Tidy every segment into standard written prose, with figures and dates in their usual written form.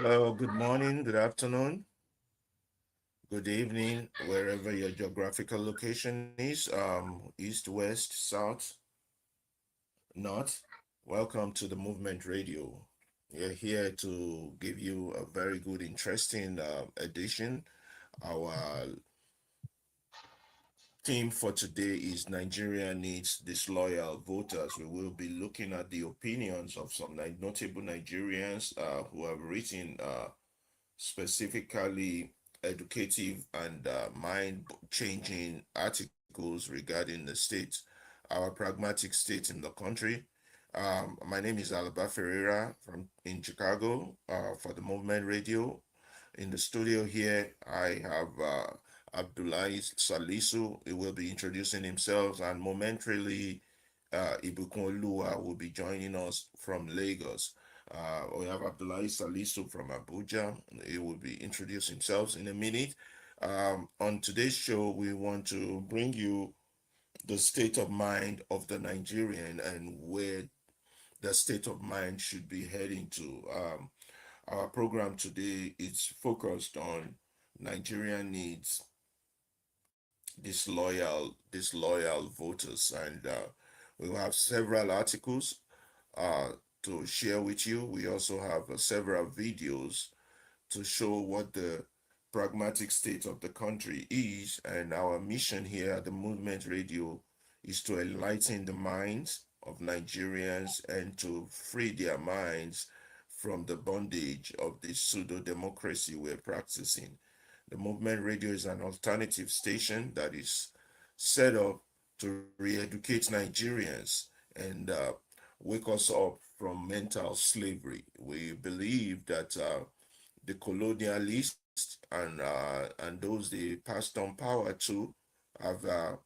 Hello, good morning, good afternoon, good evening, wherever your geographical location is, east, west, south, north. Welcome to the Movement Radio. We're here to give you a very good, interesting edition. Our theme for today is Nigeria needs disloyal voters. We will be looking at the opinions of some notable Nigerians who have written specifically educative and mind-changing articles regarding the state, our pragmatic state in the country. My name is Alaba Ferreira from in Chicago for the Movement Radio. In the studio here, I have Abdullahi Salisu. He will be introducing himself, and momentarily, Ibukun Lua will be joining us from Lagos. We have Abdullahi Salisu from Abuja. He will be introducing himself in a minute. On today's show, we want to bring you the state of mind of the Nigerian and where the state of mind should be heading to. Our program today is focused on Nigerian needs disloyal voters, and we will have several articles uh, to share with you. We also have several videos to show what the pragmatic state of the country is. And our mission here at the Movement Radio is to enlighten the minds of Nigerians and to free their minds from the bondage of this pseudo democracy we're practicing. The Movement Radio is an alternative station that is set up to re educate Nigerians and wake us up from mental slavery. We believe that the colonialists and those they passed on power to have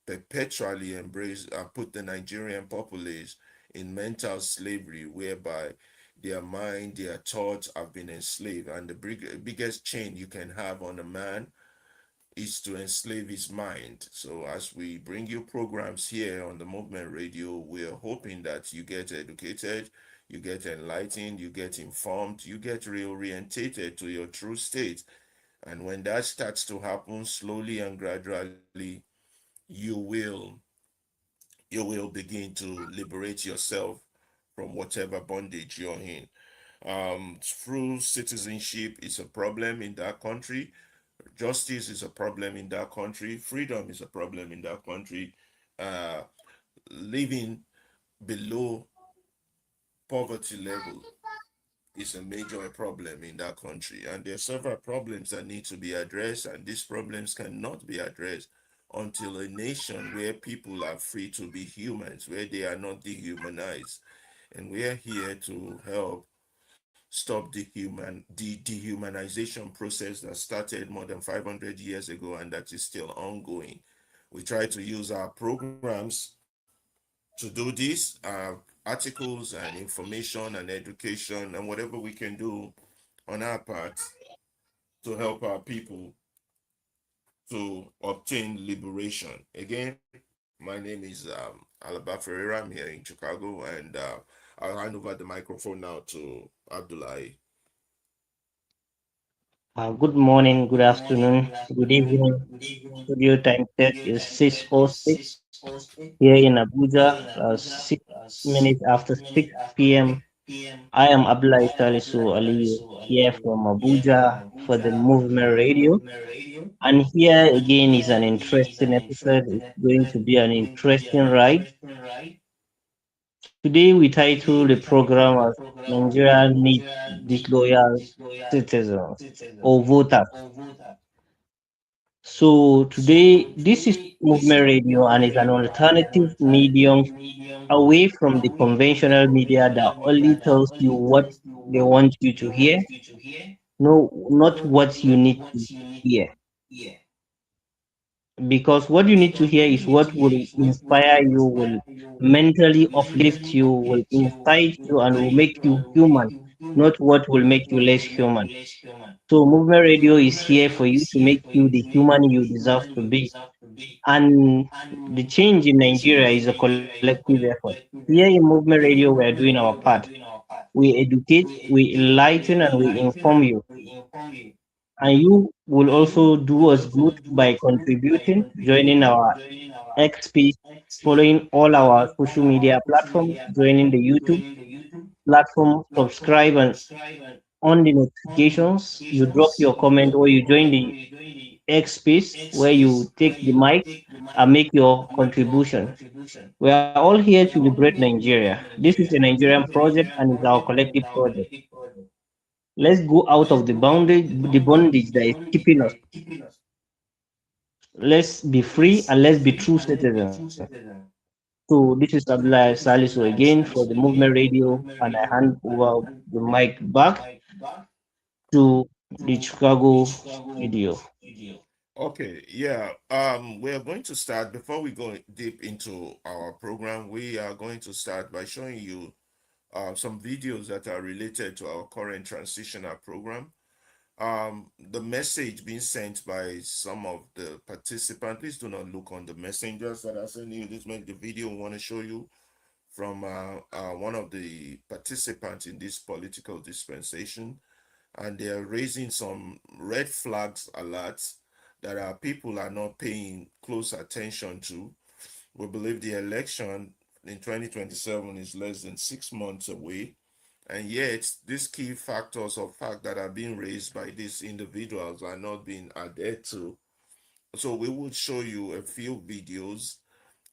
perpetually embraced and put the Nigerian populace in mental slavery, whereby their mind, their thoughts have been enslaved. And the biggest chain you can have on a man is to enslave his mind. So as we bring you programs here on the Movement Radio, we're hoping that you get educated, you get enlightened, you get informed, you get reorientated to your true state. And when that starts to happen slowly and gradually, you will you will begin to liberate yourself from whatever bondage you're in. Through citizenship is a problem in that country. Justice is a problem in that country. Freedom is a problem in that country. Uh, Living below poverty level is a major problem in that country. And there are several problems that need to be addressed, and these problems cannot be addressed until a nation where people are free to be humans, where they are not dehumanized. And we are here to help stop the dehumanization process that started more than 500 years ago and that is still ongoing. We try to use our programs to do this, articles and information and education and whatever we can do on our part to help our people to obtain liberation. Again, my name is Alaba Ferreira. I'm here in Chicago, and I'll hand over the microphone now to Abdullahi. Good morning, good afternoon, good evening. Studio time check is 6:06 here in Abuja, 6 minutes after 6 p.m. I am Abdullahi Salisu Ali here from Abuja for the Movement Radio. And here again is an interesting episode. It's going to be an interesting ride. Today we title the program as Nigeria needs disloyal citizens or voters. So today, this is Movement Radio and is an alternative medium away from the conventional media that only tells you what they want you to hear, no, not what you need to hear. Because what you need to hear is what will inspire you, will mentally uplift you, will incite you, and will make you human, not what will make you less human. So, Movement Radio is here for you to make you the human you deserve to be. And the change in Nigeria is a collective effort. Here in Movement Radio, we are doing our part. We educate, we enlighten, and we inform you. And you will also do us good by contributing, joining our XP, following all our social media platforms, joining the YouTube platform, subscribe and on the notifications. You drop your comment or you join the X space where you take the mic and make your contribution. We are all here to liberate Nigeria. This is a Nigerian project and it's our collective project. Let's go out of the bondage that is keeping us. Let's be free and let's be true citizens. So this is Abdullah Salisu again for the Movement Radio, and I hand over the mic back to the Chicago studio. Okay, yeah. We are going to start before we go deep into our program. We are going to start by showing you some videos that are related to our current transitional program. The message being sent by some of the participants. Please do not look on the messengers that are sending you. This make the video we want to show you from one of the participants in this political dispensation, and they are raising some red flags alerts that our people are not paying close attention to. We believe the election in 2027 is less than 6 months away, and yet these key factors of fact that are being raised by these individuals are not being adhered to. So we will show you a few videos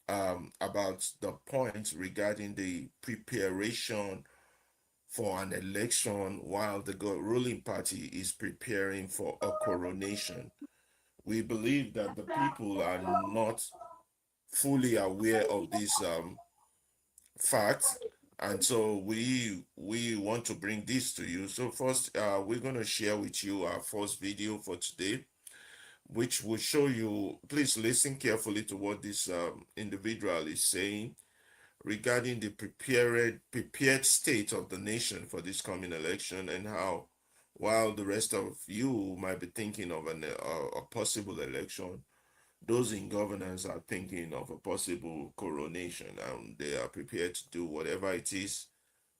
about the points regarding the preparation for an election while the ruling party is preparing for a coronation. We believe that the people are not fully aware of these facts, and so we want to bring this to you. So first, we're going to share with you our first video for today, which will show you. Please listen carefully to what this individual is saying regarding the prepared state of the nation for this coming election, and how while the rest of you might be thinking of a possible election, those in governance are thinking of a possible coronation, and they are prepared to do whatever it is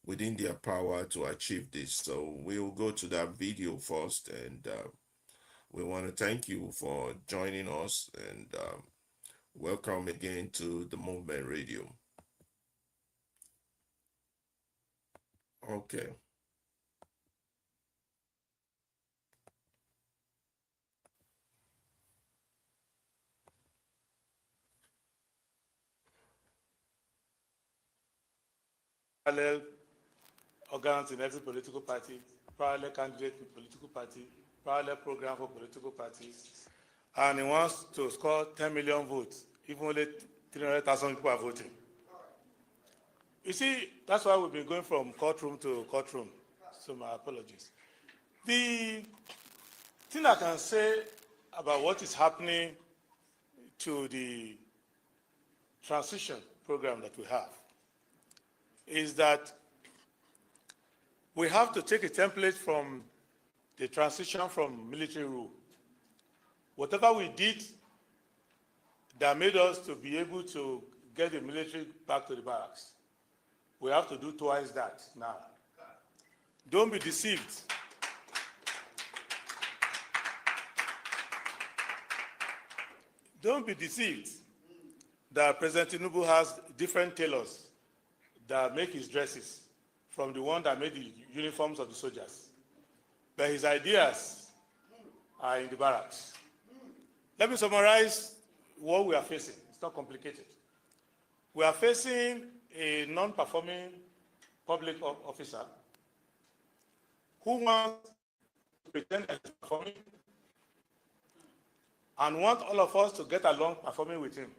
within their power to achieve this. So we'll go to that video first, and we want to thank you for joining us, and welcome again to the Movement Radio. Okay. Parallel organs in every political party, parallel candidate in political party, parallel program for political parties, and he wants to score 10 million votes, even only 300,000 people are voting. You see, that's why we've been going from courtroom to courtroom, so my apologies. The thing I can say about what is happening to the transition program that we have is that we have to take a template from the transition from military rule. Whatever we did that made us to be able to get the military back to the barracks, we have to do twice that now. Don't be deceived. Don't be deceived that President Tinubu has different tailors that make his dresses from the one that made the uniforms of the soldiers. But his ideas are in the barracks. Let me summarize what we are facing. It's not complicated. We are facing a non-performing public officer who wants to pretend that he's performing and wants all of us to get along performing with him.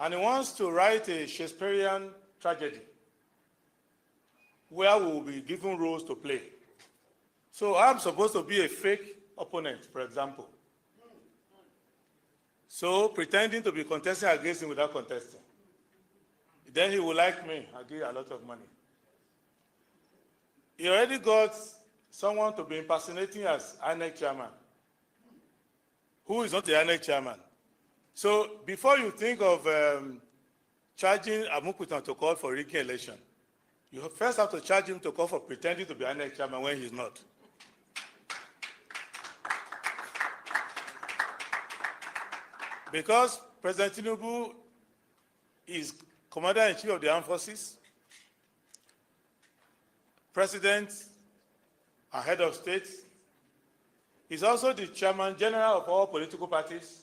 And he wants to write a Shakespearean tragedy where we will be given roles to play. So I'm supposed to be a fake opponent, for example. So pretending to be contesting against him without contesting. Then he will like me. I'll give you a lot of money. He already got someone to be impersonating as INEC chairman, who is not the INEC chairman. So before you think of charging Amukutan to call for rigging election, You first have to charge him to call for pretending to be INEC chairman when he's not. Because President Tinubu is Commander-in-Chief of the Armed Forces, President and Head of State. He's also the Chairman General of all political parties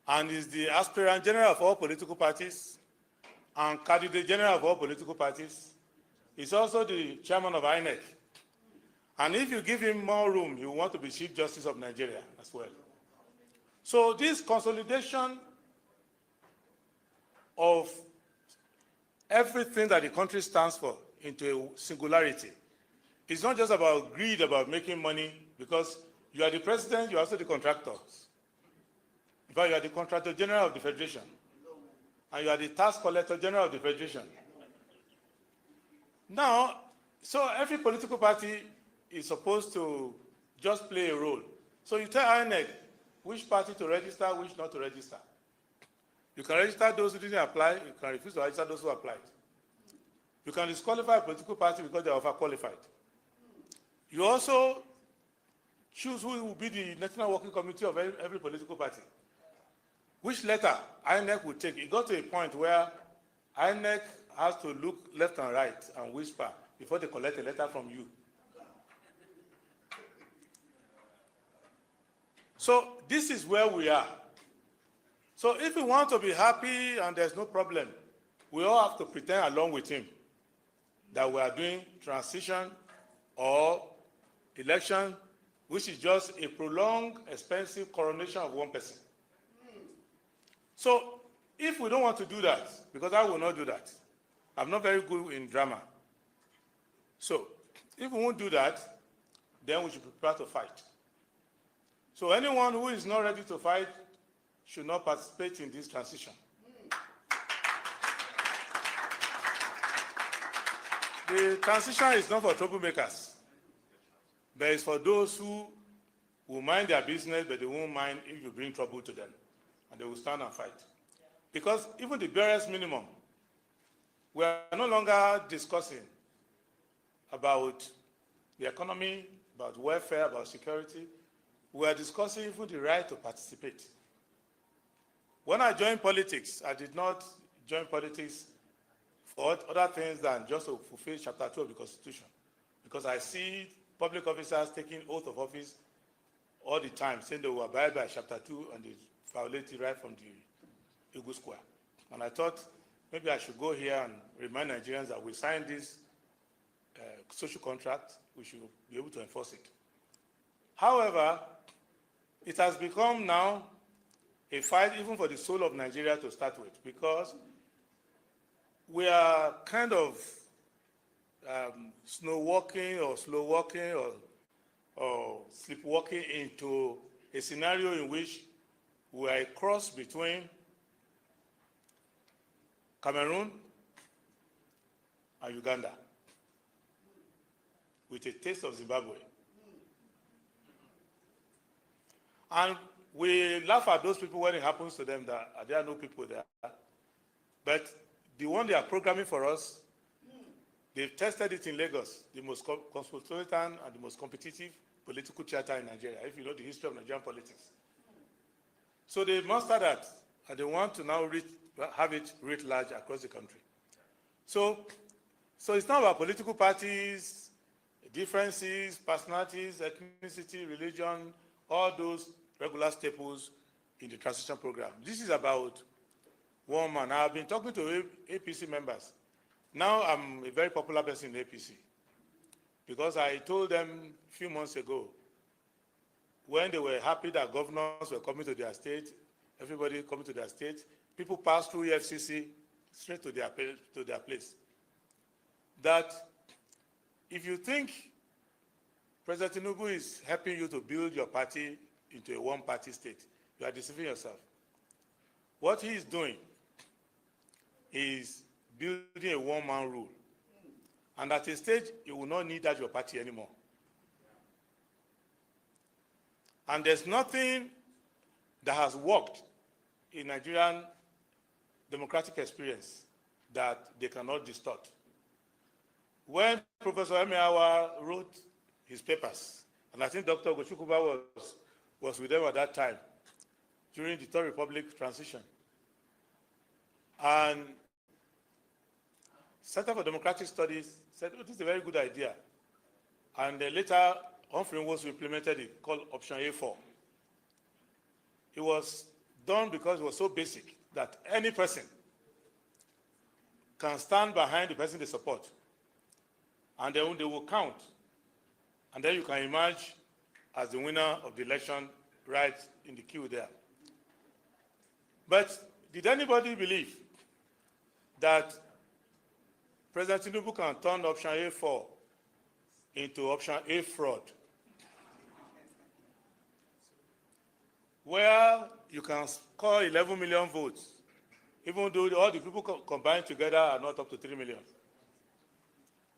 and is the Aspirant General of all political parties and Candidate General of all political parties. He's also the Chairman of INEC. And if you give him more room, he will want to be Chief Justice of Nigeria as well. So this consolidation of everything that the country stands for into a singularity is not just about greed, about making money, because you are the president, you are also the contractor. In fact, you are the contractor general of the federation, and you are the tax collector general of the federation. Now, so every political party is supposed to just play a role. So you tell INEC which party to register, which not to register. You can register those who didn't apply, you can refuse to register those who applied. You can disqualify a political party because they are overqualified. You also choose who will be the National Working Committee of every political party. Which letter INEC will take. It got to a point where INEC has to look left and right and whisper before they collect a letter from you. So this is where we are. So if we want to be happy and there's no problem, we all have to pretend along with him that we are doing transition or election, which is just a prolonged, expensive coronation of one person. So if we don't want to do that, because I will not do that, I'm not very good in drama. So if we won't do that, then we should prepare to fight. So anyone who is not ready to fight should not participate in this transition. The transition is not for troublemakers, but it's for those who will mind their business, but they won't mind if you bring trouble to them, and they will stand and fight. Because even the barest minimum, we are no longer discussing about the economy, about welfare, about security. We are discussing even the right to participate. When I joined politics, I did not join politics for other things than just to fulfill Chapter 2 of the Constitution, because I see public officers taking oath of office all the time, saying they will abide by Chapter 2 and they violate it right from the Eagle Square. And I thought maybe I should go here and remind Nigerians that we signed this social contract, we should be able to enforce it. However, it has become now a fight even for the soul of Nigeria to start with, because we are kind of snow walking or slow walking or sleepwalking into a scenario in which we are a cross between Cameroon and Uganda with a taste of Zimbabwe. And we laugh at those people when it happens to them that there are no people there. But the one they are programming for us, they've tested it in Lagos, the most cosmopolitan and the most competitive political theater in Nigeria, if you know the history of Nigerian politics. So they master that, and they want to now have it writ large across the country. So it's not about political parties, differences, personalities, ethnicity, religion, all those regular staples in the transition program. This is about one man. I've been talking to APC members. Now I'm a very popular person in APC, because I told them a few months ago, when they were happy that governors were coming to their state, everybody coming to their state, people passed through EFCC straight to their place. That if you think President Tinubu is helping you to build your party into a one-party state, you are deceiving yourself. What he is doing is building a one-man rule. And at a stage, you will not need that your party anymore. And there's nothing that has worked in Nigerian democratic experience that they cannot distort. when Professor Emeawa wrote his papers, and I think Dr. Gochukuba was with them at that time during the Third Republic transition. And Center for Democratic Studies said, oh, this is a very good idea. And later, Humphrey was implemented it, called Option A4. It was done because it was so basic that any person can stand behind the person they support, and then they will count. And then you can emerge as the winner of the election right in the queue there. But did anybody believe that President Tinubu can turn option A4 into option A fraud, where you can score 11 million votes, even though all the people combined together are not up to 3 million.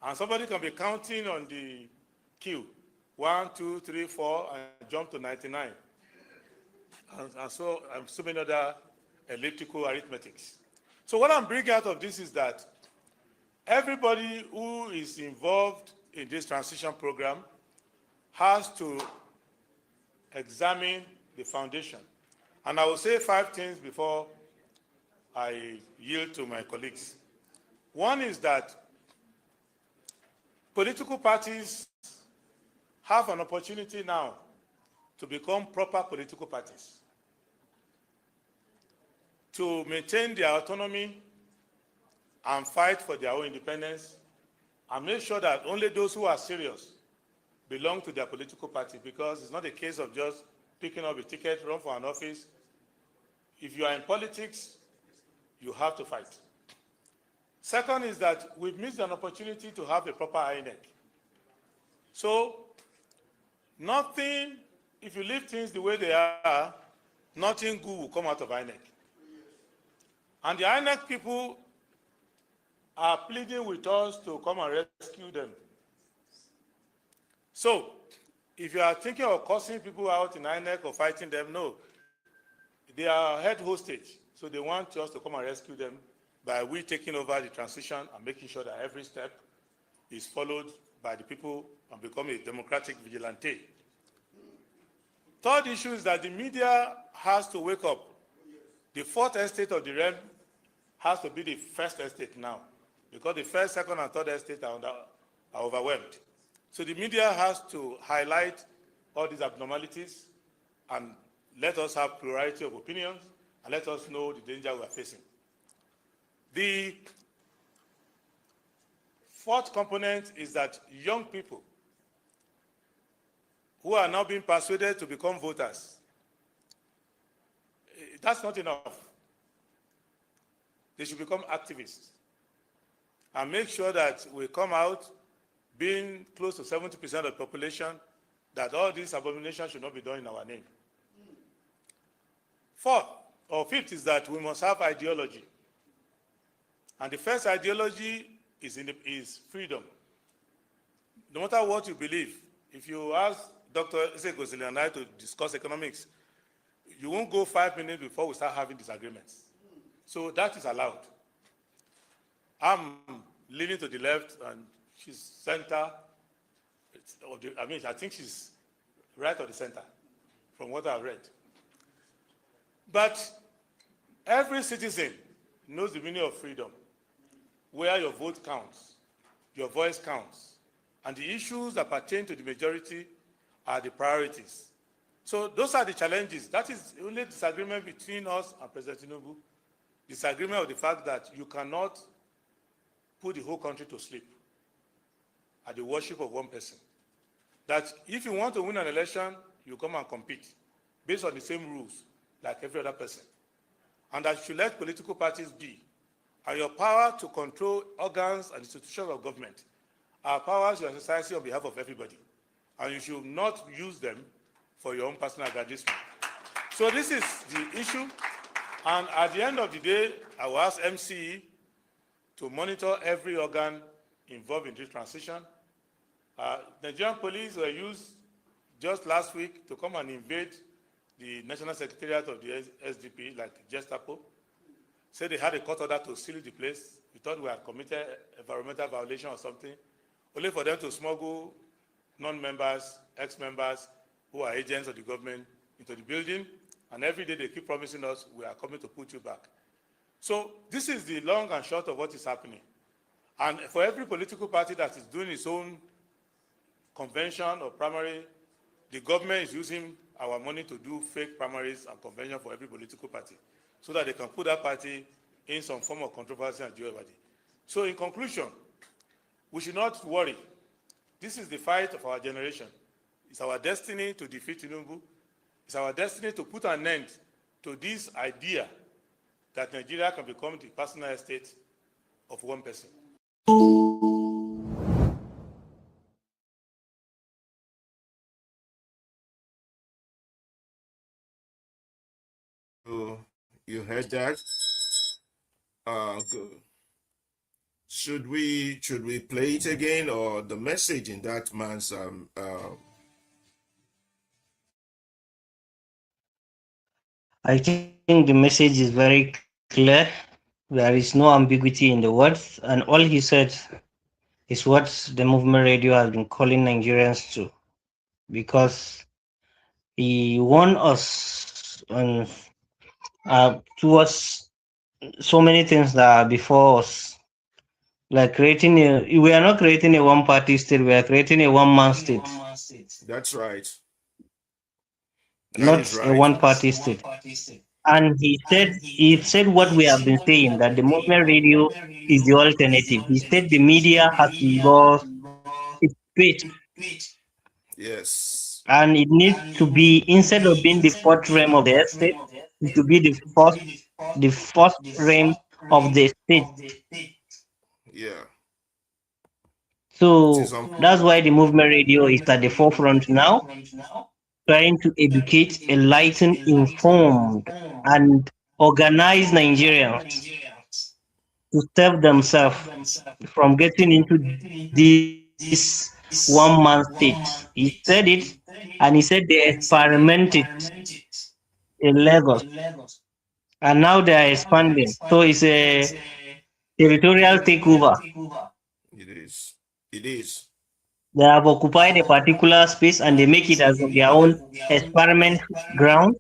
And somebody can be counting on the queue, 1, 2, 3, 4, and jump to 99. And so many other elliptical arithmetics. So what I'm bringing out of this is that everybody who is involved in this transition program has to examine the foundation. And I will say 5 things before I yield to my colleagues. One is that political parties have an opportunity now to become proper political parties, to maintain their autonomy and fight for their own independence, and make sure that only those who are serious belong to their political party, because it's not a case of just picking up a ticket, run for an office. If you are in politics, you have to fight. Second is that we've missed an opportunity to have a proper INEC. So nothing, if you leave things the way they are, nothing good will come out of INEC. And the INEC people are pleading with us to come and rescue them. So, if you are thinking of cursing people out in INEC or fighting them, no. They are held hostage, so they want us to come and rescue them by we taking over the transition and making sure that every step is followed by the people and become a democratic vigilante. Third issue is that the media has to wake up. The fourth estate of the realm has to be the first estate now, because the first, second, and third estate are overwhelmed. So the media has to highlight all these abnormalities and let us have plurality of opinions and let us know the danger we are facing. The fourth component is that young people who are now being persuaded to become voters, that's not enough. They should become activists and make sure that we come out being close to 70% of the population, that all these abominations should not be done in our name. Fourth or fifth is that we must have ideology. And the first ideology is freedom. No matter what you believe, if you ask Dr. Isegosili and I to discuss economics, you won't go 5 minutes before we start having disagreements. So that is allowed. I'm leaning to the left and she's center. I think she's right of the center from what I've read. But every citizen knows the meaning of freedom, where your vote counts, your voice counts, and the issues that pertain to the majority are the priorities. So those are the challenges. That is the only disagreement between us and President Tinubu. Disagreement of the fact that you cannot put the whole country to sleep at the worship of one person. That if you want to win an election, you come and compete based on the same rules like every other person. And that you should let political parties be. And your power to control organs and institutions of government are powers you exercise on behalf of everybody. And you should not use them for your own personal aggrandizement. So this is the issue. And at the end of the day, I will ask MCE to monitor every organ involved in this transition. Nigerian police were used just last week to come and invade the National Secretariat of the SDP, like Gestapo. Said they had a court order to seal the place. We thought we had committed environmental violation or something. only for them to smuggle non-members, ex-members who are agents of the government into the building, and every day they keep promising us, we are coming to put you back. So this is the long and short of what is happening. And for every political party that is doing its own convention or primary, the government is using our money to do fake primaries and convention for every political party so that they can put that party in some form of controversy and jeopardy. So in conclusion, we should not worry. This is the fight of our generation. It's our destiny to defeat Tinubu. It's our destiny to put an end to this idea that Nigeria can become the personal estate of one person. So you heard that? Good. Should we play it again, or the message in that man's I think the message is very clear. There is no ambiguity in the words, and all he said is what the movement radio has been calling Nigerians to, because he warned us on towards so many things that are before us. Like we are not creating a one-party state, we are creating a one-man state. That's right. That is Not a right. one-party state. And he said what we have been saying, that the movement radio is the alternative. He said the media has lost its space, Yes. and it needs to be, instead of being the fourth realm of the estate, it to be the first realm of the state. Yeah. So that's why the movement radio is at the forefront now, trying to educate, enlighten, inform, and organize Nigerians to save themselves from getting into this one-man state. He said it, and he said they experimented in Lagos, and now they are expanding. So it's a territorial takeover. It is. It is. They have occupied a particular space and they make it as their own experiment ground,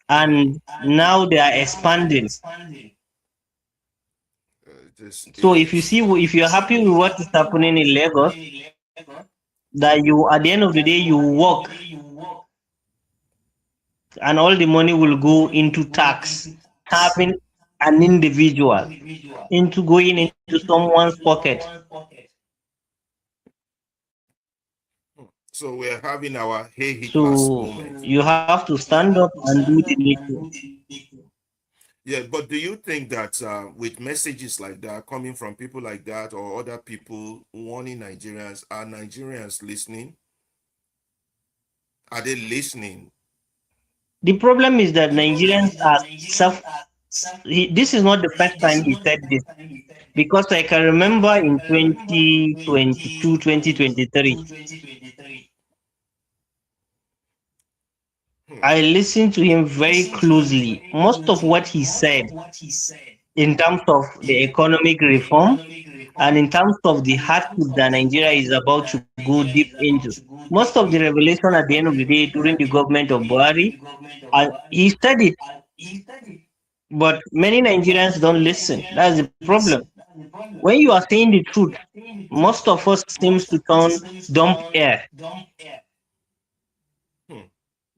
and now they are expanding. So if you're happy with what is happening in Lagos, that you at the end of the day you work and all the money will go into tax, having an individual into going into someone's pocket. So we're having our hey he pass So moment. you have to stand up and do the needful. Yeah, but do you think that with messages like that coming from people like that or other people warning Nigerians, are Nigerians listening? Are they listening? The problem is that Nigerians are this is not the first time he said this, because I can remember in 2022, 2023, I listened to him very closely. Most of what he said in terms of the economic reform and in terms of the hardship that Nigeria is about to go deep into, most of the revelation at the end of the day during the government of Buhari, he said it, but many Nigerians don't listen. That's the problem. When you are saying the truth, most of us seems to turn dumb air.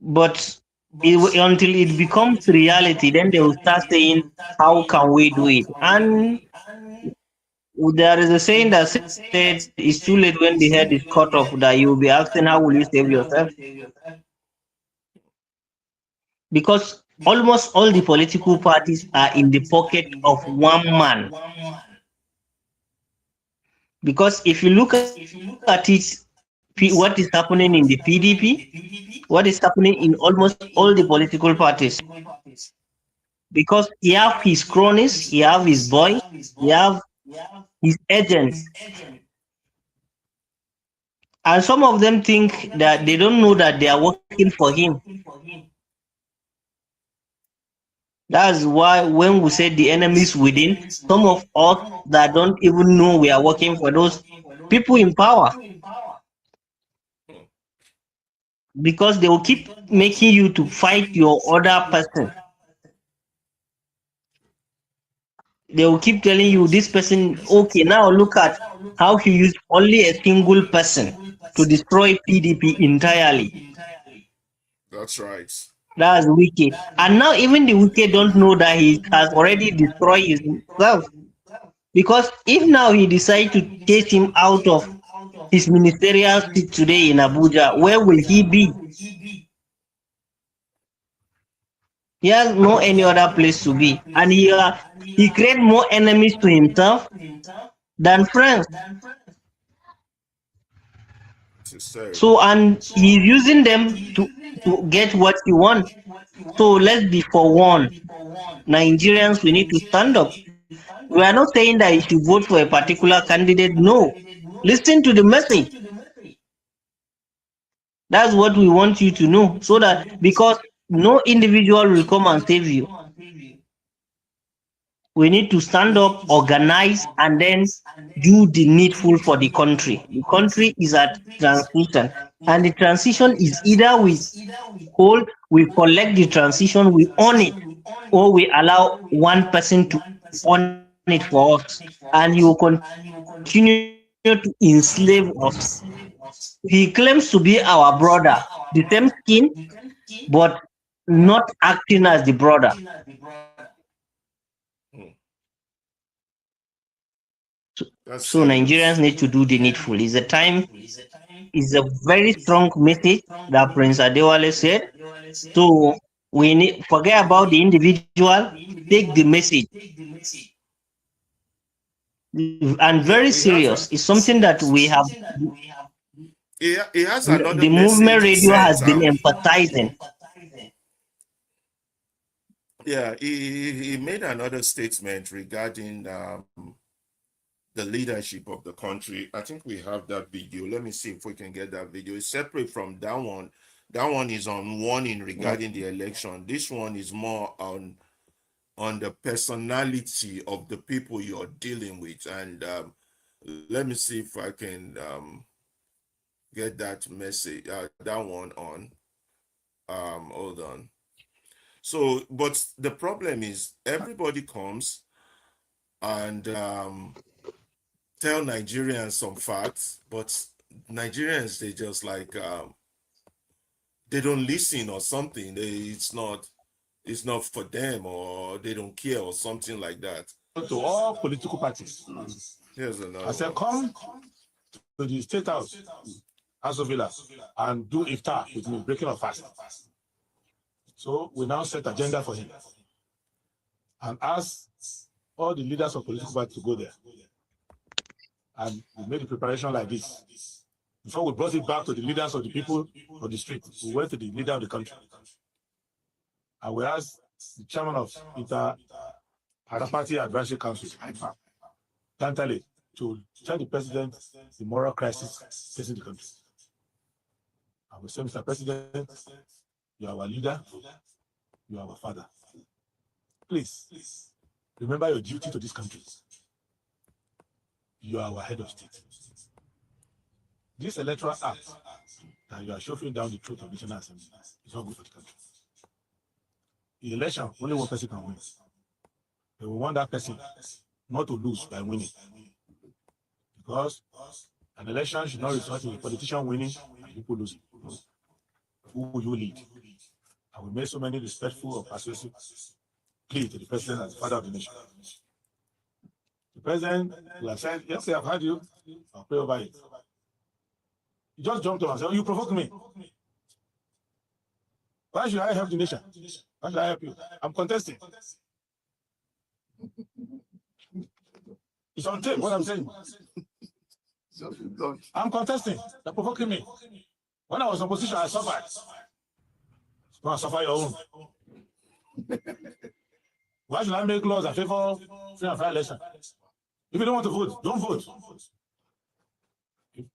But until it becomes reality, then they will start saying, how can we do it? And there is a saying that said, it's too late when the head is cut off, that you will be asking, how will you save yourself? Because almost all the political parties are in the pocket of one man. Because if you look at it, what is happening in the PDP, what is happening in almost all the political parties, because he have his cronies, he have his boys, he have his agents, and some of them think that they don't know that they are working for him. That's why when we say the enemies within, some of us that don't even know we are working for those people in power, because they will keep making you to fight your other person. They will keep telling you this person, okay, now look at how he used only a single person to destroy PDP entirely. That's right. That's wicked. And now even the wicked don't know that he has already destroyed himself. Because if now he decides to chase him out of his ministerial seat today in Abuja, where will he be? He has no any other place to be. And he create more enemies to himself than friends. It is terrible. So, and he's using them to get what he wants. So let's be forewarned. Nigerians, we need to stand up. We are not saying that you should vote for a particular candidate. No. Listen to the message. That's what we want you to know. So that, because no individual will come and save you. We need to stand up, organize, and then do the needful for the country. The country is at transition. And the transition is either we collect the transition, we own it, or we allow one person to own it for us. And he will continue to enslave us. He claims to be our brother, the same skin, but not acting as the brother. Hmm. So That's Nigerians serious. need to do the needful. Is a very strong message that Prince Adewale said. So we need forget about the individual, take the message. And Yeah, very serious. It's something that we have he has the another movement message he radio has sent been out. emphasizing. Yeah, he made another statement regarding the leadership of the country. I think we have that video. Let me see if we can get that video. It's separate from that one. That one is on warning regarding the election. This one is more on the personality of the people you're dealing with. And let me see if I can get that message, that one on. Hold on. So, but the problem is everybody comes and tell Nigerians some facts, but Nigerians, they just like they don't listen or something. It's not for them, or they don't care or something like that. To all political parties, Here's another I said, one. come to the State House, House of Villa, and do iftar with me, breaking of fast. So we now set agenda for him and ask all the leaders of political parties to go there. And we made the preparation like this. Before we brought it back to the leaders of the people of the street, we went to the leader of the country. And we asked the chairman of Party Advisory Council, Tantale, to tell the president the moral crisis facing the country. And we said, Mr. President, you are our leader, you are our father. Please, remember your duty to this country. You are our head of state. This electoral act that you are shoving down the throat of the National Assembly is not good for the country. In election, only one person can win. But we want that person not to lose by winning. Because an election should not result in a politician winning and people losing. Who will you lead? And we made so many respectful or persuasive plea to the president as the father of the nation. The president will have said, yes, I've heard you, I'll pray over it. He just jumped up and said, oh, you provoked me. Why should I help the nation? Why should I help you? I'm contesting. It's on tape, what I'm saying. I'm contesting. They're provoking me. When I was in opposition, I suffered. Go and suffer your own. Why should I make laws that favor free and fair election? If you don't want to vote, don't vote.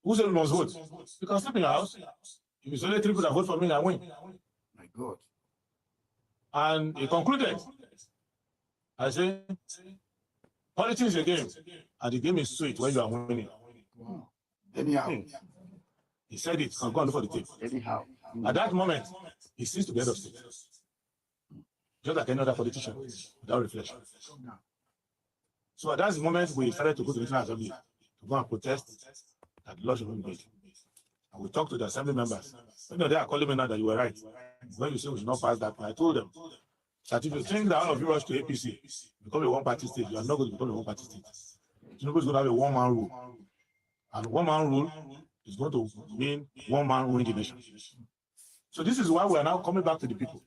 Who said we must vote? You can sleep in your house. If it's only 3 people that vote for me, I win. My God. And he concluded. I say, politics is a game, and the game is sweet when you are winning. Anyhow. He said it. Go and look for the tape. Anyhow. At that moment, he ceased to be head of state. Just like any other politician, without reflection. So that's the moment we started to go to the National Assembly to go and protest that the law should be made. And we talked to the assembly members. You know, they are calling me now that you were right. When you say we should not pass that, I told them that if you think that all of you rush to APC, become a one-party state, you are not going to become a one-party state. Tinubu is going to have a one-man rule. And one-man rule is going to mean one man ruling the nation. So this is why we are now coming back to the people.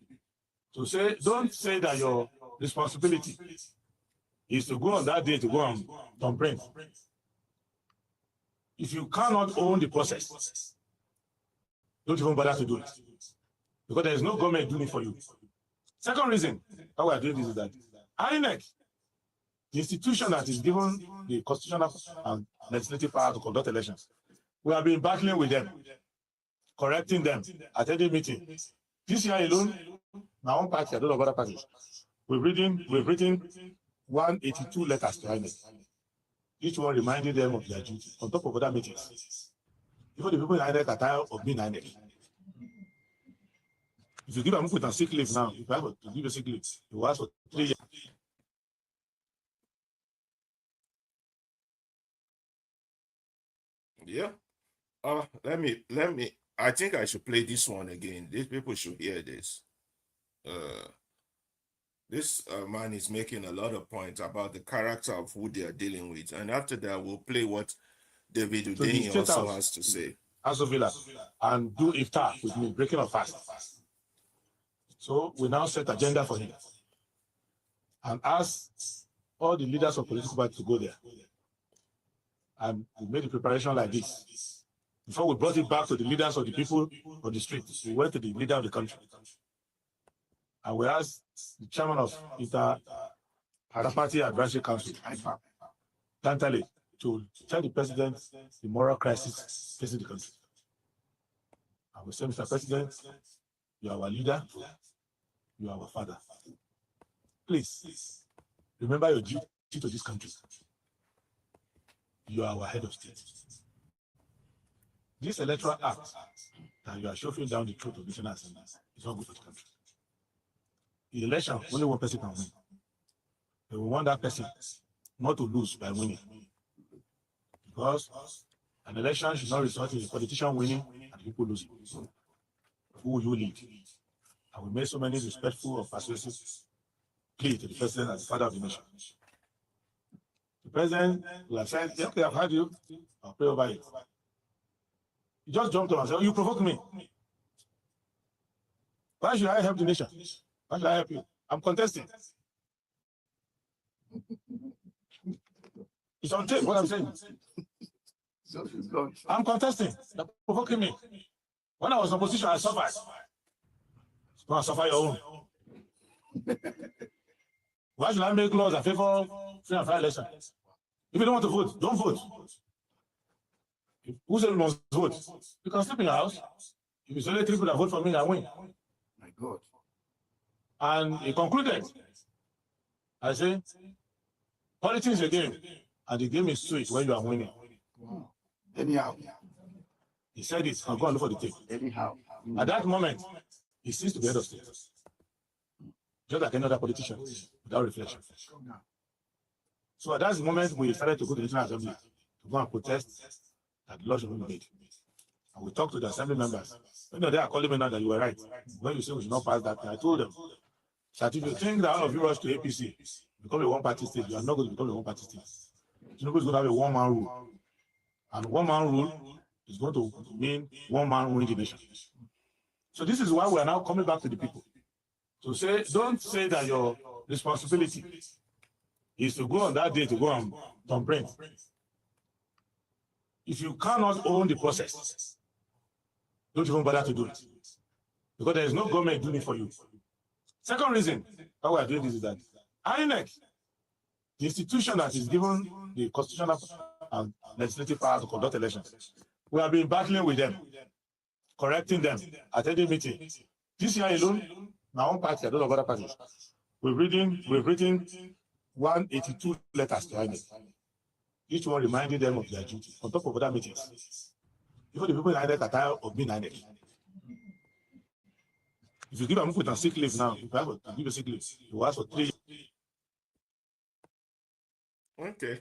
To say, don't say that your responsibility is to go on that day to go and thumbprint. If you cannot own the process, don't even bother to do it. Because there is no government doing it for you. Second reason why we are doing this is that INEC, the institution that is given the constitutional and legislative power to conduct elections, we have been battling with them, correcting them, attending meetings. This year alone, my own party, I don't know about other parties, we've written 182 letters to INEC, each one reminding them of their duty, on top of other meetings. Even the people in INEC are tired of being INEC. If you give them a sick leave now, if I have to give a sick leave, it will ask for 3 years. Yeah. Let me. I think I should play this one again. These people should hear this. This man is making a lot of points about the character of who they are dealing with, and after that, we'll play what David Udeni also has to say. Villa, and do iftar with me, breaking of fast. So we now set agenda for him and ask all the leaders of political parties to go there. And we made the preparation like this. Before we brought it back to the leaders of the people on the street, we went to the leader of the country. And we asked the chairman of Party Advisory Council, Tantale, to tell the president the moral crisis facing the country. And we said, Mr. President, you are our leader, you are our father. Please, remember your duty to this country. You are our head of state. This electoral act that you are shoving down the throat of national assembly is not good for the country. In election, only one person can win. But we want that person not to lose by winning. Because an election should not result in a politician winning and people losing. Who will you lead? And we made so many respectful or persuasive plea to the president as the father of the nation. The president will have said, okay, I've heard you, I'll pray over it. He just jumped up and said, oh, you provoked me. Why should I help the nation? Why should I help you? I'm contesting. It's on tape, what I'm saying. I'm contesting. They're provoking me. When I was in opposition, I suffered. Go and suffer your own. Why should I make laws that favor free and fair election? If you don't want to vote, don't vote. Who said we must vote? You can sleep in your house. If it's only 3 people that vote for me, I win. My God. And he concluded. I say, politics is a game, and the game is sweet when you are winning. Wow. Anyhow. He said it, and go and look for the tape. Anyhow. At that moment, he ceased to be head of state. Just like any other politician, without reflection. So that's the moment we started to go to the National Assembly to go and protest that the law should be made. And we talked to the assembly members. You know, they are calling me now that you were right. When you say we should not pass that, I told them that if you think that all of you rush to APC, become a one-party state, you are not going to become a one-party state. Tinubu is going to have a one-man rule. And one-man rule is going to mean one man ruling the nation. So this is why we are now coming back to the people. To say, don't say that your responsibility is to go on that day to go and thumbprint. If you cannot own the process, don't even bother to do it. Because there is no government doing it for you. Second reason why we are doing this is that INEC, the institution that is given the constitutional and legislative power to conduct elections, we have been battling with them, correcting them, attending meetings. This year alone, my own party, I don't know about other parties, we've written 182 letters to INEC, each one reminding them of their duty, on top of other meetings. Even the people in INEC are tired of being INEC. If you give a movement on sick leave now, if you have to give a sick leave, you ask for 3 years. Okay,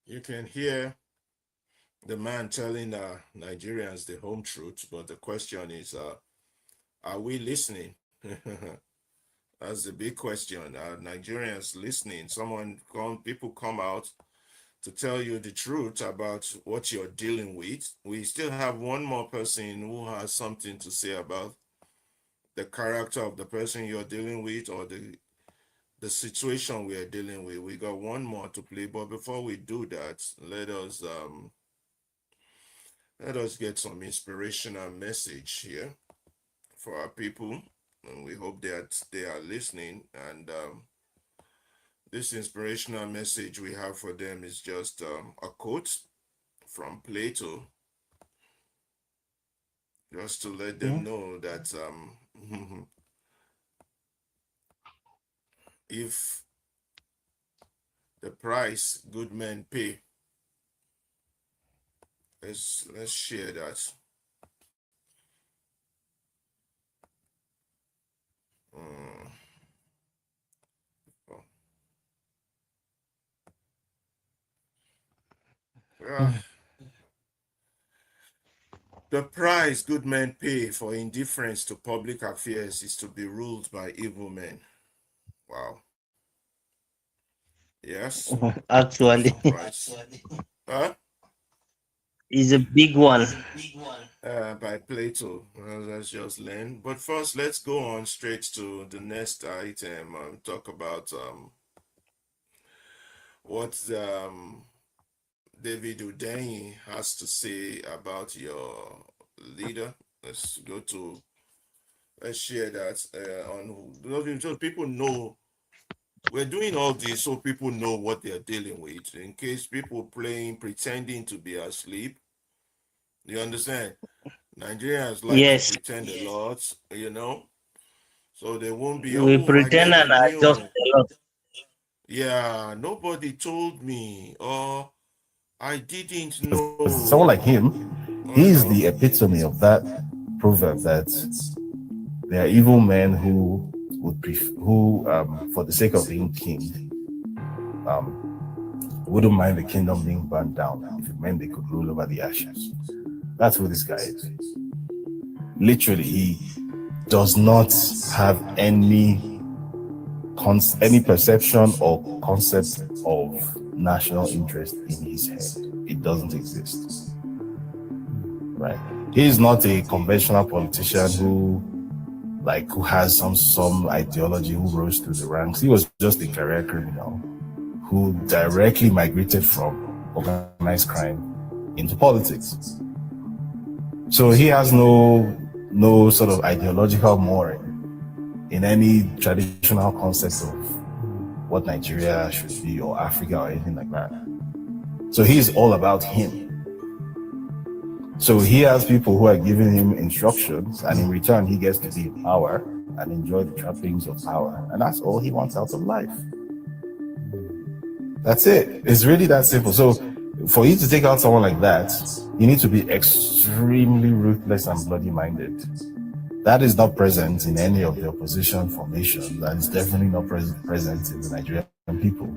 you can hear the man telling Nigerians the home truth, but the question is, are we listening? That's the big question. Are Nigerians listening? People come out to tell you the truth about what you're dealing with. We still have one more person who has something to say about the character of the person you're dealing with, or the situation we are dealing with. We got one more to play, but before we do that, let us get some inspirational message here for our people, and we hope that they are listening. And this inspirational message we have for them is just a quote from Plato, just to let them know that if the price good men pay, let's share that. The price good men pay for indifference to public affairs is to be ruled by evil men. Wow. Yes. Actually, Price. Huh? is a big one. By Plato. Well, let's just learn. But first, let's go on straight to the next item and talk about what David Udenyi has to say about your leader. Let's share that so people know. We're doing all this so people know what they're dealing with, in case people pretending to be asleep. You understand? Nigerians like to Yes, pretend a lot, so they won't be, we I pretend never and adjust knew. a lot. Yeah, nobody told me, or I didn't know. Someone like him, he's the epitome of that proverb that there are evil men who for the sake of being king, wouldn't mind the kingdom being burned down if it meant they could rule over the ashes. That's who this guy is. Literally, he does not have any perception or concept of national interest in his head. It doesn't exist. Right? He is not a conventional politician who has some ideology, who rose through the ranks. He was just a career criminal who directly migrated from organized crime into politics. So he has no sort of ideological mooring in any traditional concept of what Nigeria should be, or Africa, or anything like that. So he's all about him. So he has people who are giving him instructions, and in return he gets to be in power and enjoy the trappings of power. And that's all he wants out of life. That's it. It's really that simple. So for you to take out someone like that, you need to be extremely ruthless and bloody-minded. That is not present in any of the opposition formation. That is definitely not present in the Nigerian people.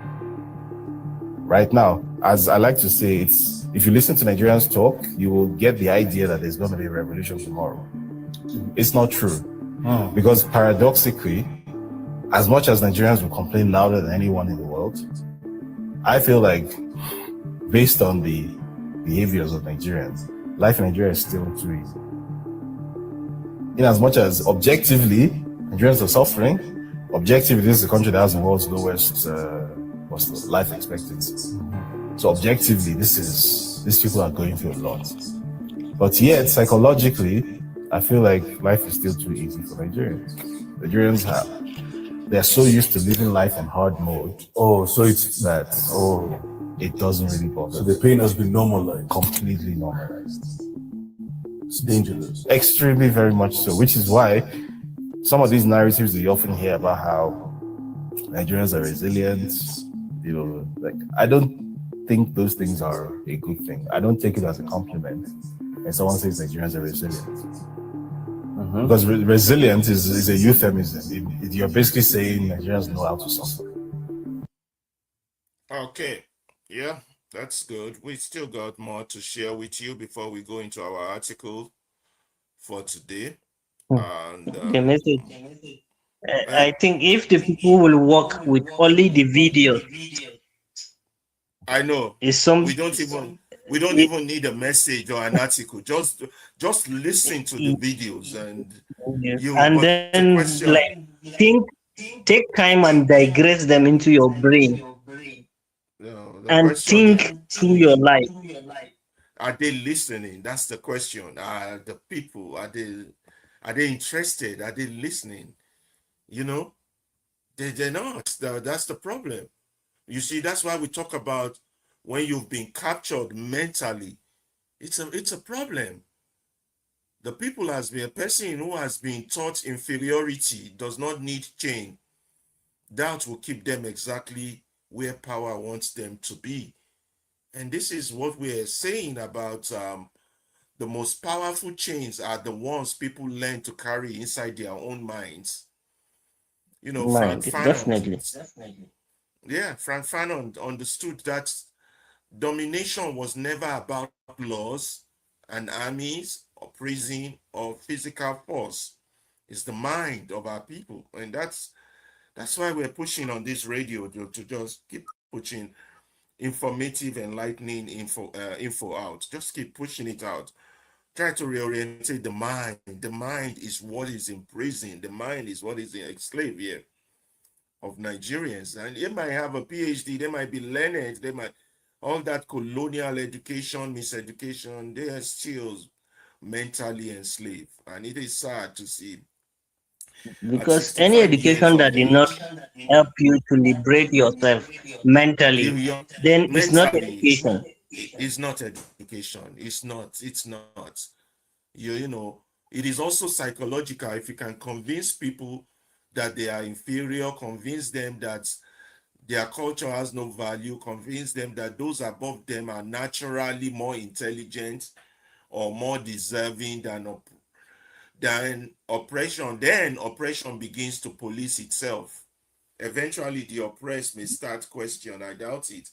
Right now, as I like to say, if you listen to Nigerians talk, you will get the idea that there's going to be a revolution tomorrow. It's not true. Because paradoxically, as much as Nigerians will complain louder than anyone in the world, I feel like, based on the behaviors of Nigerians, life in Nigeria is still too easy. In as much as objectively, Nigerians are suffering, objectively, this is a country that has the world's lowest life expectancy. So objectively, these people are going through a lot. But yet, psychologically, I feel like life is still too easy for Nigerians. They're so used to living life on hard mode. Oh, so it's that it doesn't really bother. So the pain has been normalized. Completely normalized. It's dangerous. Extremely, very much so. Which is why some of these narratives that you often hear about how Nigerians are resilient, I don't think those things are a good thing. I don't take it as a compliment. And someone says Nigerians are resilient. Because resilience is a euphemism. You're basically saying Nigerians know how to suffer. Okay. Yeah, that's good. We still got more to share with you before we go into our article for today. And The message. eh, I think if the people will work with only the videos, I know is some we don't even need a message or an article. Just listen to the videos and you. and But the then question, like think, take time and digress them into your brain the and question think through your life. are they listening? That's the question. Are the people are they interested? Are they listening? You know, they're not. That's the problem. You see, that's why we talk about when you've been captured mentally. It's a problem. The people has been a person who has been taught inferiority does not need change. That will keep them exactly where power wants them to be. And this is what we're saying about the most powerful chains are the ones people learn to carry inside their own minds. You know, Frank Mind, Fanon, definitely. yeah, Frank Fanon understood that domination was never about laws and armies or prison or physical force. It's the mind of our people. And that's why we're pushing on this radio to just keep pushing informative, enlightening info out. Just keep pushing it out. Try to reorientate the mind. The mind is what is in prison. The mind is what is enslaved here of Nigerians. And they might have a PhD, they might be learned, they might all that colonial education, miseducation, they are still mentally enslaved. And it is sad to see at Because any 65 years education of that did not age, help you to liberate yourself mentally, you then it's not mentally education. it's not education. It's not. You know, it is also psychological. If you can convince people that they are inferior, convince them that their culture has no value, convince them that those above them are naturally more intelligent or more deserving than oppression, then oppression begins to police itself. Eventually the oppressed may start question. I doubt it.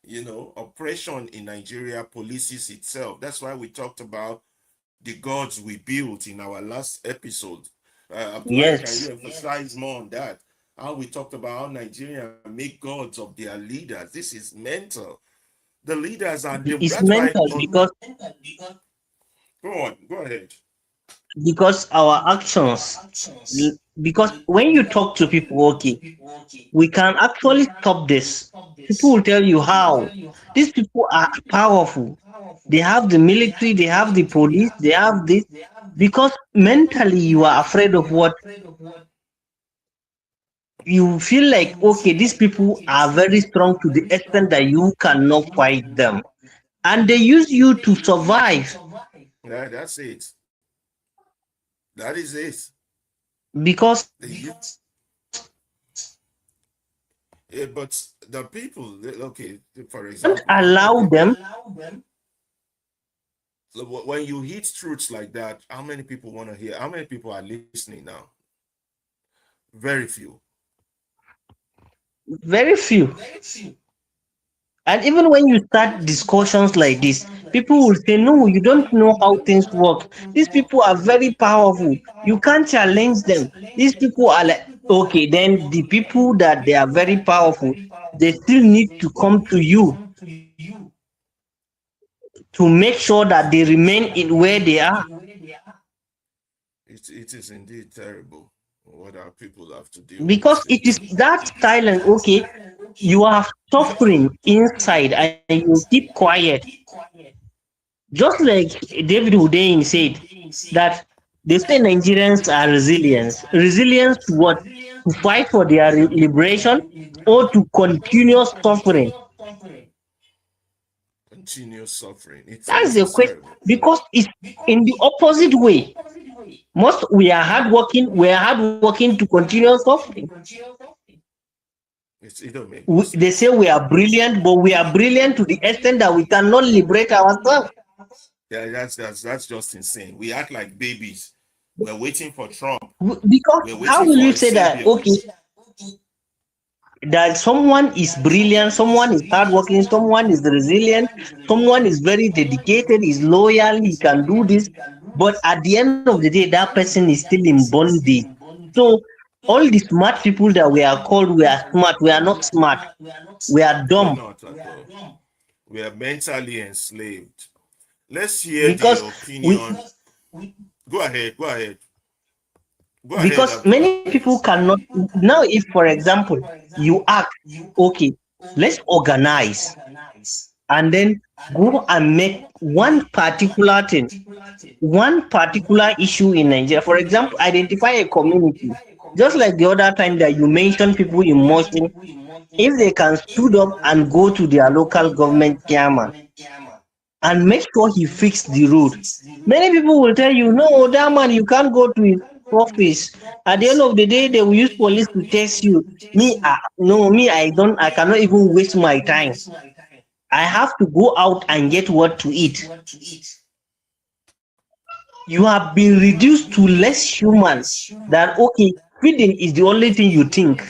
You know, oppression in Nigeria polices itself. That's why we talked about the gods we built in our last episode. Abdullah, can you Yes, emphasize more on that? How we talked about how Nigeria make gods of their leaders. This is mental. The leaders are it's that's why. mental Go on, go ahead. because our actions, because when you talk to people, okay, we can actually stop this. People will tell you how. These people are powerful. They have the military, they have the police, they have this. Because mentally you are afraid of what you feel like, okay, these people are very strong to the extent that you cannot fight them. And they use you to survive Yeah, that's it. That is it. because But the people, okay, for don't example, allow them. when you hit truths like that, how many people want to hear? How many people are listening now? Very few. Very few. And even when you start discussions like this, people will say, no, you don't know how things work. These people are very powerful. You can't challenge them. These people are like, okay, then the people that they are very powerful, they still need to come to you to make sure that they remain in where they are. It is indeed terrible what our people have to deal with Because these it is days. that silence, okay, you are suffering inside and you keep quiet. Just like David Hudain said, that they say Nigerians are resilient. Resilience to what? To fight for their liberation or to continuous suffering? Continuous suffering. That's It the is question. terrible. Because it's in the opposite way. Most we are hardworking to continue suffering. It don't make no sense. They say we are brilliant, but we are brilliant to the extent that we cannot liberate ourselves. Yeah, that's just insane. We act like babies. We're waiting for Trump. Because We're how waiting will for you a say that, savior. okay, that someone is brilliant, someone is hardworking, someone is resilient, someone is very dedicated, is loyal, he can do this, but at the end of the day, that person is still in bondage. So all the smart people that we are called, we are smart, we are not smart, we are We're dumb. not at all. We are mentally enslaved. Let's hear Because the opinion. Go ahead. because Abdullah. many people cannot. Now, if for example you ask, okay, let's organize and then go and make one particular thing, one particular issue in Nigeria, for example, identify a community, just like the other time that you mentioned people in motion, if they can stood up and go to their local government chairman and make sure he fixed the road. Many people will tell you, no, that man, you can't go to his office. At the end of the day, they will use police to test you. I cannot even waste my time. I have to go out and get what to eat. You have been reduced to less human that, okay, feeding is the only thing you think.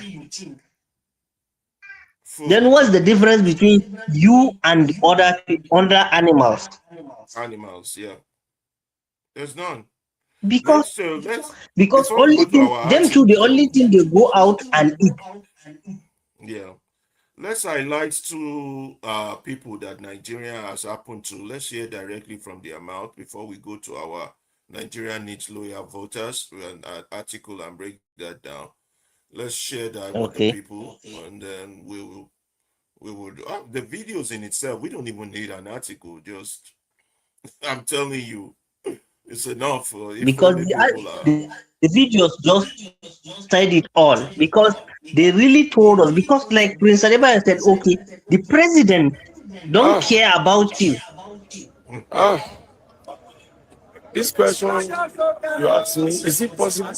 Then what's the difference between you and other animals? Animals, yeah. There's none. Because before we only go to thing our them two, the only thing they go out and eat. Yeah. Let's highlight two people that Nigeria has happened to. Let's hear directly from their mouth before we go to our Nigeria needs loyal voters an article and break that down. Let's share that with the people, and then we will the videos in itself. We don't even need an article. Just I'm telling you, it's enough. Because the videos just said it all. Because they really told us. Because like Prince Adeba said, okay, the president don't care about you. This question you ask me, is it possible?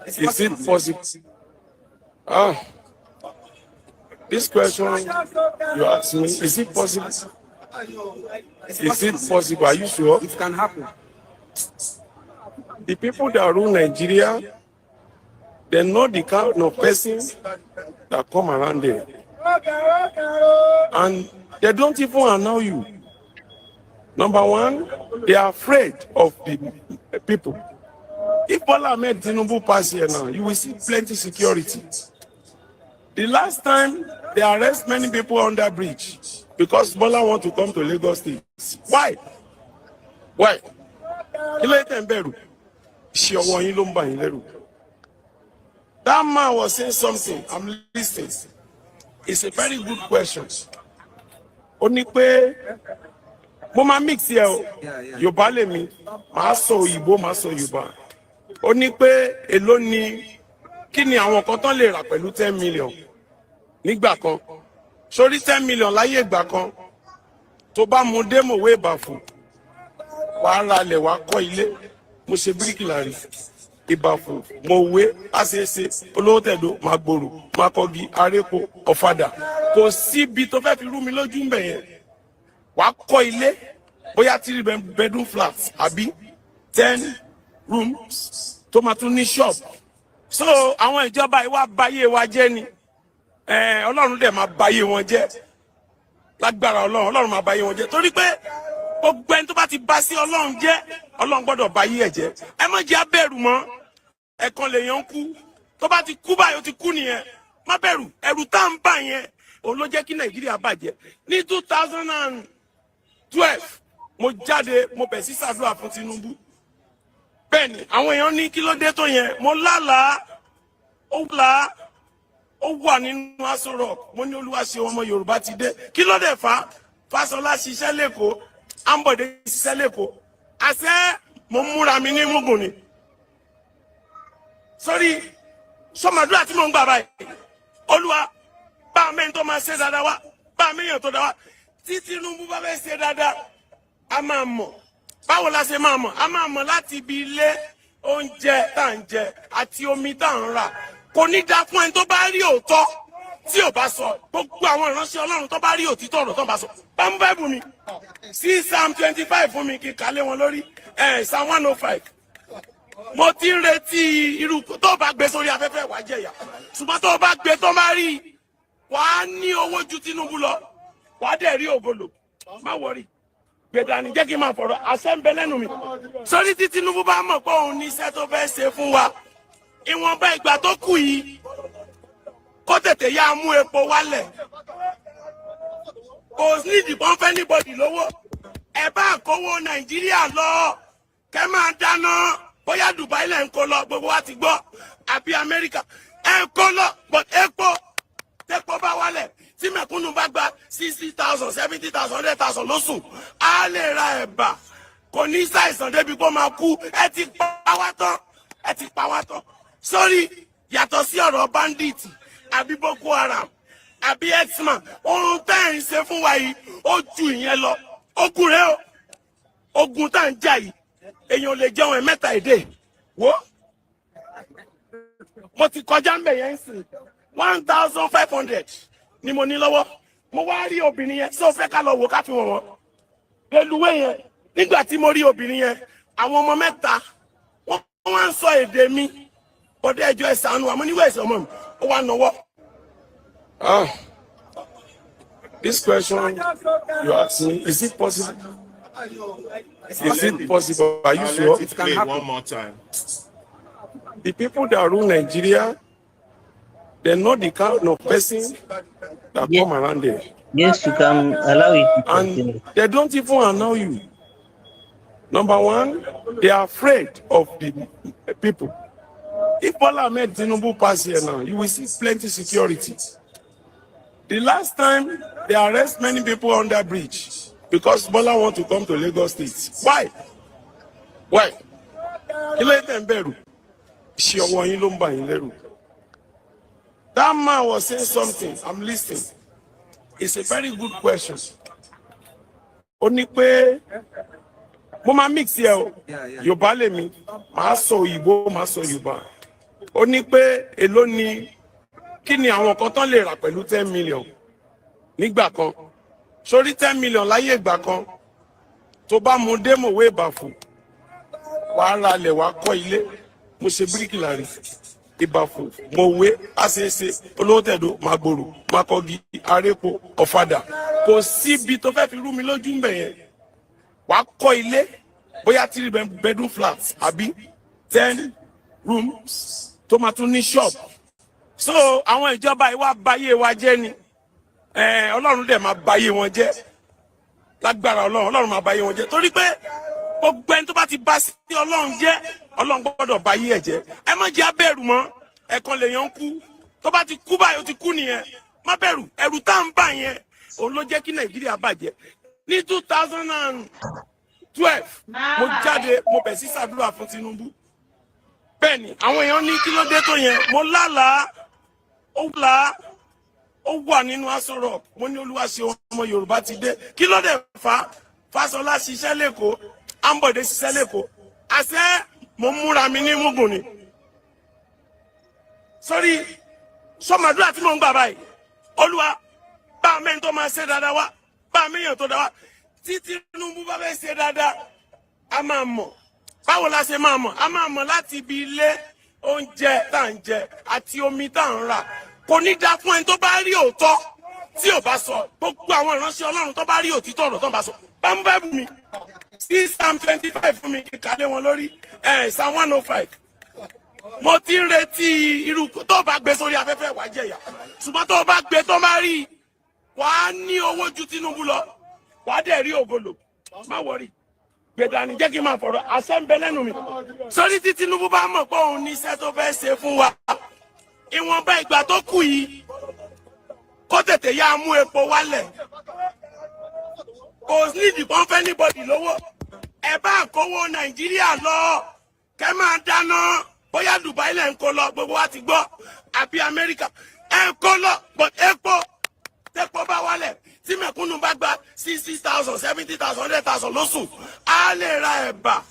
Is it possible? This question you ask me, is it possible? Is it possible? Are you sure? It can happen. The people that rule Nigeria, they know the kind of person that come around there. And they don't even allow you. Number one, they are afraid of the people. If Bola Ahmed Tinubu pass here now, you will see plenty security. The last time they arrest many people on that bridge because Bola want to come to Lagos State. Why? Why? That man was saying something. I'm listening. It's a very good question. Only pé mo ma mix here o. Yorùbá le mi, màá sọ Òyìnbó, màá sọ Yorùbá. Ó ní pé èló ni kí ni àwọn kan tán lè rà pẹ̀lú 10 million nígbà kan. Sórí 10 million láyé ìgbà kan. Tó bá mu dé mòwe Ìbàfò, wàá ra ilẹ̀, wàá kọ́ ilé. Mo ṣe bíríkìlà rí. Ìbàfò, mòwe, àṣeṣe, olówó tẹ̀dó, Màgbòrò, Mákọ́gí, Arépo, Ọ̀fadà. Kò síbi tó fẹ́ fi rú mi lójú ń bẹ̀ yẹn. Wàá kọ́ ilé, bóyá 3 bedroom flat, àbí 10 rooms, tó máa tún ní shop. So àwọn ìjọba ìwà báyé wa jẹ́ ni. Ọlọ́run dẹ̀ máa báyé wọn jẹ́. Lágbára Ọlọ́run máa báyé wọn jẹ́. Torí pé gbogbo ẹni tó bá ti bá sí Ọlọ́run jẹ́, Ọlọ́run gbọ́dọ̀ báyé ẹ̀ jẹ́. Ẹ má jẹ́ abẹ́rù mọ́. Ẹ̀kan lèèyàn kú. Tó bá ti kú báyìí ó ti kú nìyẹn. Má bẹ̀rù. Ẹ̀rù tá ń bà yẹn, òun ló jẹ́ kí Nàìjíríà bàjẹ́. Ní 2012, mo jáde, mo bẹ̀ sí ṣàdúrà fún Tinubu. Bẹ́ẹ̀ni, àwọn èèyàn ní kí ló dé tó yẹn. Mo lálàá, ó wà nínú Aso Rock. Mo ní Olúwa ṣe ọmọ Yorùbá ti dé. Kí ló dé fà? Fáṣọlá ṣiṣẹ́ lẹ́kọ̀ọ́, Ambode ṣiṣẹ́ lẹ́kọ̀ọ́. Àṣẹ mo múra mi ní Mugun ni. Sórí, sọmọdúrà tí mo ń gbà báyìí. Olúwa, bá mẹ́rin tó máa ṣe dáadáa wá, bá mẹ́yàn tó dáa wá. Tí Tinubu bá fẹ́ ṣe dáadáa, a máa mọ̀. Báwo la ṣe máa mọ̀? A máa mọ̀ láti ibi ilé oúnjẹ tá à ń jẹ àti omi tá à ń rà. kò ní dá fún ẹni tó bá rí òótọ́ tí ò bá sọ. Gbogbo àwọn ìránṣẹ́ Ọlọ́run tó bá rí òtítọ́ ọ̀rọ̀ tó bá sọ. Bá mú Bible mi sí Psalm 25 fún mi kí n kà lé wọn lórí. Psalm 105. Mo ti ń retí irú tó bá gbé sórí afẹ́fẹ́ wàá jẹ̀yà. Ṣùgbọ́n tó bá gbé tó bá rí wàá ní owó ju Tinubu lọ. Wàá dẹ̀ rí ògolo. Má wọrí. Gbẹ̀dà ni jẹ́ kí n máa fọ̀rọ̀ àṣẹ ń bẹ lẹ́nu mi. Sórí tí Tinubu bá mọ̀ pé òun ní iṣẹ́ tó fẹ́ ṣe fún wa. Ìwọ̀nba ìgbà tó kù yìí kó tètè yá mú epo wálẹ̀. Kò ní ìdìbọn fẹ́ níbọ̀dì lówó. Ẹ bá kówó Nàìjíríà lọ. Kẹ́ máa dáná. Bóyá Dubai lẹ́ ń kó lọ gbogbo wa ti gbọ́. Àbí Amẹ́ríkà. Ẹ ń kó lọ but epo tẹ́pọ̀ bá wálẹ̀. Tí mẹ̀kúnnù bá gba 60,000, 70,000, 100,000 lóṣù. Á lè ra ẹ̀bà. Kò ní ṣàìsàn débi kó máa kú. Ẹ ti pa wá tán. Ẹ ti pa wá tán. Sórí yàtọ̀ sí ọ̀rọ̀ bandit àbí Boko Haram àbí X-Man ohun tẹ́ ń ṣe fún wa yìí ó ju ìyẹn lọ. Ogun rẹ o ogun tá ń jà yìí èèyàn lè jẹun ẹ̀mẹ́ta èdè wo mo ti kọjá ń bẹ̀ yẹn sìn 1,500 ni mo ní lọ́wọ́ mo wá rí obìnrin yẹn sọ fẹ́ ká lọ wò ká fi wọ̀n wọ́n reluwé yẹn nígbà tí mo rí obìnrin yẹn àwọn ọmọ mẹ́ta wọ́n wá ń sọ èdè mi ọdẹ ẹjọ́ ẹ ṣàánú àmọ́ níwẹ̀ ẹ̀sẹ̀ ọmọ mi ó wá nọwọ́. This question you ask me, is it possible? Is it possible? Are you sure? It can happen. One more time. The people that rule Nigeria, they know the kind of person that come around there. Yes, you can allow it to continue. And they don't even allow you. Number one, they are afraid of the people. If Bola Ahmed Tinubu pass here now, you will see plenty security. The last time they arrest many people on that bridge because Bola want to come to Lagos State. Why? Why? That man was saying something. I'm listening. It's a very good question. Only pé mo ma mix here o. Yorùbá lè mi. Màá sọ Òyìnbó, màá sọ Yorùbá. Ó ní pé èló ni kí ni àwọn kan tán lè rà pẹ̀lú 10 million nígbà kan. Sórí 10 million láyé ìgbà kan. Tó bá mu dé mòwe Ìbàfò. Wàá ra ilẹ̀ wàá kọ́ ilé. Mo ṣe bíríkìlà rí. Ìbàfò, mòwe, àṣeṣe, olówó tẹ̀dó, Màgbòrò, Mákọ́gí, Arépo, Ọ̀fadà. Kò síbi tó fẹ́ fi rú mi lójú ń bẹ̀ yẹn. Wàá kọ́ ilé. Bóyá 3 bedroom flat àbí 10 rooms tó máa tún ní shop. So àwọn ìjọba ìwà báyé wa jẹ́ ni Ọlọ́run dẹ̀ máa báyé wọn jẹ́ lágbára Ọlọ́run máa báyé wọn jẹ́ torí pé gbogbo ẹni tó bá ti bá sí Ọlọ́run jẹ́ Ọlọ́run gbọ́dọ̀ báyé ẹ̀ jẹ́ ẹ má jẹ́ abẹ́rù mọ́ ẹ̀kan lèèyàn ń kú tó bá ti kú báyìí ó ti kú nìyẹn má bẹ̀rù ẹ̀rù tá ń bà yẹn òun ló jẹ́ kí Nàìjíríà bàjẹ́ ní 2012 mo jáde mo bẹ̀ sí ṣàdúrà fún Tinubu bẹ́ẹ̀ni àwọn èèyàn ní kí ló dé tó yẹn mo lálàá ó wà nínú Aso Rock mo ní Olúwa ṣe ọmọ Yorùbá ti dé kí ló dé Fáṣọlá ṣiṣẹ́ lẹ́kọ̀ọ́ Ambode ṣiṣẹ́ lẹ́kọ̀ọ́ àṣẹ mo múra mi ní mugun ni sórí sọmọdúrà tí mo ń gbà báyìí Olúwa bá mẹ́rin tó máa ṣe dáadáa wá bá mẹ́yàn tó dáa wá tí Tinubu bá fẹ́ ṣe dáadáa a máa mọ̀ báwo la ṣe máa mọ̀ a máa mọ̀ láti ibi ilé oúnjẹ tá à ń jẹ àti omi tá à ń rà kò ní dá fún ẹni tó bá rí òótọ́ tí ò bá sọ gbogbo àwọn ìránṣẹ́ Ọlọ́run tó bá rí òtítọ́ ọ̀rọ̀ tó bá sọ bá mú Bible mi sí Psalm 25 fún mi kí ká lé wọn lórí Psalm 105 mo ti ń retí irú tó bá gbé sórí afẹ́fẹ́ wàá jẹ̀yà ṣùgbọ́n tó bá gbé tó bá rí wàá ní owó ju Tinubu lọ wàá dẹ̀ rí ògolo má wọrí gbẹ̀dà ni jẹ́ kí n máa fọ̀rọ̀ àṣẹ ń bẹ lẹ́nu mi sórí tí Tinubu bá mọ̀ pé òun ní iṣẹ́ tó fẹ́ ṣe fún wa ìwọ̀nba ìgbà tó kù yìí kó tètè yá mú epo wálẹ̀ kò ní ìdìbọn fẹ́ níbọ̀dì lówó ẹ bá kówó Nàìjíríà lọ kẹ́ máa dáná bóyá Dubai lẹ́ ń kó lọ gbogbo wa ti gbọ́ àbí Amẹ́ríkà ẹ ń kó lọ but epo tẹ́pọ̀ bá wálẹ̀ tí mẹ̀kúnnù bá gba 60,000, 70,000, 100,000 lóṣù á lè ra ẹ̀bà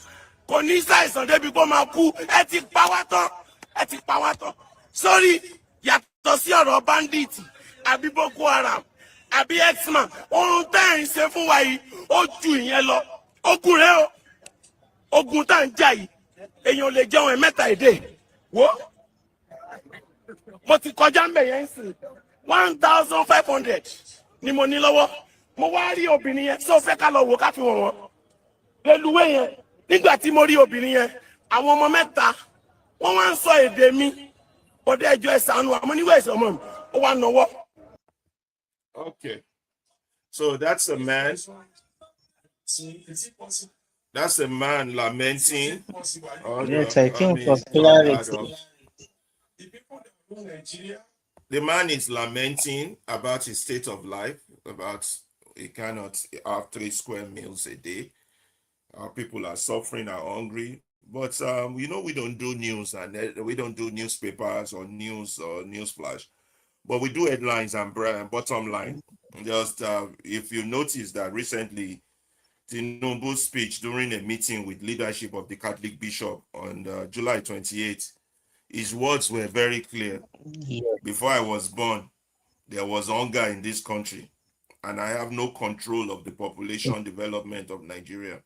kò ní ṣàìsàn débi kó máa kú ẹ ti pa wá tán Sorry, yàtọ̀ sí ọ̀rọ̀ bandit, àbí Boko Haram, àbí X-Man, ohun tẹ́ ẹ̀ ń ṣe fún wa yìí, ó ju ìyẹn lọ. Ogun rẹ̀ o, ogun tá à ń jà yìí, èèyàn lè jẹun ẹ̀mẹ́ta èdè. Wo, mo ti kọjá mbẹ̀ yẹn sí 1,500 ni mo ní lọ́wọ́. Mo wá rí obìnrin yẹn, sọ fẹ́ ká lọ wò ká fi wọ̀n wọ́n. Reluwé yẹn, nígbà tí mo rí obìnrin yẹn, àwọn ọmọ mẹ́ta, wọ́n wá ń sọ èdè mi. Bọ́dé ẹjọ́ ẹ ṣàánú àmọ́ níwẹ̀ ìṣọ̀mọ́ mi, ó wá nọwọ́. Okay. So that's a man. That's a man lamenting. Yes, I think for clarity. The man is lamenting about his state of life, about he cannot have 3 square meals a day. Our people are suffering, are hungry. But we don't do news and we don't do newspapers or news flash. But we do headlines and bottom line. Just if you notice that recently, Tinubu's speech during a meeting with leadership of the Catholic bishop on July 28th, his words were very clear. Yeah. Before I was born, there was hunger in this country, and I have no control of the population development of Nigeria.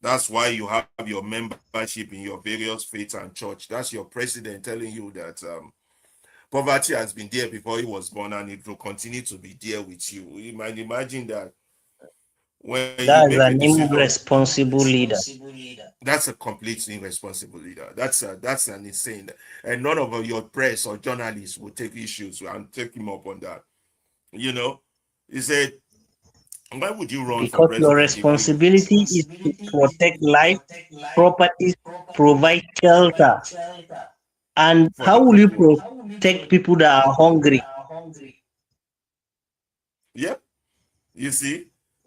That's why you have your membership in your various faiths and church. That's your president telling you that poverty has been there before he was born, and it will continue to be there with you. You might imagine that when That's you make an a decision, irresponsible leader. that's a completely irresponsible leader. That's an insane, and none of your press or journalists will take issues and take him up on that. He said, why would you run for Because your responsibility is to protect life, properties, provide shelter. And how will you protect people that are hungry? Yep. You see,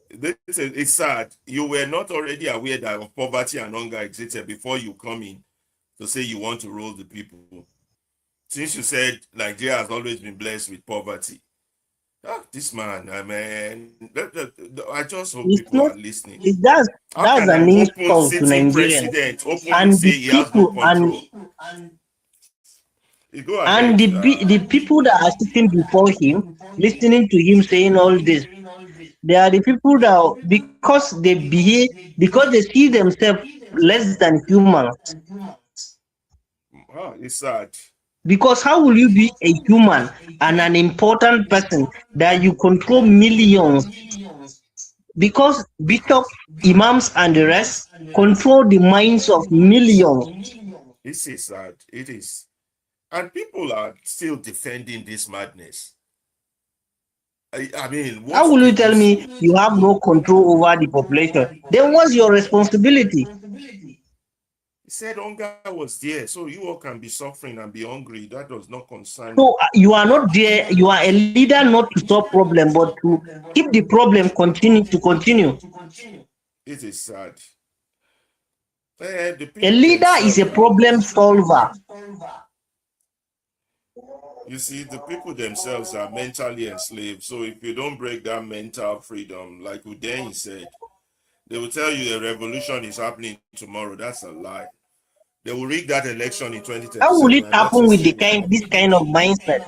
it's sad. You were not already aware that poverty and hunger existed before you come in to say you want to rule the people. Since you said Nigeria has always been blessed with poverty. This man, I just hope people are listening. That's an insult to Nigerians. And the people that are sitting before him, listening to him saying all this, they are the people that, because they see themselves less than humans. It's sad. Because how will you be a human and an important person that you control millions? Because bishops, imams, and the rest control the minds of millions. This is sad. It is. And people are still defending this madness. I mean, how will you tell me you have no control over the population? Then what's your responsibility? He said hunger was there, so you all can be suffering and be hungry. That does not concern So you are not there. You are a leader not to solve problem, but to keep the problem continue. It is sad. A leader is a problem solver. You see, the people themselves are mentally enslaved. So if you don't break that mental freedom, like Udain said, they will tell you the revolution is happening tomorrow. That's a lie. They will rig that election in 2027. How will it happen with this kind of mindset?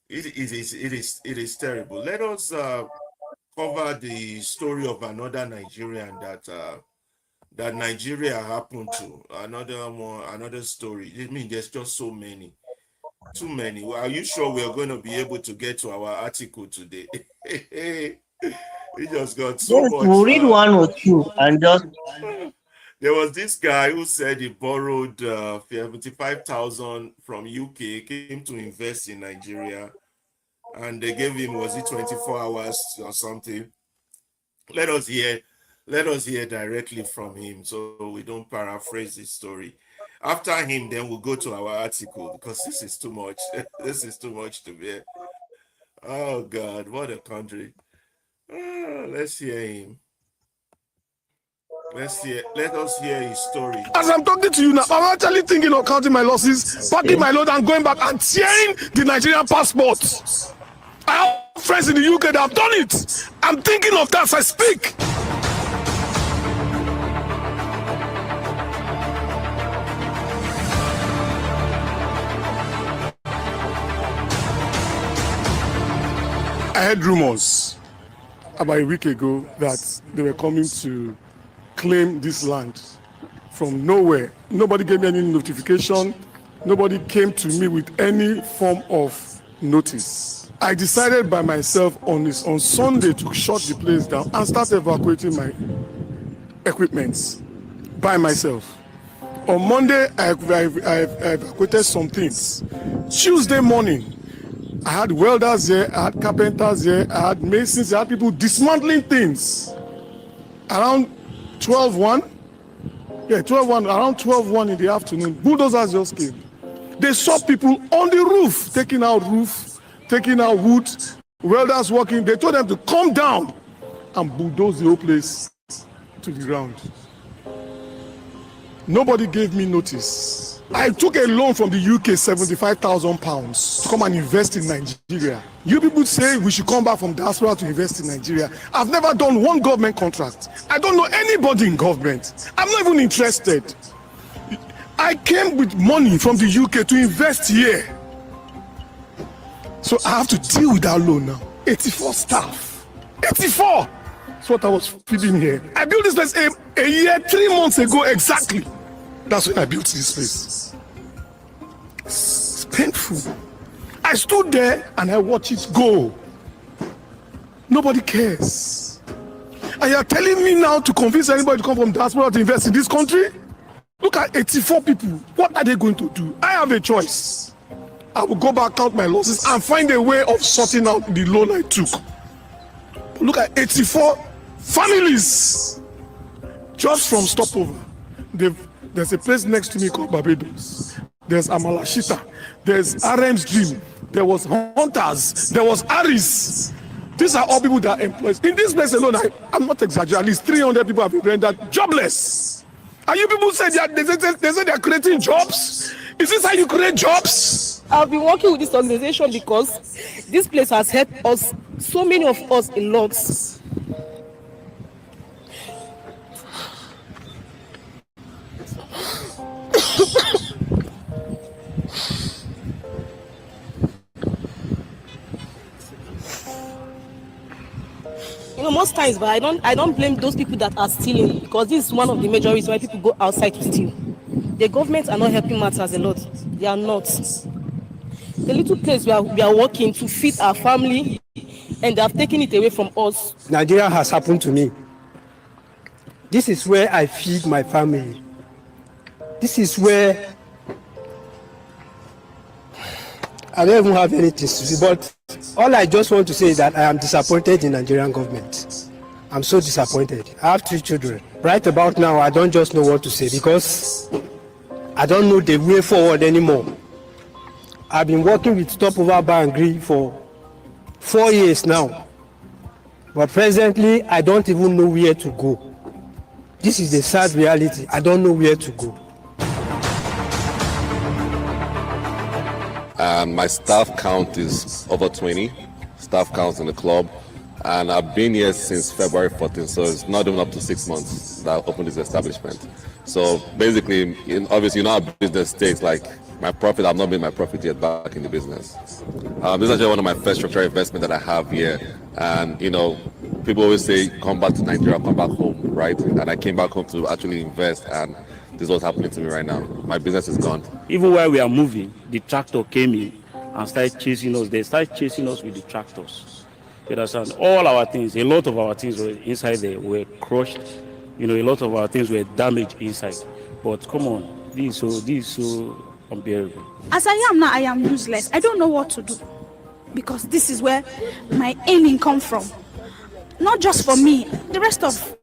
It is terrible. Let us cover the story of another Nigerian that Nigeria happened to. Another story. I mean, there's just so many. Too many. Well, are you sure we are going to be able to get to our article today? We just got so much. We'll read one or two and just. There was this guy who said he borrowed 75,000 from UK, came to invest in Nigeria, and they gave him, was it 24 hours or something? Let us hear directly from him so we don't paraphrase his story. After him, then we'll go to our article because this is too much. This is too much to bear. Oh God, what a country. Let's hear him. Let us hear his story. As I'm talking to you now, I'm actually thinking of counting my losses, packing my load, and going back and tearing the Nigerian passports. I have friends in the UK that have done it. I'm thinking of that as I speak. I heard rumors about a week ago that they were coming to claim this land from nowhere. Nobody gave me any notification. Nobody came to me with any form of notice. I decided by myself on Sunday to shut the place down and start evacuating my equipment by myself. On Monday, I evacuated some things. Tuesday morning, I had welders there, I had carpenters there, I had masons, I had people dismantling things. Around 12:01, around 12:01 in the afternoon, bulldozers just came. They saw people on the roof, taking out wood, welders working. They told them to come down and bulldoze the whole place to the ground. Nobody gave me notice. I took a loan from the UK, £75,000 to come and invest in Nigeria. You people say we should come back from diaspora to invest in Nigeria. I've never done one government contract. I don't know anybody in government. I'm not even interested. I came with money from the UK to invest here. So I have to deal with that loan now. 84 staff. 84! That's what I was feeding here. I built this place a year, 3 months ago exactly. That's when I built this place. It's painful. I stood there and I watched it go. Nobody cares. And you're telling me now to convince anybody to come from diaspora to invest in this country? Look at 84 people. What are they going to do? I have a choice. I will go back, count my losses, and find a way of sorting out the loan I took. But look at 84 families just from stopover. There's a place next to me called Barbados. There's Amalashita. There's RM's Dream. There was Hunters. There was Aris. These are all people that are employed. In this place alone, I'm not exaggerating. At least 300 people have been rendered jobless. And you people say they say they're creating jobs. Is this how you create jobs? I've been working with this organization because this place has helped us, so many of us, a lot. Most times, but I don't blame those people that are stealing, because this is one of the major reasons why people go outside to steal. The government are not helping matters a lot. They are not. The little place we are working to feed our family, and they have taken it away from us. Nigeria has happened to me. This is where I feed my family. This is where I don't even have anything to say, but all I just want to say is that I am disappointed in Nigerian government. I'm so disappointed. I have 3 children. Right about now, I don't just know what to say because I don't know the way forward anymore. I've been working with Stopover Bar and Grill for 4 years now. But presently, I don't even know where to go. This is the sad reality. I don't know where to go. My staff count is over 20 staff counts in the club, and I've been here since February 14th, so it's not even up to 6 months that I opened this establishment. So basically, obviously, you know how business takes, like my profit, I've not made my profit yet back in the business. This is actually one of my first structural investments that I have here, and you know, people always say, come back to Nigeria, come back home, right? And I came back home to actually invest, and this is what's happening to me right now. My business is gone. Even while we are moving, the tractor came in and started chasing us. They started chasing us with the tractors. You understand? All our things, a lot of our things were inside there, were crushed. You know, a lot of our things were damaged inside. But come on, this is so unbearable. As I am now, I am useless. I don't know what to do, because this is where my earning comes from. Not just for me, the rest of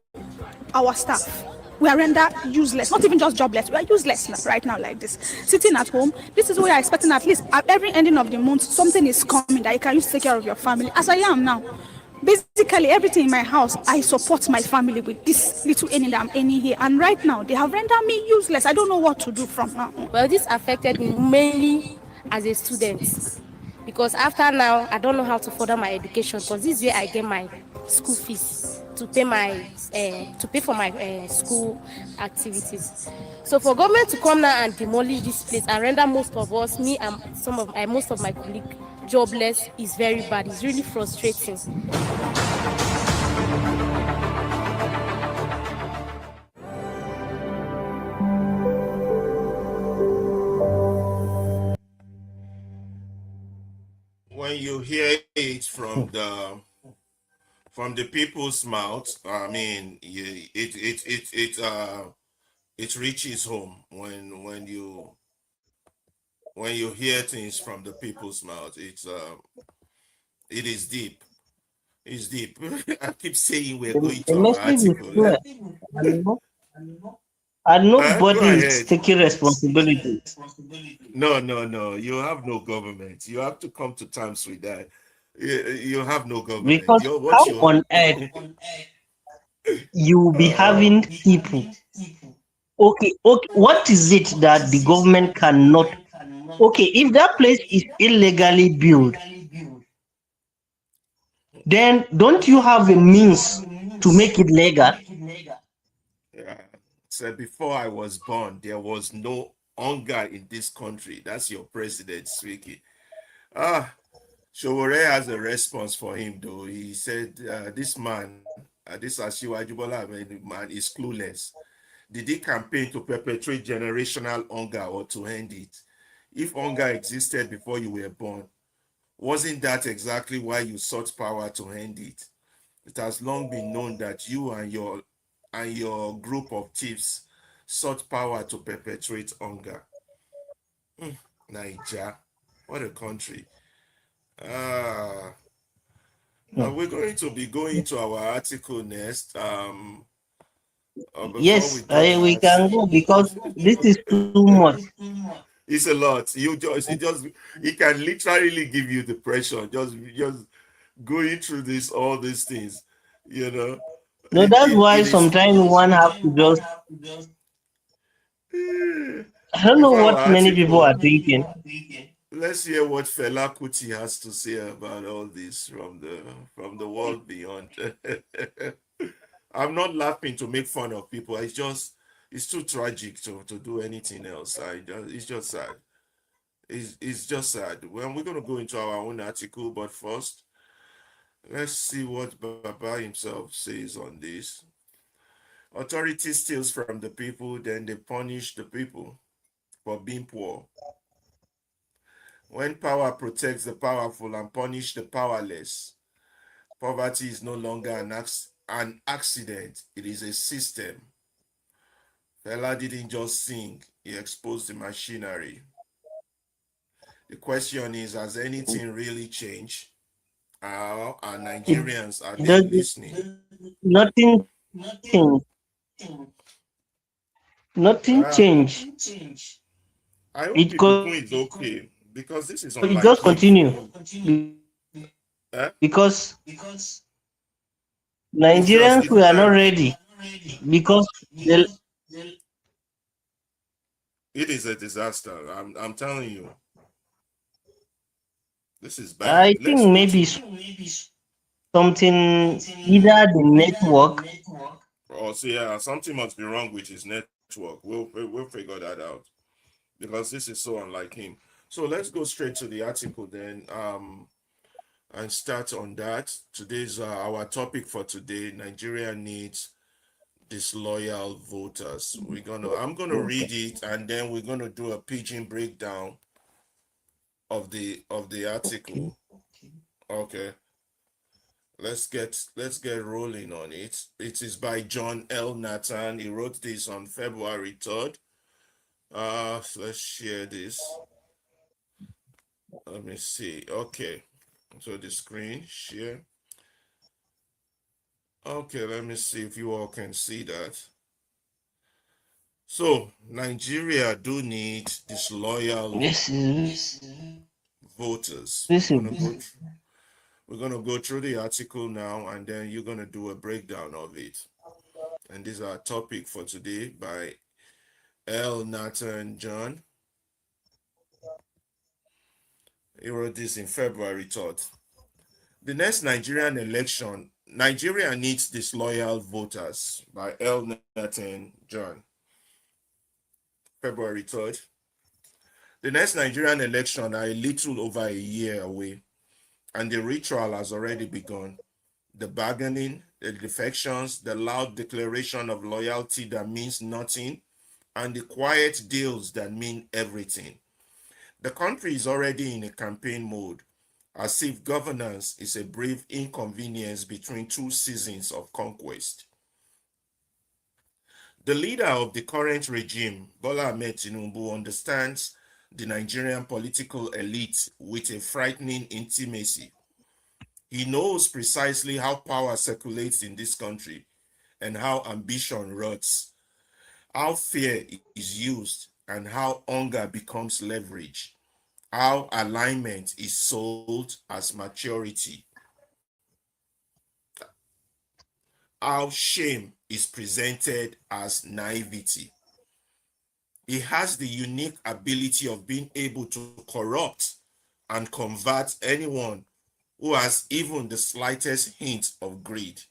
our staff. We are rendered useless, not even just jobless. We are useless right now like this. Sitting at home, this is where you're expecting at least at every ending of the month, something is coming that you can use to take care of your family. As I am now, basically everything in my house, I support my family with this little earning that I'm earning here. And right now, they have rendered me useless. I don't know what to do from now. Well, this affected me mainly as a student, because after now, I don't know how to further my education, because this is where I get my school fees to pay for my school activities. So for government to come now and demolish this place and render most of us, me and most of my colleagues, jobless is very bad. It's really frustrating. When you hear it from the people's mouth, I mean, it reaches home when you hear things from the people's mouth. It is deep. It's deep. I keep saying we're going The to our message is article. clear, and Go nobody is ahead. taking responsibility. No. You have no government. You have to come to terms with that. You have no government. Because how What's your on earth you will be having people? Okay, what is it that the government cannot? Okay, if that place is illegally built, then don't you have a means to make it legal? Yeah. So before I was born, there was no hunger in this country. That's your president speaking. Ah, Showore has a response for him though. He said, "This man, this Ashiwa Jubola man, is clueless. Did he campaign to perpetuate generational hunger or to end it? If hunger existed before you were born, wasn't that exactly why you sought power to end it? It has long been known that you and your group of thieves sought power to perpetuate hunger." Niger, what a country. Ah, we're going to be going to our article next. Before we Yes, do we that, can go because this is too much. it's a lot. He can literally give you depression. Just going through all these things. You know, No, that's why it is. sometimes one have to just. I don't know Before our what many people article, are thinking. let's hear what Fela Kuti has to say about all this from the world beyond. I'm not laughing to make fun of people. It's too tragic to do anything else. It's just sad. It's just sad. Well, we're gonna go into our own article, but first, let's see what Baba himself says on this. Authority steals from the people, then they punish the people for being poor. When power protects the powerful and punish the powerless, poverty is no longer an accident. It is a system. Fela didn't just sing, he exposed the machinery. The question is, has anything really changed? Are It Nigerians, are they does listening? nothing change. Nothing Uh, change. I hope It Ibukun is okay because this is it unlike just him. continue Eh? because It's Nigerians it's were not bad. ready because It is a disaster. I'm telling you, this is bad. I Let's think go maybe to. something either the network. Oh, so yeah, something must be wrong with his network. We'll figure that out because this is so unlike him. So let's go straight to the article then. And start on that. Today's our topic for today. Nigeria needs disloyal voters. I'm gonna read it and then we're gonna do a pigeon breakdown of the article. Okay. Let's get rolling on it. It is by John ELNATHAN. He wrote this on February 3rd. Let's share this. Let me see. Okay. So the screen share. Okay, let me see if you all can see that. So Nigeria do need disloyal This is voters. this is We're gonna go through the article now, and then you're gonna do a breakdown of it. And this is our topic for today by ELNATHAN John. He wrote this in February 3rd. The next Nigerian election, Nigeria needs disloyal voters by ELNATHAN John. February 3rd. The next Nigerian election are a little over a year away, and the ritual has already begun. The bargaining, the defections, the loud declaration of loyalty that means nothing, and the quiet deals that mean everything. The country is already in a campaign mode, as if governance is a brief inconvenience between two seasons of conquest. The leader of the current regime, Bola Ahmed Tinubu, understands the Nigerian political elite with a frightening intimacy. He knows precisely how power circulates in this country and how ambition rots, how fear is used, and how hunger becomes leverage, how alignment is sold as maturity, how shame is presented as naivety. He has the unique ability of being able to corrupt and convert anyone who has even the slightest hint of greed,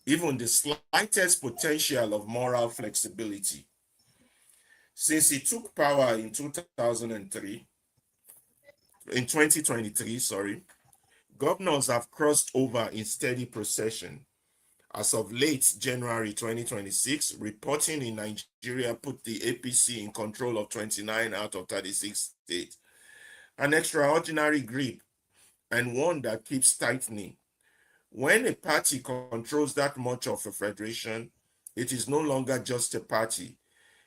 even the slightest potential of moral flexibility. Since he took power in 2023, governors have crossed over in steady procession. As of late January 2026, reporting in Nigeria put the APC in control of 29 out of 36 states. An extraordinary grip, and one that keeps tightening. When a party controls that much of a federation, it is no longer just a party.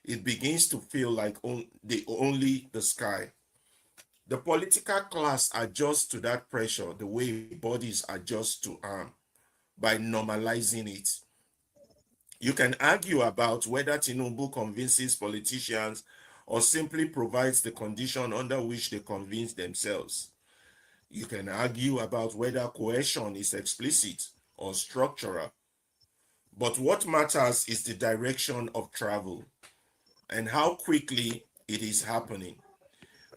It begins to feel like only the sky. The political class adjusts to that pressure the way bodies adjust to arm, by normalizing it. You can argue about whether Tinubu convinces politicians or simply provides the condition under which they convince themselves. You can argue about whether coercion is explicit or structural. But what matters is the direction of travel and how quickly it is happening.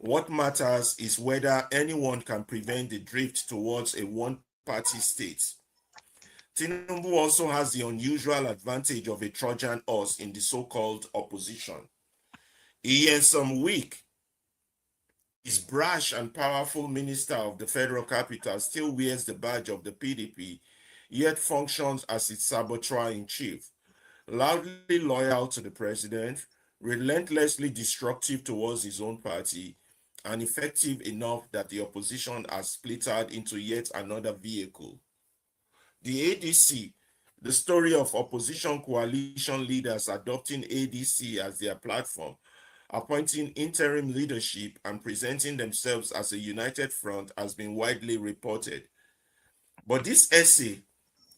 What matters is whether anyone can prevent the drift towards a one-party state. Tinubu also has the unusual advantage of a Trojan horse in the so-called opposition. Some week, his brash and powerful minister of the federal capital still wears the badge of the PDP, yet functions as its saboteur-in-chief, loudly loyal to the president, relentlessly destructive towards his own party, and effective enough that the opposition has splittered into yet another vehicle. The ADC, the story of opposition coalition leaders adopting ADC as their platform, appointing interim leadership, and presenting themselves as a united front, has been widely reported. But this essay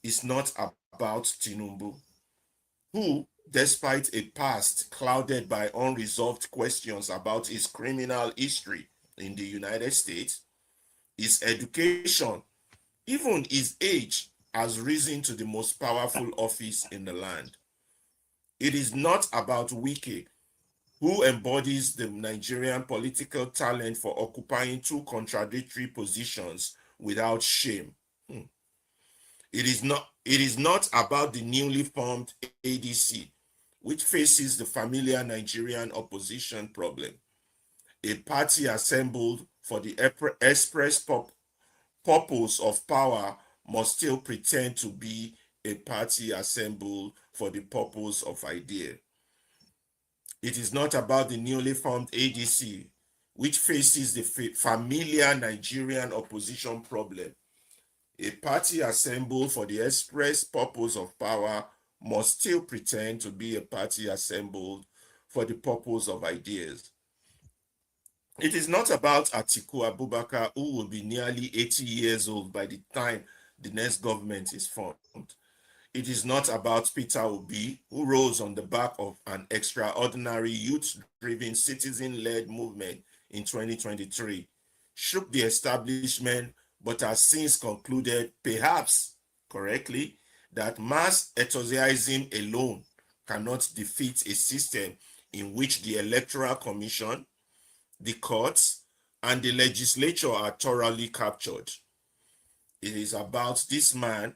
is not about Tinubu, who, despite a past clouded by unresolved questions about his criminal history in the United States, his education, even his age, has risen to the most powerful office in the land. It is not about Wike, who embodies the Nigerian political talent for occupying two contradictory positions without shame. It is not about the newly formed ADC, which faces the familiar Nigerian opposition problem. A party assembled for the express purpose of power must still pretend to be a party assembled for the purpose of idea. It is not about the newly formed ADC, which faces the familiar Nigerian opposition problem. A party assembled for the express purpose of power must still pretend to be a party assembled for the purpose of ideas. It is not about Atiku Abubakar, who will be nearly 80 years old by the time the next government is formed. It is not about Peter Obi, who rose on the back of an extraordinary youth-driven citizen-led movement in 2023, shook the establishment, but has since concluded, perhaps correctly, that mass enthusiasm alone cannot defeat a system in which the Electoral Commission, the courts, and the legislature are thoroughly captured. It is about this man.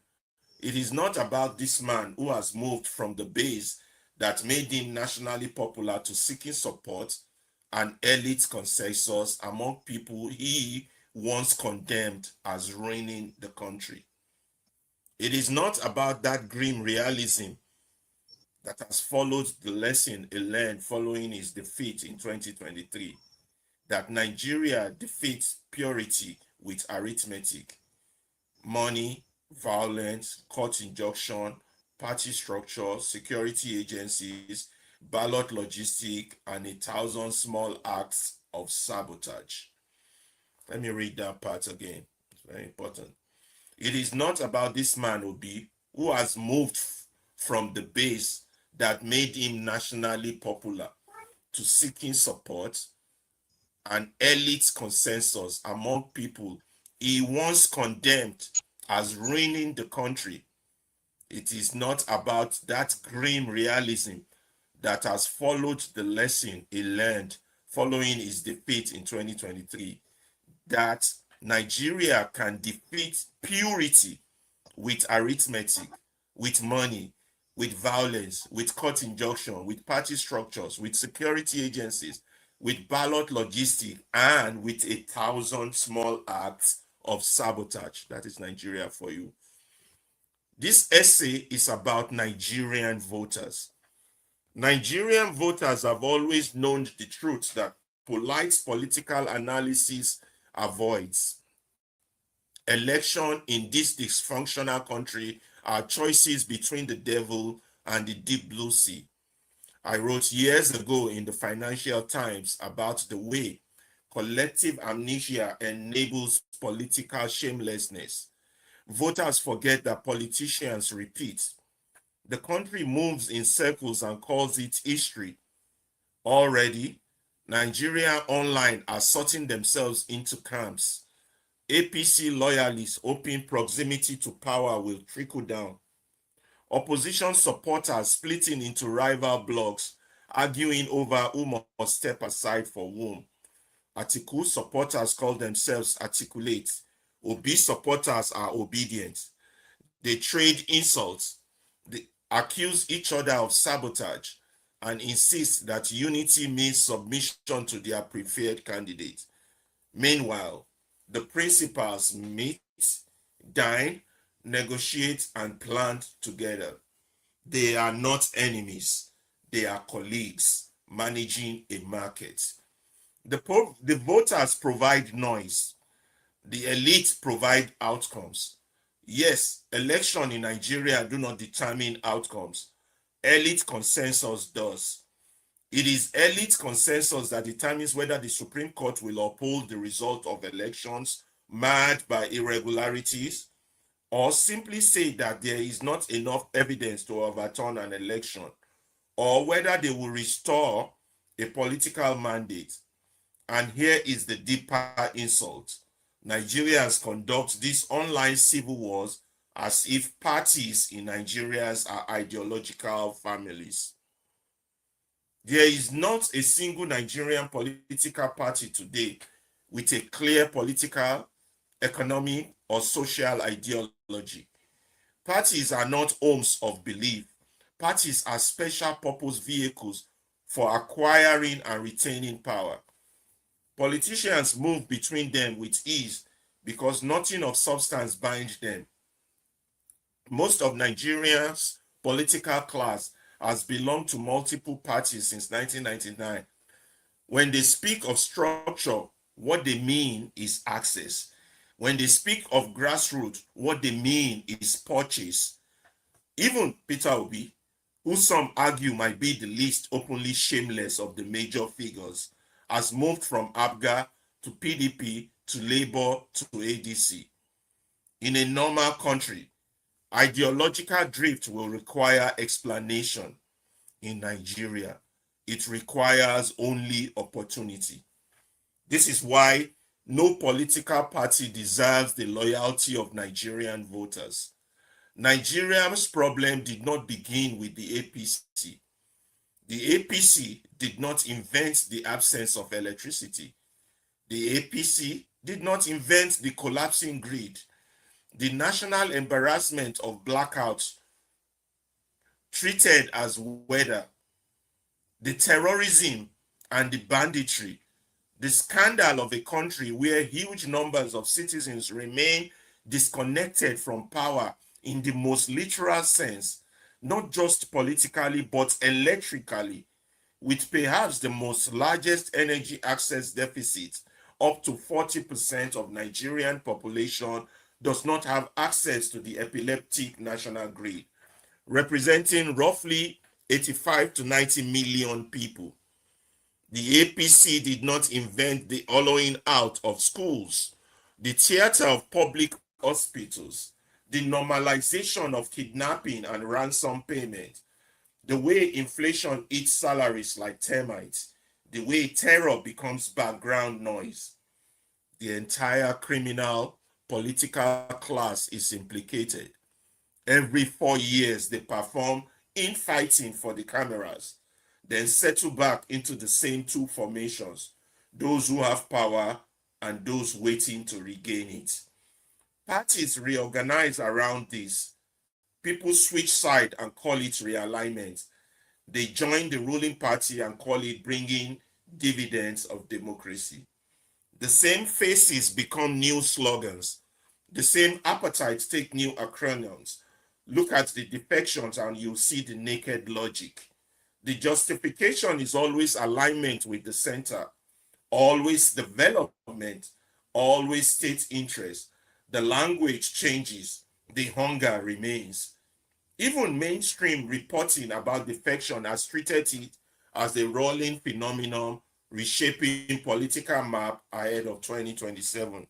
It is not about this man who has moved from the base that made him nationally popular to seeking support an elite consensus among people he once condemned as ruining the country. It is not about that grim realism that has followed the lesson he learned following his defeat in 2023, that Nigeria defeats purity with arithmetic, money, violence, court injunction, party structure, security agencies, ballot logistic, and 1,000 small acts of sabotage. Let me read that part again. It's very important. It is not about this man, Obi, who has moved from the base that made him nationally popular to seeking support and elite consensus among people he once condemned as ruining the country. It is not about that grim realism that has followed the lesson he learned following his defeat in 2023, that Nigeria can defeat purity with arithmetic, with money, with violence, with court injunction, with party structures, with security agencies, with ballot logistic, and with 1,000 small acts of sabotage. That is Nigeria for you. This essay is about Nigerian voters. Nigerian voters have always known the truth that polite political analysis avoids. Election in this dysfunctional country are choices between the devil and the deep blue sea. I wrote years ago in the Financial Times about the way collective amnesia enables political shamelessness. Voters forget that politicians repeat. The country moves in circles and calls it history. Already, Nigeria online are sorting themselves into camps. APC loyalists hoping proximity to power will trickle down. Opposition supporters splitting into rival blocs, arguing over who must step aside for whom. Atiku supporters call themselves articulate. Obi supporters are obedient. They trade insults. They accuse each other of sabotage and insist that unity means submission to their preferred candidate. Meanwhile, the principals meet, dine, negotiate, and plan together. They are not enemies. They are colleagues managing a market. The voters provide noise. The elite provide outcomes. Yes, election in Nigeria do not determine outcomes. Elite consensus does. It is elite consensus that determines whether the Supreme Court will uphold the result of elections marred by irregularities, or simply say that there is not enough evidence to overturn an election, or whether they will restore a political mandate. And here is the deeper insult. Nigerians conduct these online civil wars as if parties in Nigeria are ideological families. There is not a single Nigerian political party today with a clear political, economic, or social ideology. Parties are not homes of belief. Parties are special purpose vehicles for acquiring and retaining power. Politicians move between them with ease because nothing of substance binds them. Most of Nigeria's political class has belonged to multiple parties since 1999. When they speak of structure, what they mean is access. When they speak of grassroots, what they mean is purchase. Even Peter Obi, who some argue might be the least openly shameless of the major figures, has moved from ABGA to PDP to Labour to ADC. In a normal country, ideological drift will require explanation. In Nigeria, it requires only opportunity. This is why no political party deserves the loyalty of Nigerian voters. Nigeria's problem did not begin with the APC. The APC did not invent the absence of electricity. The APC did not invent the collapsing grid. The national embarrassment of blackouts treated as weather. The terrorism and the banditry. The scandal of a country where huge numbers of citizens remain disconnected from power in the most literal sense, not just politically but electrically, with perhaps the most largest energy access deficit. Up to 40% of Nigerian population does not have access to the epileptic national grid, representing roughly 85 to 90 million people. The APC did not invent the hollowing out of schools, the theater of public hospitals, the normalization of kidnapping and ransom payment, the way inflation eats salaries like termites, the way terror becomes background noise. The entire criminal political class is implicated. Every 4 years, they perform infighting for the cameras, then settle back into the same two formations, those who have power and those waiting to regain it. Parties reorganize around this. People switch side and call it realignment. They join the ruling party and call it bringing dividends of democracy. The same faces become new slogans. The same appetites take new acronyms. Look at the defections and you'll see the naked logic. The justification is always alignment with the center, always development, always state interest. The language changes, the hunger remains. Even mainstream reporting about defection has treated it as a rolling phenomenon reshaping political map ahead of 2027.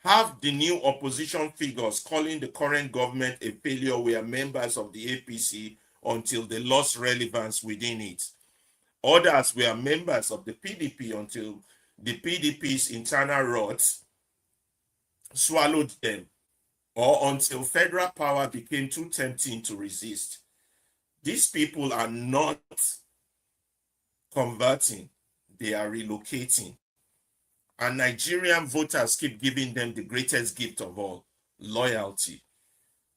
Half the new opposition figures calling the current government a failure were members of the APC until they lost relevance within it. Others were members of the PDP until the PDP's internal rot swallowed them, or until federal power became too tempting to resist. These people are not converting, they are relocating. And Nigerian voters keep giving them the greatest gift of all, loyalty.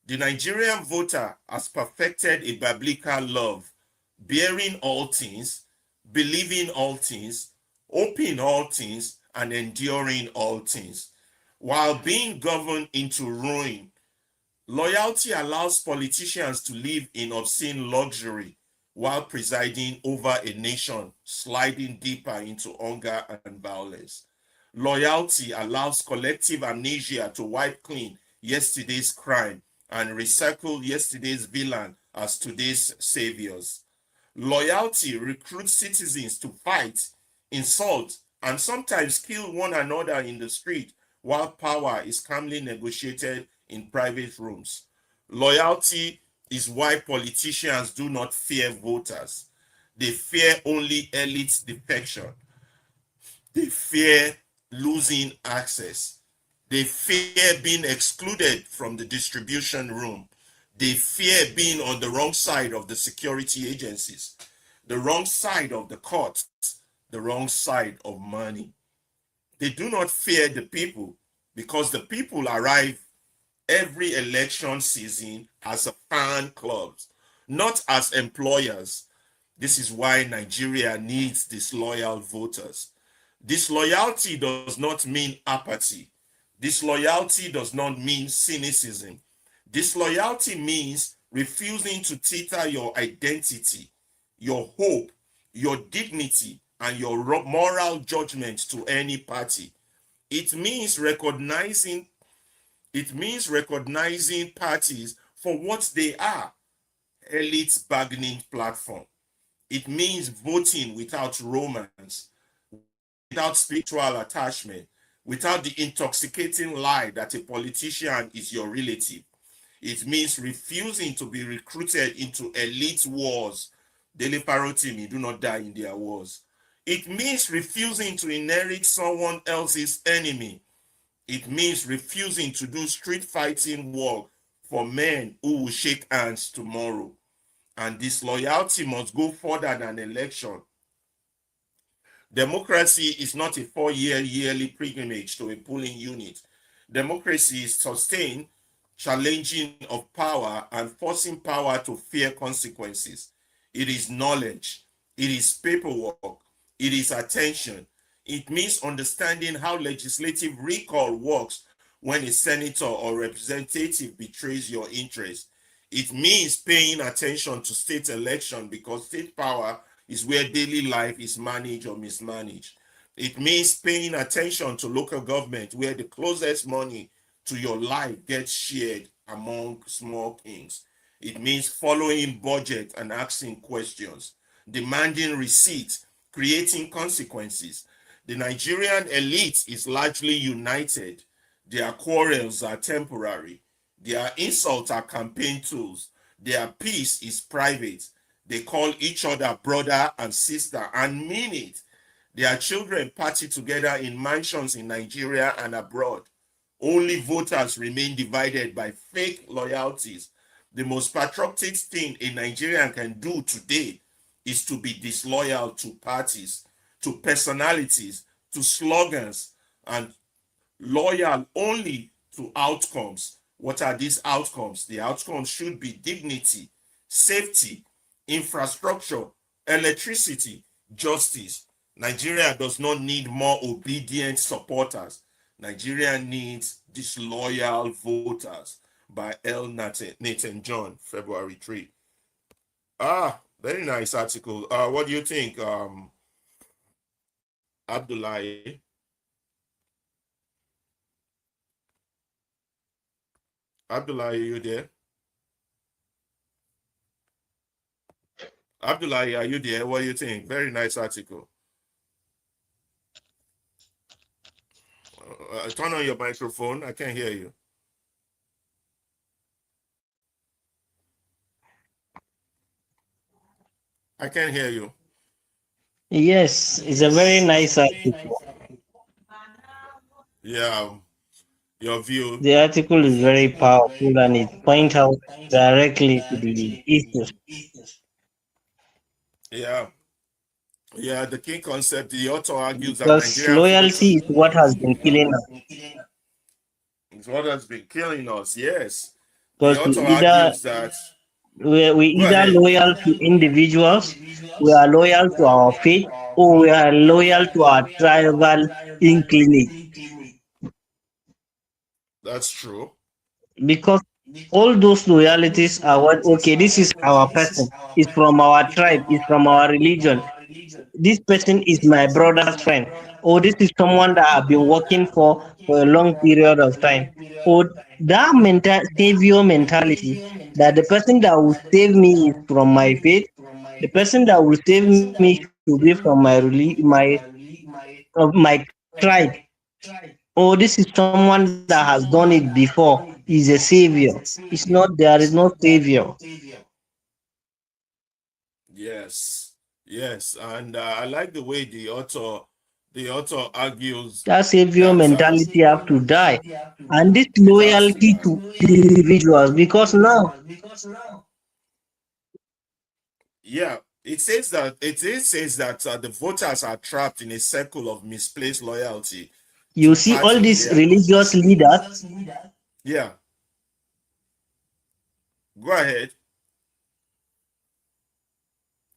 The Nigerian voter has perfected a biblical love, bearing all things, believing all things, hoping all things, and enduring all things. While being governed into ruin, loyalty allows politicians to live in obscene luxury while presiding over a nation sliding deeper into hunger and violence. Loyalty allows collective amnesia to wipe clean yesterday's crime and recycle yesterday's villain as today's saviors. Loyalty recruits citizens to fight, insult, and sometimes kill one another in the street while power is calmly negotiated in private rooms. Loyalty is why politicians do not fear voters. They fear only elite defection. They fear losing access. They fear being excluded from the distribution room. They fear being on the wrong side of the security agencies, the wrong side of the courts, the wrong side of money. They do not fear the people because the people arrive every election season as a fan club, not as employers. This is why Nigeria needs disloyal voters. Disloyalty does not mean apathy. Disloyalty does not mean cynicism. Disloyalty means refusing to tether your identity, your hope, your dignity, and your moral judgment to any party. It means recognizing parties for what they are, elite bargaining platform. It means voting without romance, without spiritual attachment, without the intoxicating lie that a politician is your relative. It means refusing to be recruited into elite wars. Dele Parotimi, do not die in their wars. It means refusing to inherit someone else's enemy. It means refusing to do street fighting work for men who will shake hands tomorrow. And disloyalty must go further than election. Democracy is not a 4-year yearly pilgrimage to a polling unit. Democracy is sustained challenging of power and forcing power to fear consequences. It is knowledge. It is paperwork. It is attention. It means understanding how legislative recall works when a senator or representative betrays your interest. It means paying attention to state election because state power is where daily life is managed or mismanaged. It means paying attention to local government where the closest money to your life gets shared among small kings. It means following budget and asking questions, demanding receipts, creating consequences. The Nigerian elite is largely united. Their quarrels are temporary. Their insults are campaign tools. Their peace is private. They call each other brother and sister and mean it. Their children party together in mansions in Nigeria and abroad. Only voters remain divided by fake loyalties. The most patriotic thing a Nigerian can do today is to be disloyal to parties, to personalities, to slogans, and loyal only to outcomes. What are these outcomes? The outcomes should be dignity, safety, infrastructure, electricity, justice. Nigeria does not need more obedient supporters. Nigeria needs disloyal voters by ELNATHAN John, February 3. Very nice article. What do you think, Abdullahi? Abdullahi, are you there? Abdullahi, are you there? What do you think? Very nice article. Turn on your microphone. I can't hear you. I can't hear you. Yes, it's a very nice article. Yeah, your view. The article is very powerful and it points out directly to the issues. Yeah. Yeah, the key concept, the author argues that Because Nigerian loyalty is what has been killing us. It's what has been killing us, yes. The Because author argues that we either loyal to individuals, we are loyal to our faith, or we are loyal to our tribal inclination. That's true. Because all those loyalties are what, okay, this is our person, it's from our tribe, it's from our religion. This person is my brother's friend, or this is someone that I've been working for a long period of time. Or that savior mentality that the person that will save me is from my faith, the person that will save me should be from my tribe. Oh, this is someone that has done it before. He's a savior. It's not, there is no savior. Yes, yes, and I like the way the author argues That savior that mentality have to die. And this loyalty to individuals, because now yeah, it says that the voters are trapped in a circle of misplaced loyalty you to see all parties. these religious leaders, Yeah, go ahead.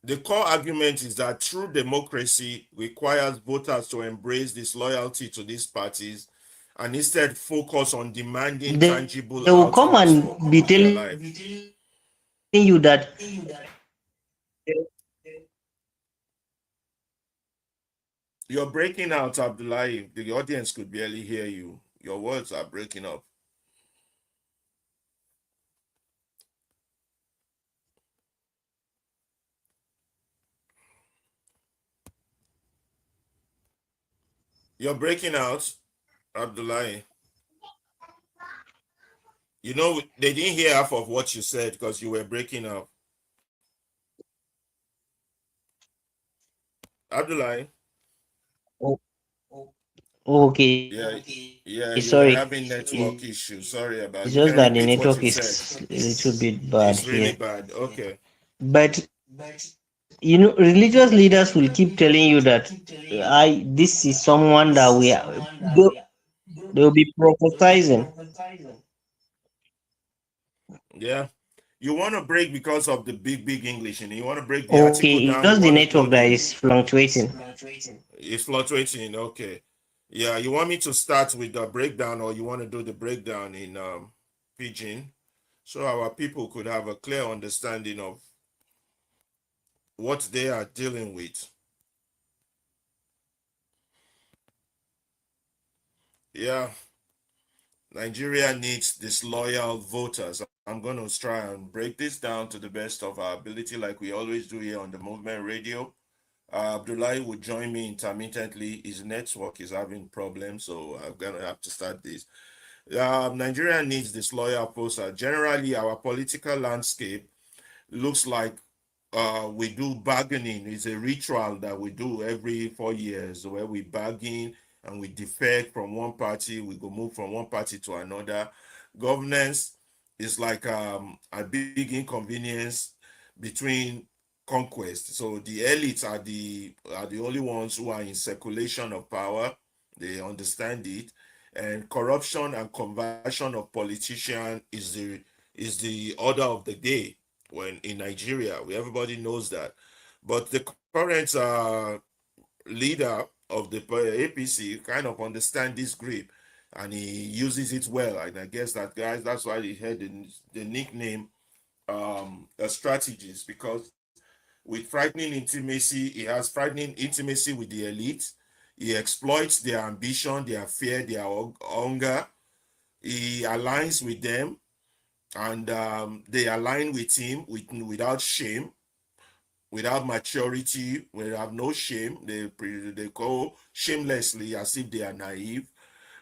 The core argument is that true democracy requires voters to embrace disloyalty to these parties and instead focus on demanding they tangible will come outcomes and for be their telling life. you that You're breaking out, Abdullahi. The audience could barely hear you. Your words are breaking up. You're breaking out, Abdullahi. You know, they didn't hear half of what you said because you were breaking up. Abdullahi. oh, okay, Yeah, yeah, you were sorry. having network issues. Sorry about it. It's You just can that the repeat what network you said. is a little bit bad It's really here. bad. Okay. But you know, religious leaders will keep telling you that this is someone that they will be prophesying. Yeah. You want to break because of the big English, and you want to break the article Okay, it's down. You just the want to do network that the. is fluctuating. It's fluctuating. Okay. Yeah, you want me to start with the breakdown, or you want to do the breakdown in Pidgin, so our people could have a clear understanding of what they are dealing with. Yeah, Nigeria needs disloyal voters. I'm going to try and break this down to the best of our ability, like we always do here on the Movement Radio. Abdullahi would join me intermittently. His network is having problems, so I'm going to have to start this. Nigeria needs disloyal voters. Generally, our political landscape looks like we do bargaining. It's a ritual that we do every 4 years where we bargain and we defect from one party, we go move from one party to another. Governance is like a big inconvenience between conquest. So the elites are the only ones who are in circulation of power. They understand it, and corruption and conversion of politicians is the order of the day when in Nigeria. Everybody knows that. But the current leader of the APC kind of understand this grip, and he uses it well. And I guess that guys, that's why he had the nickname strategies, because with frightening intimacy, he has frightening intimacy with the elite. He exploits their ambition, their fear, their hunger. He aligns with them, and they align with him without shame, without maturity. We have no shame. They go shamelessly as if they are naive,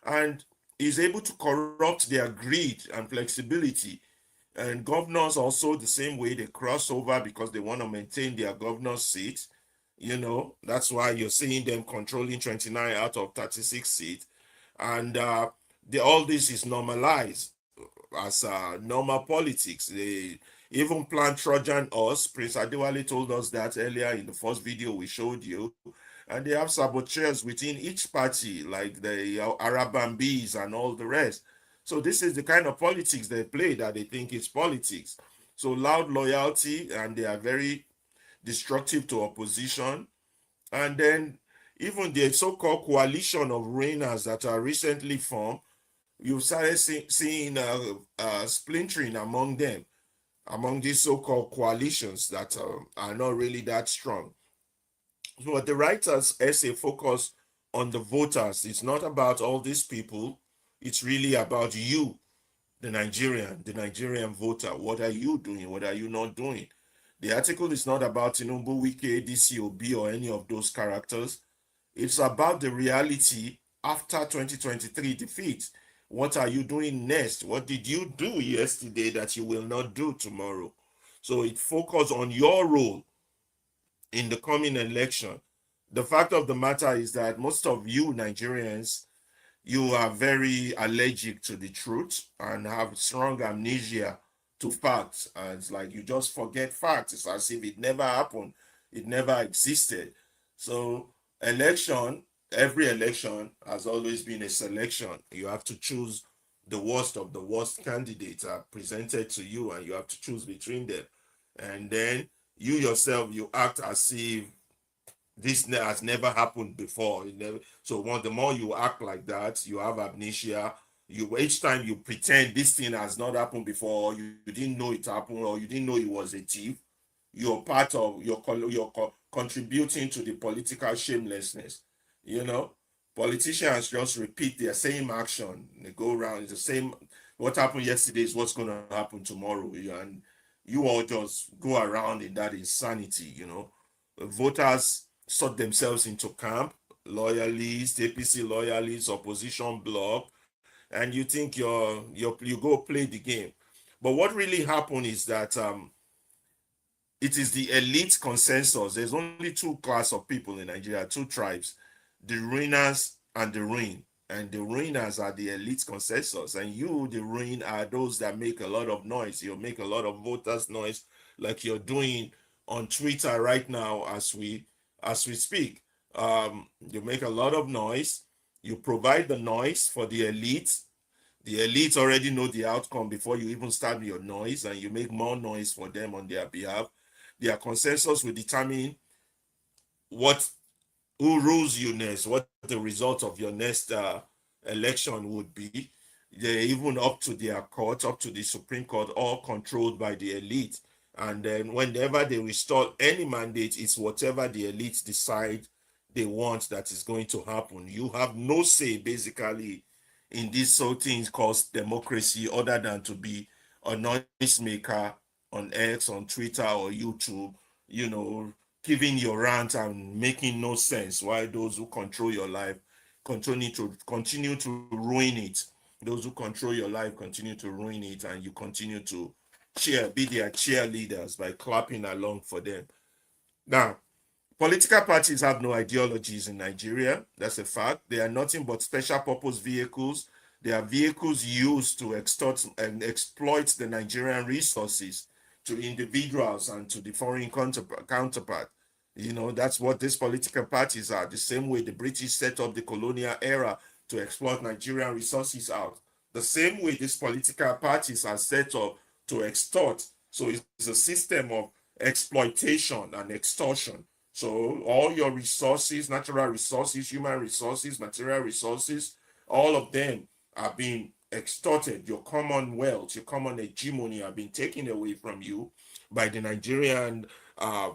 and is able to corrupt their greed and flexibility. And governors also the same way, they cross over because they want to maintain their governor's seats. That's why you're seeing them controlling 29 out of 36 seats. And all this is normalized as normal politics. They even plan Trojan horse. Prince Adewale told us that earlier in the first video we showed you. And they have saboteurs within each party, like the Arabambis and all the rest. So this is the kind of politics they play, that they think is politics. So loud loyalty, and they are very destructive to opposition. And then even the so-called coalition of reigners that are recently formed, you started seeing splintering among them, among these so-called coalitions that are not really that strong. But the writer's essay focus on the voters. It's not about all these people. It's really about you, the Nigerian voter. What are you doing? What are you not doing? The article is not about Tinubu, Wike, DCOB, or any of those characters. It's about the reality after 2023 defeat. What are you doing next? What did you do yesterday that you will not do tomorrow? So it focuses on your role in the coming election. The fact of the matter is that most of you Nigerians, you are very allergic to the truth and have strong amnesia to facts. And it's like you just forget facts. It's as if it never happened, it never existed. So every election has always been a selection. You have to choose the worst of the worst candidates are presented to you, and you have to choose between them. And then you yourself, you act as if this has never happened before. So the more you act like that, you have amnesia. Each time you pretend this thing has not happened before, you didn't know it happened, or you didn't know it was a thief, you're part of, you're contributing to the political shamelessness. Politicians just repeat their same action. They go around, it's the same. What happened yesterday is what's going to happen tomorrow. And you all just go around in that insanity. Voters sort themselves into camp, loyalists, APC loyalists, opposition bloc, and you think you go play the game. But what really happened is that it is the elite consensus. There's only two class of people in Nigeria, two tribes, the ruiners and the ruin. And the ruiners are the elite consensus, and you, the ruin, are those that make a lot of noise. You make a lot of voters noise, like you're doing on Twitter right now as we speak. You make a lot of noise. You provide the noise for the elite. The elite already know the outcome before you even start your noise, and you make more noise for them on their behalf. Their consensus will determine what who rules you next, what the result of your next election would be. They're even up to their court, up to the Supreme Court, all controlled by the elite. And then whenever they restore any mandate, it's whatever the elites decide they want that is going to happen. You have no say basically in these sort of things called democracy, other than to be a noise maker on X, on Twitter or YouTube, giving your rant and making no sense, while those who control your life continue to ruin it. Those who control your life continue to ruin it, and you continue to be their cheerleaders by clapping along for them. Now, political parties have no ideologies in Nigeria. That's a fact. They are nothing but special purpose vehicles. They are vehicles used to extort and exploit the Nigerian resources to individuals and to the foreign counterpart. That's what these political parties are. The same way the British set up the colonial era to exploit Nigerian resources out. The same way these political parties are set up to extort. So it's a system of exploitation and extortion. So all your resources, natural resources, human resources, material resources, all of them are being extorted. Your common wealth, your common hegemony are being taken away from you by the Nigerian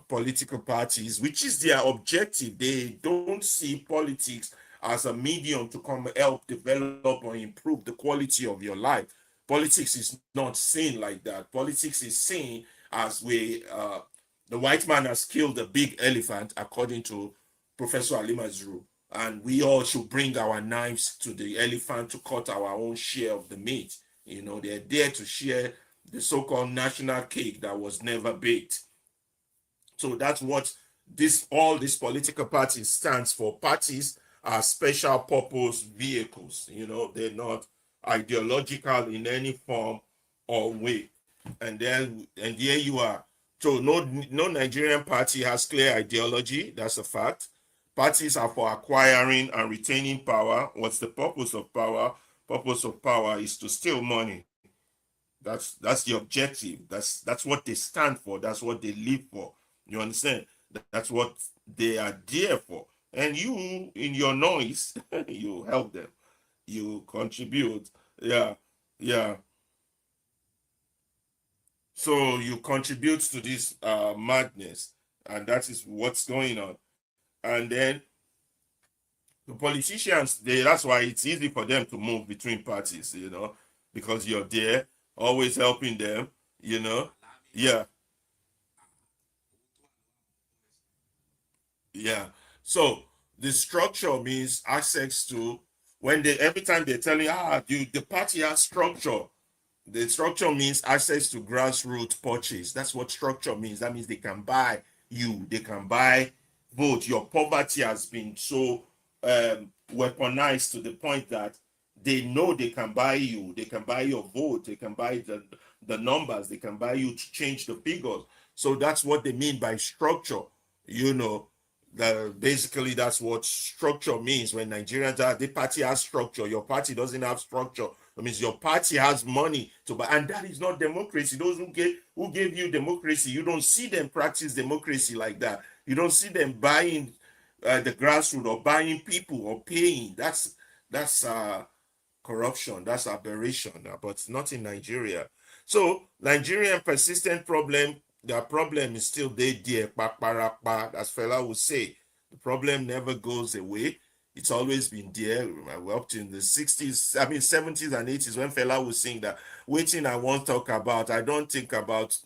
political parties, which is their objective. They don't see politics as a medium to come help develop or improve the quality of your life. Politics is not seen like that. Politics is seen as the white man has killed a big elephant, according to Professor Ali Mazrou, and we all should bring our knives to the elephant to cut our own share of the meat. They're there to share the so-called national cake that was never baked. So that's what all these political parties stands for. Parties are special purpose vehicles. They're not ideological in any form or way. And there you are. So no Nigerian party has clear ideology. That's a fact. Parties are for acquiring and retaining power. What's the purpose of power? Purpose of power is to steal money. That's the objective. That's what they stand for. That's what they live for. You understand? That's what they are there for. And you, in your noise, you help them. You contribute. Yeah. So you contribute to this madness, and that is what's going on. And then the politicians, that's why it's easy for them to move between parties, because you're there, always helping them, Yeah. So the structure means access to, every time they're telling the party has structure. The structure means access to grassroots purchase. That's what structure means. That means they can buy you. They can buy vote. Your poverty has been so weaponized to the point that they know they can buy you. They can buy your vote. They can buy the numbers. They can buy you to change the figures. So that's what they mean by structure. Basically that's what structure means. When Nigerians are, the party has structure, your party doesn't have structure. That means your party has money to buy, and that is not democracy. Those who gave you democracy, you don't see them practice democracy like that. You don't see them buying the grassroots or buying people or paying. That's corruption. That's aberration, but not in Nigeria. So Nigerian persistent problem. Their problem is still there, as Fela would say. The problem never goes away. It's always been there. We're up to in the 60s, 70s and 80s when Fela would sing that, waiting I won't talk about. I don't think about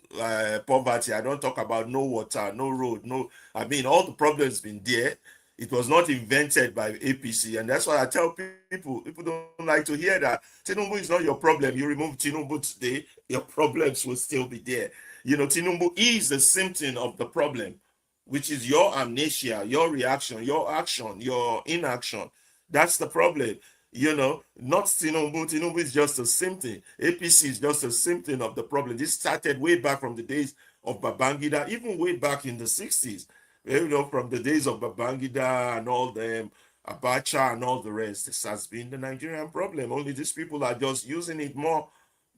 poverty. I don't talk about no water, no road, all the problems been there. It was not invented by APC, and that's why I tell people don't like to hear that. Tinubu is not your problem. You remove Tinubu today, your problems will still be there. Tinubu is a symptom of the problem, which is your amnesia, your reaction, your action, your inaction. That's the problem. Not Tinubu. Tinubu is just a symptom. APC is just a symptom of the problem. This started way back from the days of Babangida, even way back in the 60s. From the days of Babangida and all them, Abacha and all the rest. This has been the Nigerian problem. Only these people are just using it more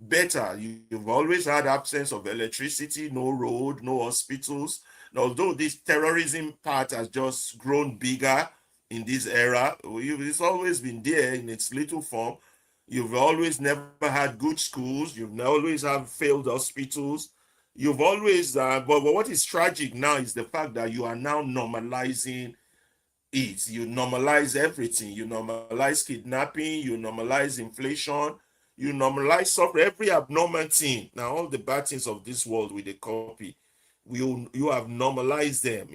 better. You've always had absence of electricity, no road, no hospitals. And although this terrorism part has just grown bigger in this era, it's always been there in its little form. You've always never had good schools. You've always had failed hospitals. You've always, but what is tragic now is the fact that you are now normalizing it. You normalize everything. You normalize kidnapping. You normalize inflation. You normalize suffering. Every abnormal thing. Now, all the bad things of this world with a copy, you have normalized them.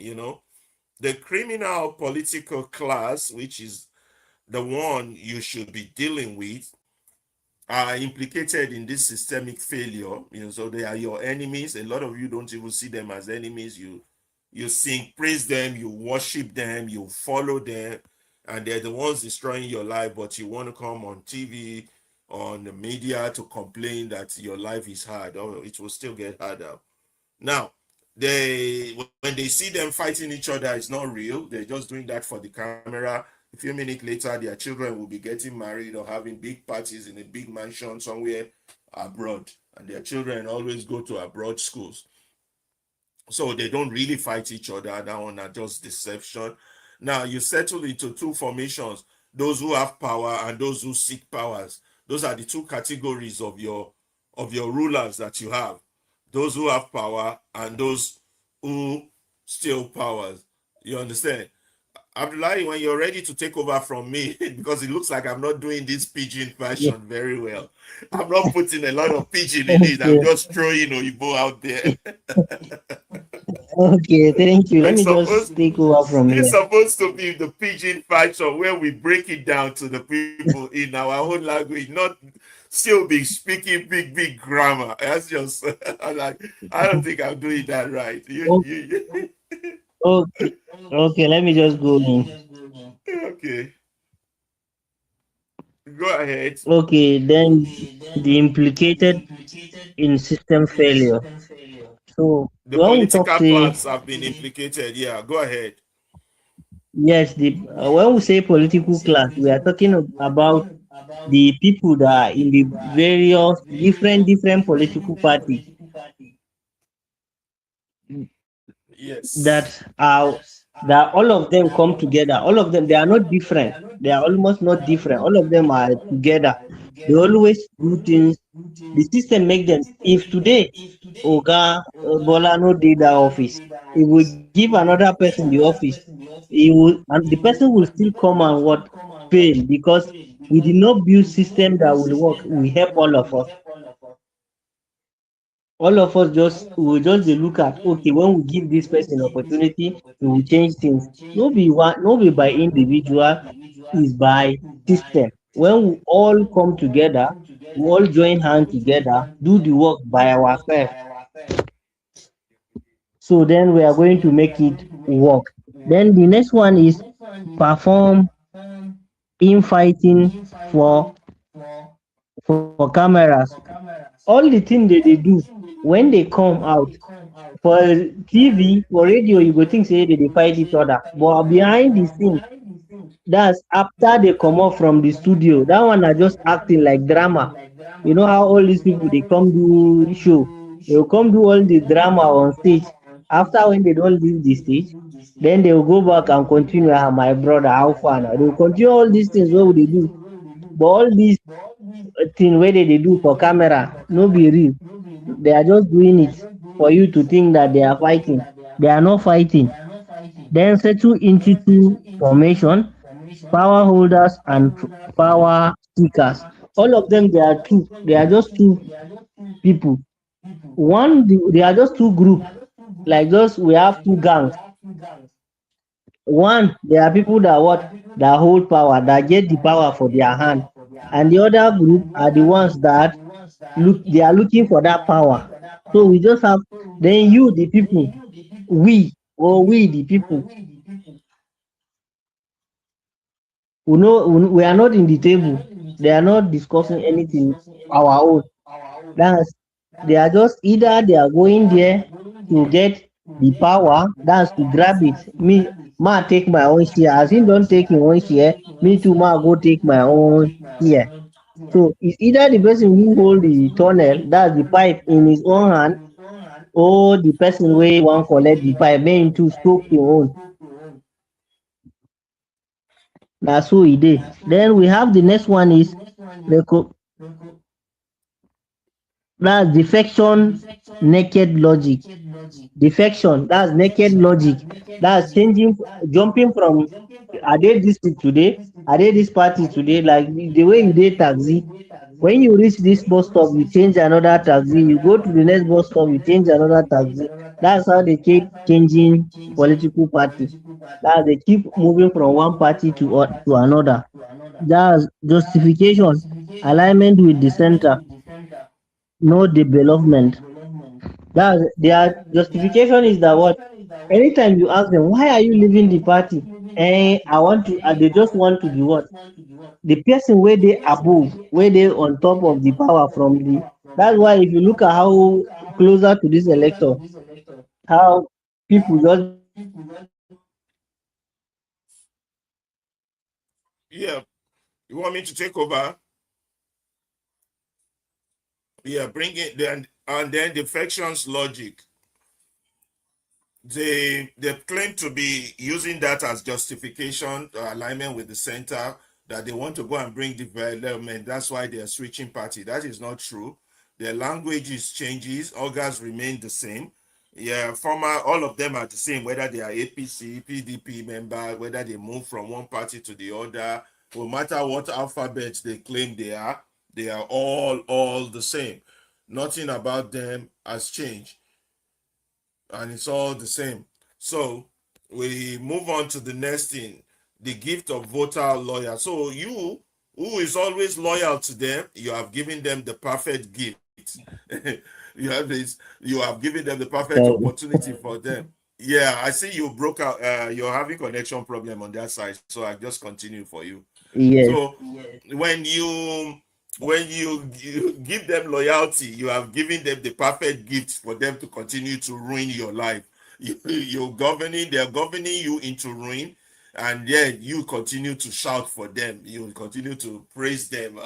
The criminal political class, which is the one you should be dealing with, are implicated in this systemic failure. So they are your enemies. A lot of you don't even see them as enemies. You sing, praise them, you worship them, you follow them, and they're the ones destroying your life, but you want to come on TV, on the media to complain that your life is hard. Oh, it will still get harder. Now, when they see them fighting each other, it's not real. They're just doing that for the camera. A few minutes later, their children will be getting married or having big parties in a big mansion somewhere abroad. And their children always go to abroad schools. So they don't really fight each other. That one are just deception. Now you settle into two formations: those who have power and those who seek powers. Those are the two categories of your rulers that you have: those who have power and those who steal powers. You understand? Abdullahi, when you're ready to take over from me, because it looks like I'm not doing this pigeon version very well. I'm not putting a lot of pigeon in it. I'm just throwing Oyibo out there. Okay, thank you. Let me just take over from here. It's supposed to be the pigeon version where we break it down to the people in our own language, not still be speaking big grammar. That's just I don't think I'm doing that right. Okay, let me just go in. Okay. Go ahead. Okay, then the implicated in system failure. So the when we political talk, parts have been implicated. Yeah, go ahead. Yes, when we say political class, we are talking about the people that are in the various different political parties Yes. that all of them come together. All of them, they are not different. They are almost not different. All of them are together. They always do things. The system make them. If today Oga Bola no did that office, he will give another person the office. He will, and the person will still come and what fail because we did not build system that will work. We help all of us. All of us just will just dey look at, okay, when we give this person opportunity, we will change things. No be by individual, is by system. When we all come together, we all join hand together, do the work by ourselves. So then we are going to make it work. Then the next one is perform infighting for cameras. All the things that they do when they come out for TV, for radio, you go think say they fight each other, but behind the scene, that's after they come off from the studio. That one are just acting like drama. You know how all these people they come do show, they will come do all the drama on stage. After when they don't leave the stage, then they will go back and continue. Ah, my brother, how far now? They will continue all these things what they do, but all these thing where they do for camera no be real. They are just doing it for you to think that they are fighting. They are not fighting. Then settle into two formation: power holders and power seekers. All of them, they are two. They are just two people. They are just two group. Like just we have two gangs. One, there are people that hold power, that get the power for their hand, and the other group are the ones that they are looking for that power. So we just have, then you the people, we the people, we are not in the table. They are not discussing anything our own. That's, they are just either they are going there to get the power, that's to grab it. Me, ma take my own share. As him don't take his own share, me too, ma go take my own share. So it's either the person who hold the tunnel, that's the pipe in his own hand, or the person where want collect the pipe, make him to soak him own. That's who he did. Then we have the next one is reco- that's defection naked logic. Defection, that's naked logic. That's changing, jumping from are they district today? Are they this party today? Like the way you did taxi. When you reach this bus stop, you change another taxi. You go to the next bus stop, you change another taxi. That's how they keep changing political party. That they keep moving from one party to another. That's justification, alignment with the center, no development. That their justification is that what? Anytime you ask them why are you leaving the party, I want to. They just want to be what? The person where they above, where they on top of the power from the. That's why if you look at how closer to this elector, how people just Yeah, you want me to take over? Yeah, bring it then, and then defections logic. They claim to be using that as justification, alignment with the center, that they want to go and bring development. That's why they are switching party. That is not true. Their language is changes, organs remain the same. Yeah, former, all of them are the same, whether they are APC, PDP member, whether they move from one party to the other, no matter what alphabet they claim they are all the same. Nothing about them has changed, and it's all the same. So we move on to the next thing, the gift of voter loyal. So you, who is always loyal to them, you have given them the perfect gift. You have given them the perfect opportunity for them. Yeah, I see you broke out. You're having connection problem on that side, so I just continue for you. yes, So when you give them loyalty, you have given them the perfect gift for them to continue to ruin your life. They're governing you into ruin, and then you continue to shout for them. You continue to praise them.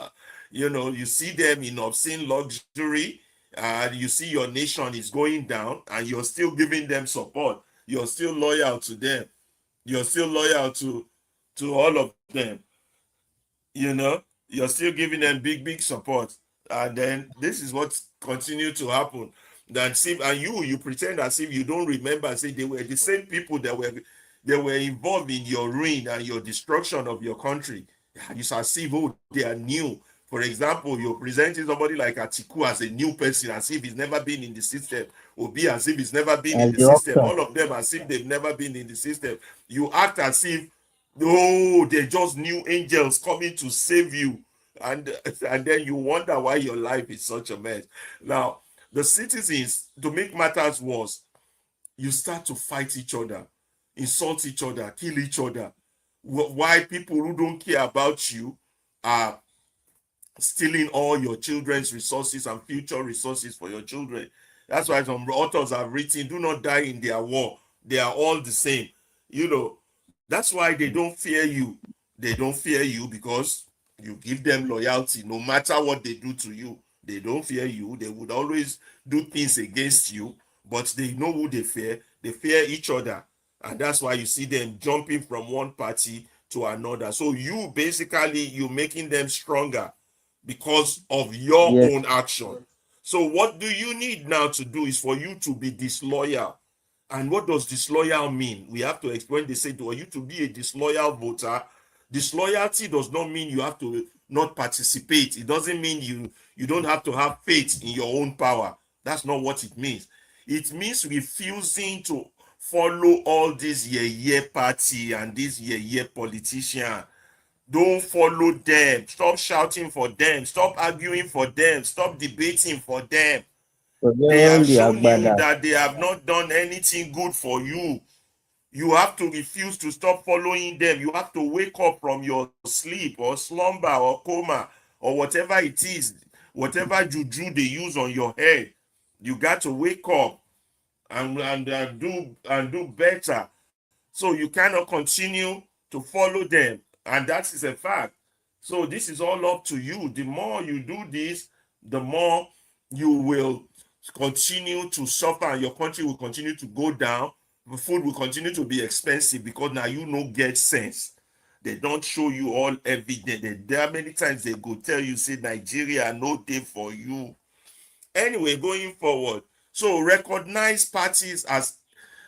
You see them in obscene luxury, and you see your nation is going down, and you're still giving them support. You're still loyal to them. You're still loyal to all of them. You're still giving them big support, and then this is what continue to happen. That see, and you pretend as if you don't remember and say they were the same people that were involved in your ruin and your destruction of your country. You shall see, oh, they are new. For example, you're presenting somebody like Atiku as a new person, as if he's never been in the system, or be as if he's never been in as the the system. option. All of them as if they've never been in the system. You act as if, no, they're just new angels coming to save you. And then you wonder why your life is such a mess. Now, the citizens, to make matters worse, you start to fight each other, insult each other, kill each other. Why people who don't care about you are stealing all your children's resources and future resources for your children. That's why some authors have written, do not die in their war. They are all the same. That's why they don't fear you. They don't fear you because you give them loyalty no matter what they do to you. They don't fear you. They would always do things against you, but they know who they fear. They fear each other. And that's why you see them jumping from one party to another. So you're making them stronger because of your Yes, own action. So what do you need now to do is for you to be disloyal. And what does disloyal mean? We have to explain. They say, for you to be a disloyal voter, disloyalty does not mean you have to not participate. It doesn't mean you don't have to have faith in your own power. That's not what it means. It means refusing to follow all this yeah party and this yeah politician. Don't follow them. Stop shouting for them. Stop arguing for them. Stop debating for them. for They them have the shown you agbada. that they have not done anything good for you. You have to refuse to stop following them. You have to wake up from your sleep or slumber or coma or whatever it is, whatever juju they use on your head. You got to wake up and do better. So you cannot continue to follow them, and that is a fact. So this is all up to you. The more you do this, the more you will continue to suffer, and your country will continue to go down. The food will continue to be expensive because now you no get sense. They don't show you all evidence. There are many times they go tell you, say Nigeria no day for you. Anyway, going forward, so recognize parties as,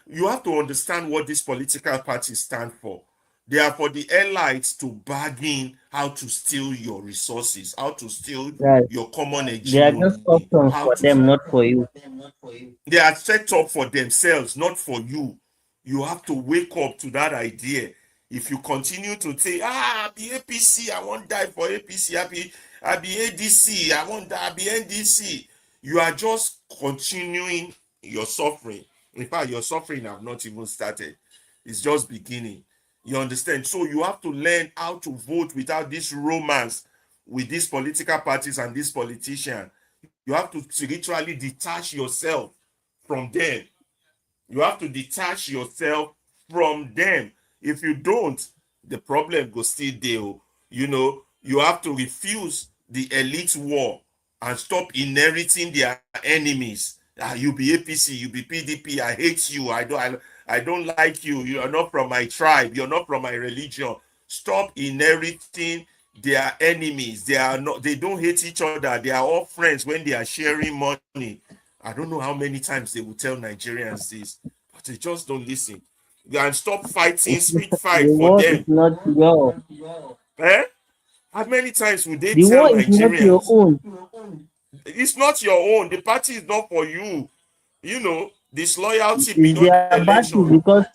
you have to understand what these political parties stand for. They are for the elites to bargain how to steal your resources, how to steal Right. your common They are just hegemony, options how for to. them, not for you. They are set up for themselves, not for you. You have to wake up to that idea. If you continue to say, I be APC, I won't die for APC, I be ADC, I won't die, I be NDC, you are just continuing your suffering. In fact, your suffering have not even started. It's just beginning. You understand? So you have to learn how to vote without this romance with these political parties and these politicians. You have to spiritually detach yourself from them. You have to detach yourself from them. If you don't, the problem goes still there. You have to refuse the elite war and stop inheriting their enemies. You be APC, you be PDP, I hate you, I don't like you, you are not from my tribe, you're not from my religion. Stop inheriting their enemies. They don't hate each other, they are all friends when they are sharing money. I don't know how many times they will tell Nigerians this, but they just don't listen. And stop fighting street The fight for war is them. not your. Eh? How many times would they The tell war is not your Nigerians? own. It's not your own. The party is not for you. Disloyalty It's beyond their battle, election. because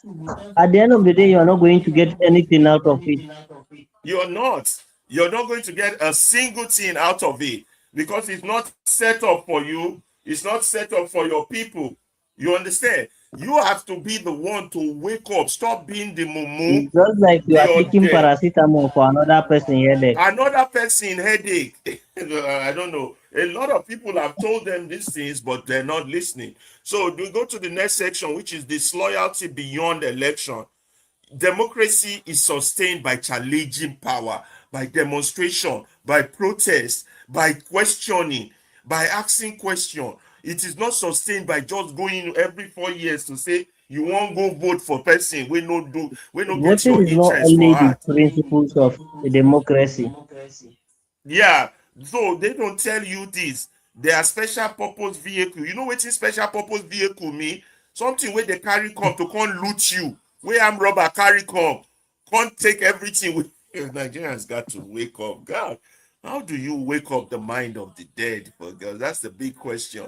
at the end of the day, you are not going to get anything out of it. You're not. You're not going to get a single thing out of it because it's not set up for you. It's not set up for your people. You understand? You have to be the one to wake up. Stop being the mumu, It's just like you are taking the paracetamol for another person headache. another person headache. I don't know. A lot of people have told them these things, but they're not listening. So we go to the next section, which is disloyalty beyond election. Democracy is sustained by challenging power, by demonstration, by protest, by questioning, by asking questions. It is not sustained by just going every 4 years to say you won't go vote for person we no get Voting your is not interest for only the heart. principles of the democracy. Yeah, so they don't tell you this. They are special purpose vehicle. You know what is special purpose vehicle mean? Something where they carry come to come loot you. Where I'm robber carry come, can't take everything. Nigerians got to wake up. God, how do you wake up the mind of the dead? Because that's the big question.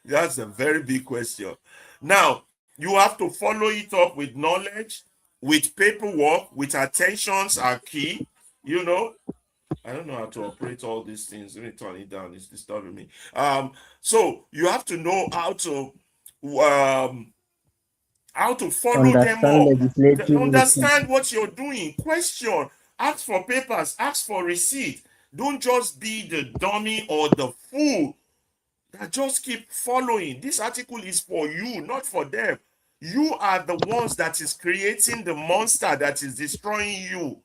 That's a very big question. Now you have to follow it up with knowledge, with paperwork, with attentions are key. You know, I don't know how to operate all these things. Let me turn it down. It's disturbing me. So you have to know um how to follow them Understand up. legislative routine. Understand what you're doing. Question. Ask for papers. Ask for receipt. Don't just be the dummy or the fool that just keep following. This article is for you, not for them. You are the ones that is creating the monster that is destroying you.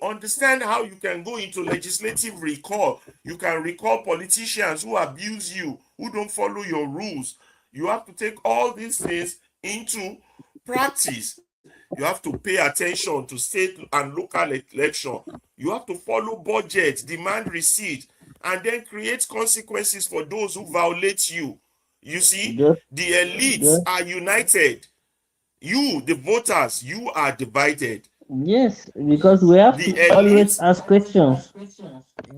Understand how you can go into legislative recall. You can recall politicians who abuse you, who don't follow your rules. You have to take all these things into practice. You have to pay attention to state and local election. You have to follow budget, demand receipt, and then create consequences for those who violate you. You see, Just, the elites just are united. You, the voters, you are divided. yes, because we have The to always elites, ask questions.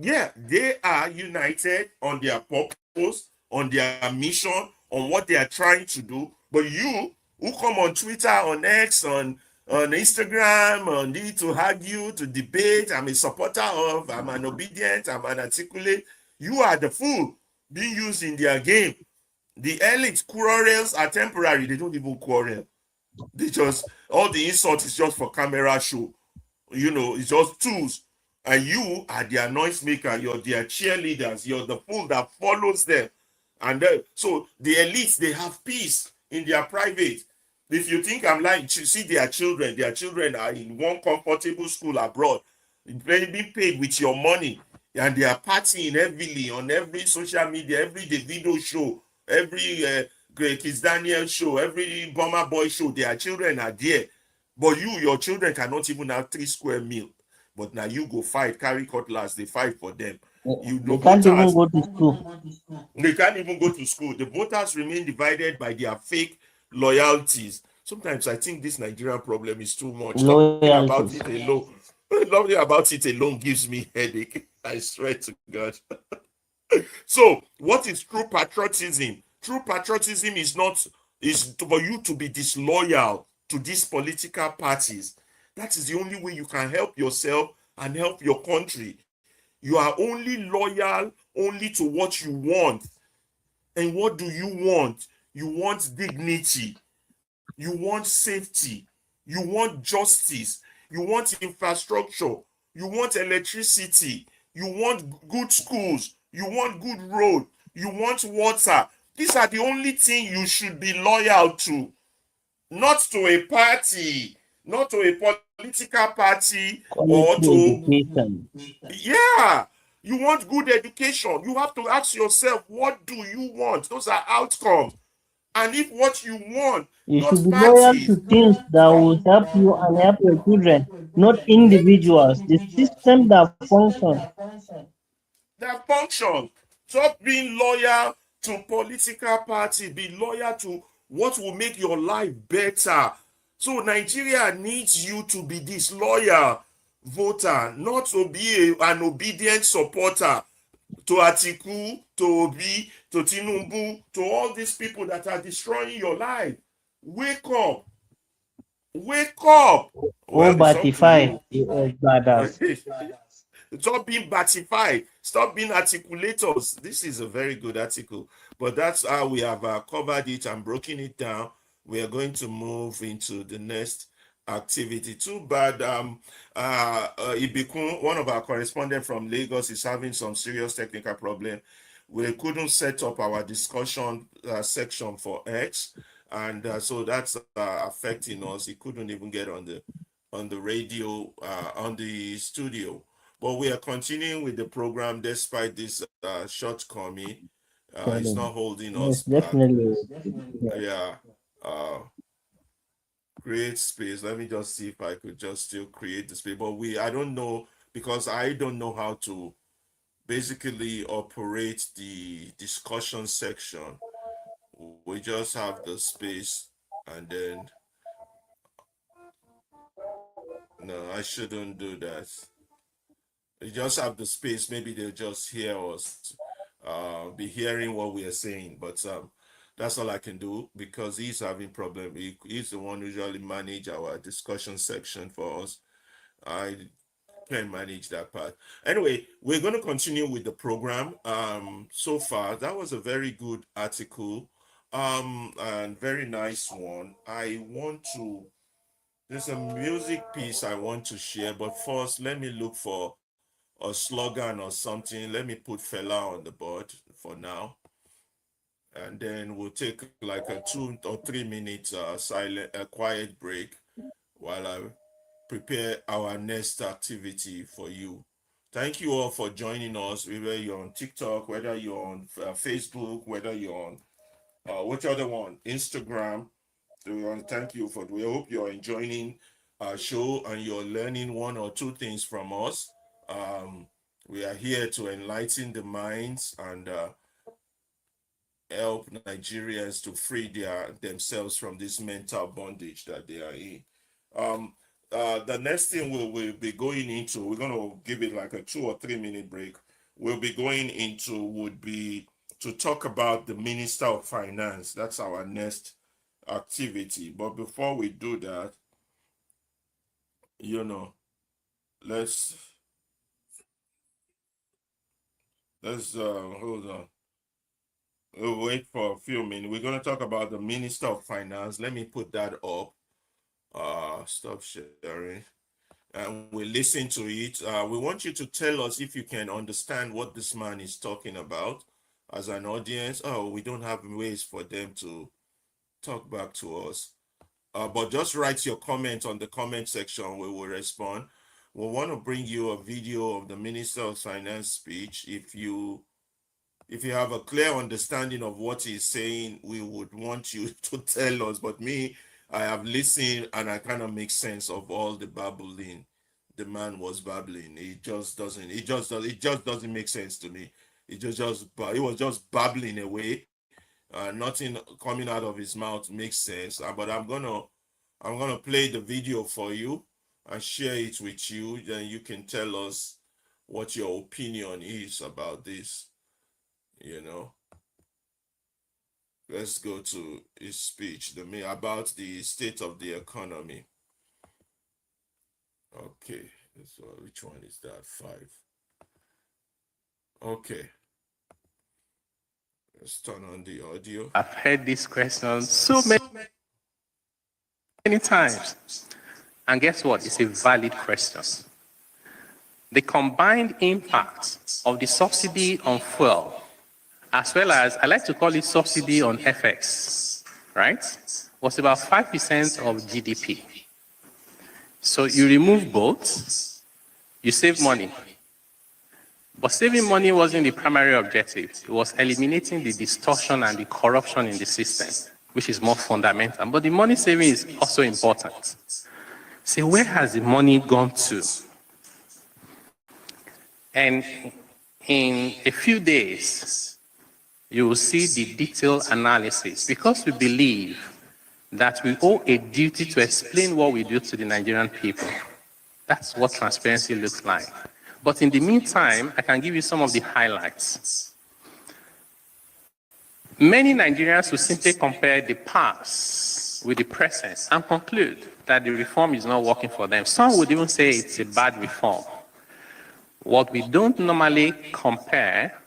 yeah, they are united on their purpose, on their mission, on what they are trying to do. But you, who come on Twitter, on X, on Instagram, on need to argue, to debate, I'm a supporter of, I'm an obedient, I'm an articulate, you are the fool being used in their game. The elite quarrels are temporary. They don't even quarrel. They just, all the insult is just for camera show. It's just tools. And you are their noise maker, you're their cheerleaders, you're the fool that follows them. And then, so the elites, they have peace in their private. If you think I'm lying, see their children are in one comfortable school abroad, being paid with your money, and they are partying heavily on every social media, every Davido show, every Kiss Daniel show, every Bomber Boy show. Their children are there, but your children cannot even have 3 square meal. But now you go fight, carry cutlass, they fight for them. They can't even go to school. They can't even go to school. The voters remain divided by their fake loyalties. Sometimes I think this Nigerian problem is too much. Talking about it alone, talking about it alone gives me headache. I swear to God. So, what is true patriotism? True patriotism is for you to be disloyal to these political parties. That is the only way you can help yourself and help your country. You are only loyal only to what you want. And what do you want? You want dignity. You want safety. You want justice. You want infrastructure. You want electricity. You want good schools. You want good road. You want water. These are the only things you should be loyal to. Not to a party, not to a political party, or to yeah. You want good education. You have to ask yourself, what do you want? Those are outcomes. And if what you want, you should be loyal to things that will help you and help your children, not individuals. The system that functions. That function. Stop being loyal to political party. Be loyal to what will make your life better. So Nigeria needs you to be disloyal voter, not to be an obedient supporter to Atiku, to Obi, to Tinubu, to all these people that are destroying your life. Wake up. Wake up. Well, Batify, badass. Stop being batified. Stop being articulators. This is a very good article, but that's how we have covered it and broken it down. We are going to move into the next activity. Too bad Ibikun, one of our correspondents from Lagos, is having some serious technical problem. We couldn't set up our discussion section for X, and so that's affecting us. He couldn't even get on the radio, on the studio. But we are continuing with the program despite this shortcoming. It's not holding us back. Definitely. Yeah. Create space. Let me just see if I could just still create the space. But I don't know, because I don't know how to basically operate the discussion section. We just have the space, and then no, I shouldn't do that. You just have the space. Maybe they'll just hear us, be hearing what we are saying. But that's all I can do, because he's having problem. He's the one who usually manage our discussion section for us. I can't manage that part. Anyway, we're going to continue with the program. So far, that was a very good article, and very nice one. There's a music piece I want to share, but first, let me look for a slogan or something. Let me put Fela on the board for now, and then we'll take like a 2 or 3 minutes quiet break while I prepare our next activity for you. Thank you all for joining us, whether you're on TikTok, whether you're on Facebook, whether you're on which other one, Instagram. So we want to thank you for. We hope you're enjoying our show and you're learning 1 or 2 things from us. We are here to enlighten the minds and help Nigerians to free themselves from this mental bondage that they are in. The next thing we'll be going into, we're going to give it like a 2 or 3 minute break. We'll be going into would be to talk about the Minister of Finance. That's our next activity. But before we do that, let's hold on. We'll wait for a few minutes. We're going to talk about the Minister of Finance. Let me put that up. Stop sharing. And we listen to it. We want you to tell us if you can understand what this man is talking about. as an audience. Oh, we don't have ways for them to talk back to us. But just write your comment on the comment section. We will respond. We want to bring you a video of the Minister of Finance speech. If you have a clear understanding of what he's saying, we would want you to tell us. But me, I have listened and I kind of make sense of all the babbling the man was babbling. It just doesn't make sense to me. It was just babbling away. Nothing coming out of his mouth makes sense. But I'm gonna play the video for you and share it with you. Then you can tell us what your opinion is about this. Let's go to his speech, about the state of the economy. Okay, so which one is that? 5. Okay. Let's turn on the audio. I've heard this question so many times. And guess what? It's a valid question. The combined impact of the subsidy on fuel, as well as, I like to call it subsidy on FX, right, was about 5% of GDP. So you remove both, you save money. But saving money wasn't the primary objective. It was eliminating the distortion and the corruption in the system, which is more fundamental. But the money saving is also important. So where has the money gone to? And in a few days, you will see the detailed analysis, because we believe that we owe a duty to explain what we do to the Nigerian people. That's what transparency looks like. But in the meantime, I can give you some of the highlights. Many Nigerians will simply compare the past with the present and conclude that the reform is not working for them. Some would even say it's a bad reform. What we don't normally compare,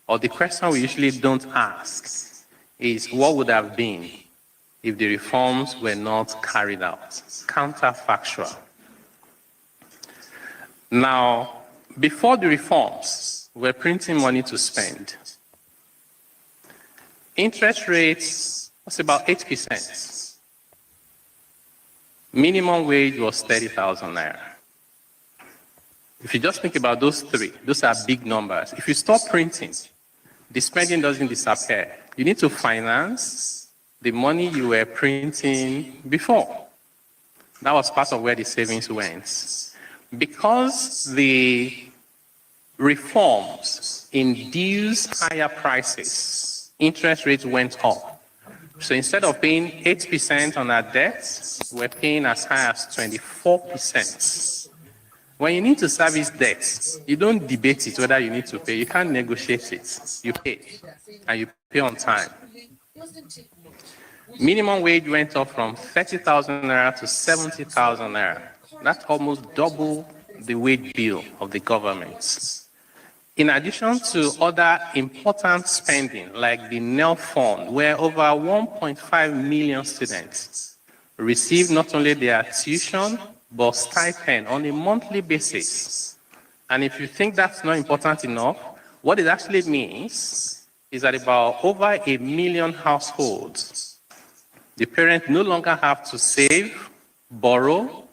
or the question we usually don't ask, is what would have been if the reforms were not carried out. Counterfactual. Now, before the reforms, we're printing money to spend. Interest rates was about 8%. Minimum wage was 30,000 naira. If you just think about those three, those are big numbers. If you stop printing, the spending doesn't disappear. You need to finance the money you were printing before. That was part of where the savings went. Because the reforms induced higher prices, interest rates went up. So instead of paying 8% on our debt, we're paying as high as 24%. When you need to service debt, you don't debate it whether you need to pay. You can't negotiate it. You pay, and you pay on time. Minimum wage went up from 30,000 naira to 70,000 naira. That's almost double the wage bill of the government. In addition to other important spending, like the NEL fund, where over 1.5 million students receive not only their tuition, but stipend on a monthly basis. And if you think that's not important enough, what it actually means is that about over 1 million households, the parents no longer have to save, borrow,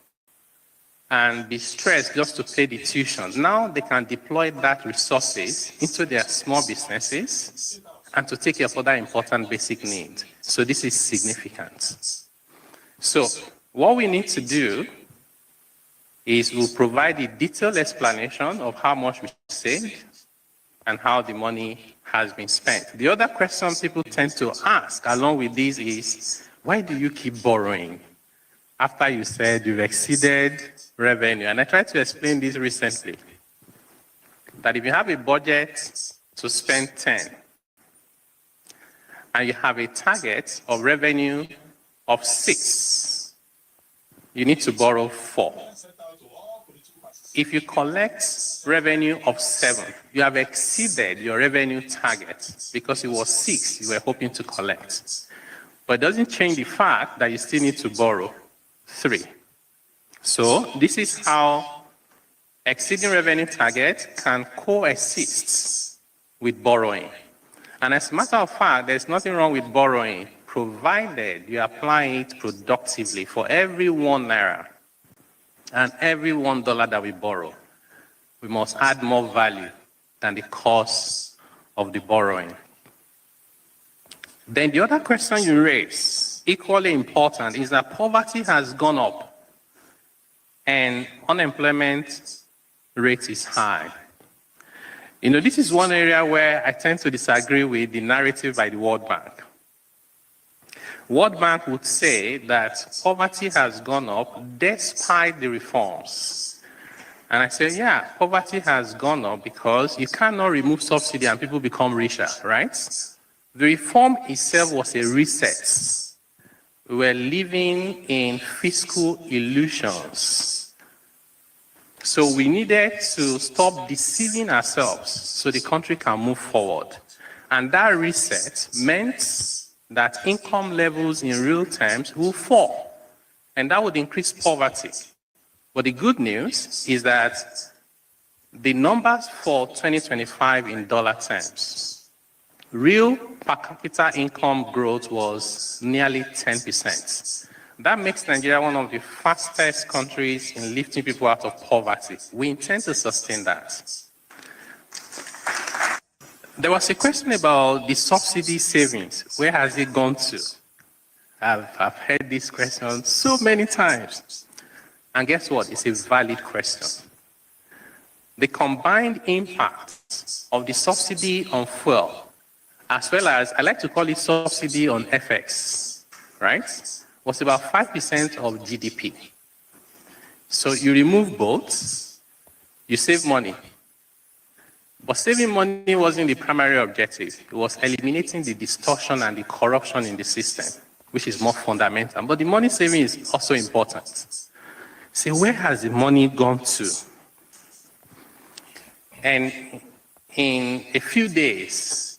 and be stressed just to pay the tuition. Now they can deploy that resources into their small businesses and to take care of other important basic needs. So this is significant. So what we need to do is we'll provide a detailed explanation of how much we saved and how the money has been spent. The other question people tend to ask along with this is, why do you keep borrowing after you said you've exceeded revenue? And I tried to explain this recently, that if you have a budget to spend 10 and you have a target of revenue of 6, you need to borrow 4. If you collect revenue of 7, you have exceeded your revenue target because it was 6 you were hoping to collect. But it doesn't change the fact that you still need to borrow 3. So this is how exceeding revenue target can coexist with borrowing. And as a matter of fact, there's nothing wrong with borrowing, provided you apply it productively. For every 1 naira and every $1 that we borrow, we must add more value than the cost of the borrowing. Then the other question you raise, equally important, is that poverty has gone up and unemployment rate is high. You know, this is one area where I tend to disagree with the narrative by the World Bank. World Bank would say that poverty has gone up despite the reforms. And I say, yeah, poverty has gone up because you cannot remove subsidy and people become richer, right? The reform itself was a reset. We were living in fiscal illusions. So we needed to stop deceiving ourselves so the country can move forward. And that reset meant that income levels in real terms will fall. And that would increase poverty. But the good news is that the numbers for 2025 in dollar terms, real per capita income growth was nearly 10%. That makes Nigeria one of the fastest countries in lifting people out of poverty. We intend to sustain that. There was a question about the subsidy savings. Where has it gone to? I've heard this question so many times. And guess what? It's a valid question. The combined impact of the subsidy on fuel, as well as, I like to call it subsidy on FX, right, was about 5% of GDP. So you remove both, you save money. But saving money wasn't the primary objective. It was eliminating the distortion and the corruption in the system, which is more fundamental. But the money saving is also important. So where has the money gone to? And in a few days,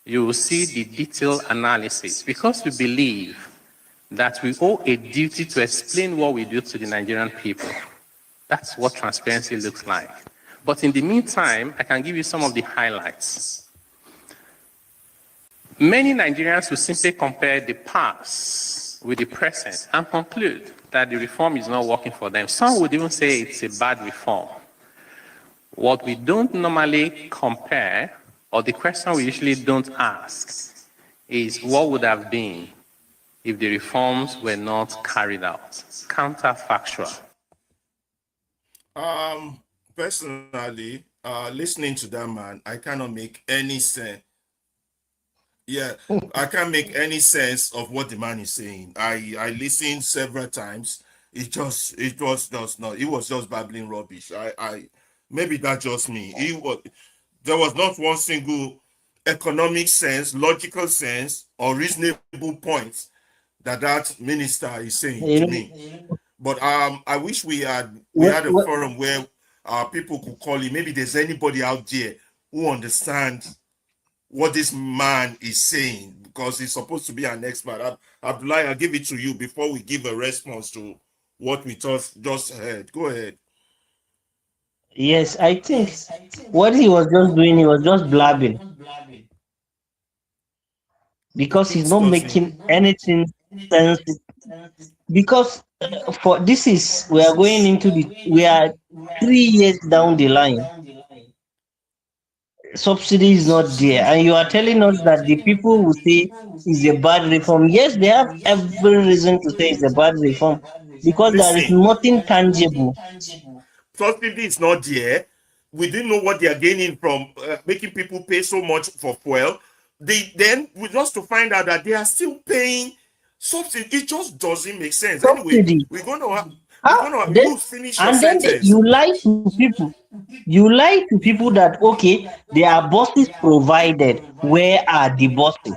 you will see the detailed analysis, because we believe that we owe a duty to explain what we do to the Nigerian people. That's what transparency looks like. But in the meantime, I can give you some of the highlights. Many Nigerians will simply compare the past with the present and conclude that the reform is not working for them. Some would even say it's a bad reform. What we don't normally compare, or the question we usually don't ask, is what would have been if the reforms were not carried out? Counterfactual. Personally, listening to that man, I cannot make any sense. Yeah, I can't make any sense of what the man is saying. I listened several times. It was just babbling rubbish. Maybe that's just me. There was not one single economic sense, logical sense, or reasonable point that minister is saying to me. But I wish we had a forum where people could call in. Maybe there's anybody out there who understands what this man is saying, because he's supposed to be an expert. Abdullah, I'll give it to you before we give a response to what we just heard. Go ahead. Yes, I think what he was just doing, he was just blabbing, because he's not making anything sense. Because we are going into we are 3 years down the line. Subsidy is not there, and you are telling us that the people who say is a bad reform. Yes, they have every reason to say it's a bad reform, because there is nothing tangible. Subsidy is not there. We didn't know what they are gaining from making people pay so much for fuel. Then we just to find out that they are still paying subsidy. It just doesn't make sense. Subsidy. Anyway, we're gonna finish your and then sentence. you lie to people. You lie to people that okay, there are buses provided. Where are the buses?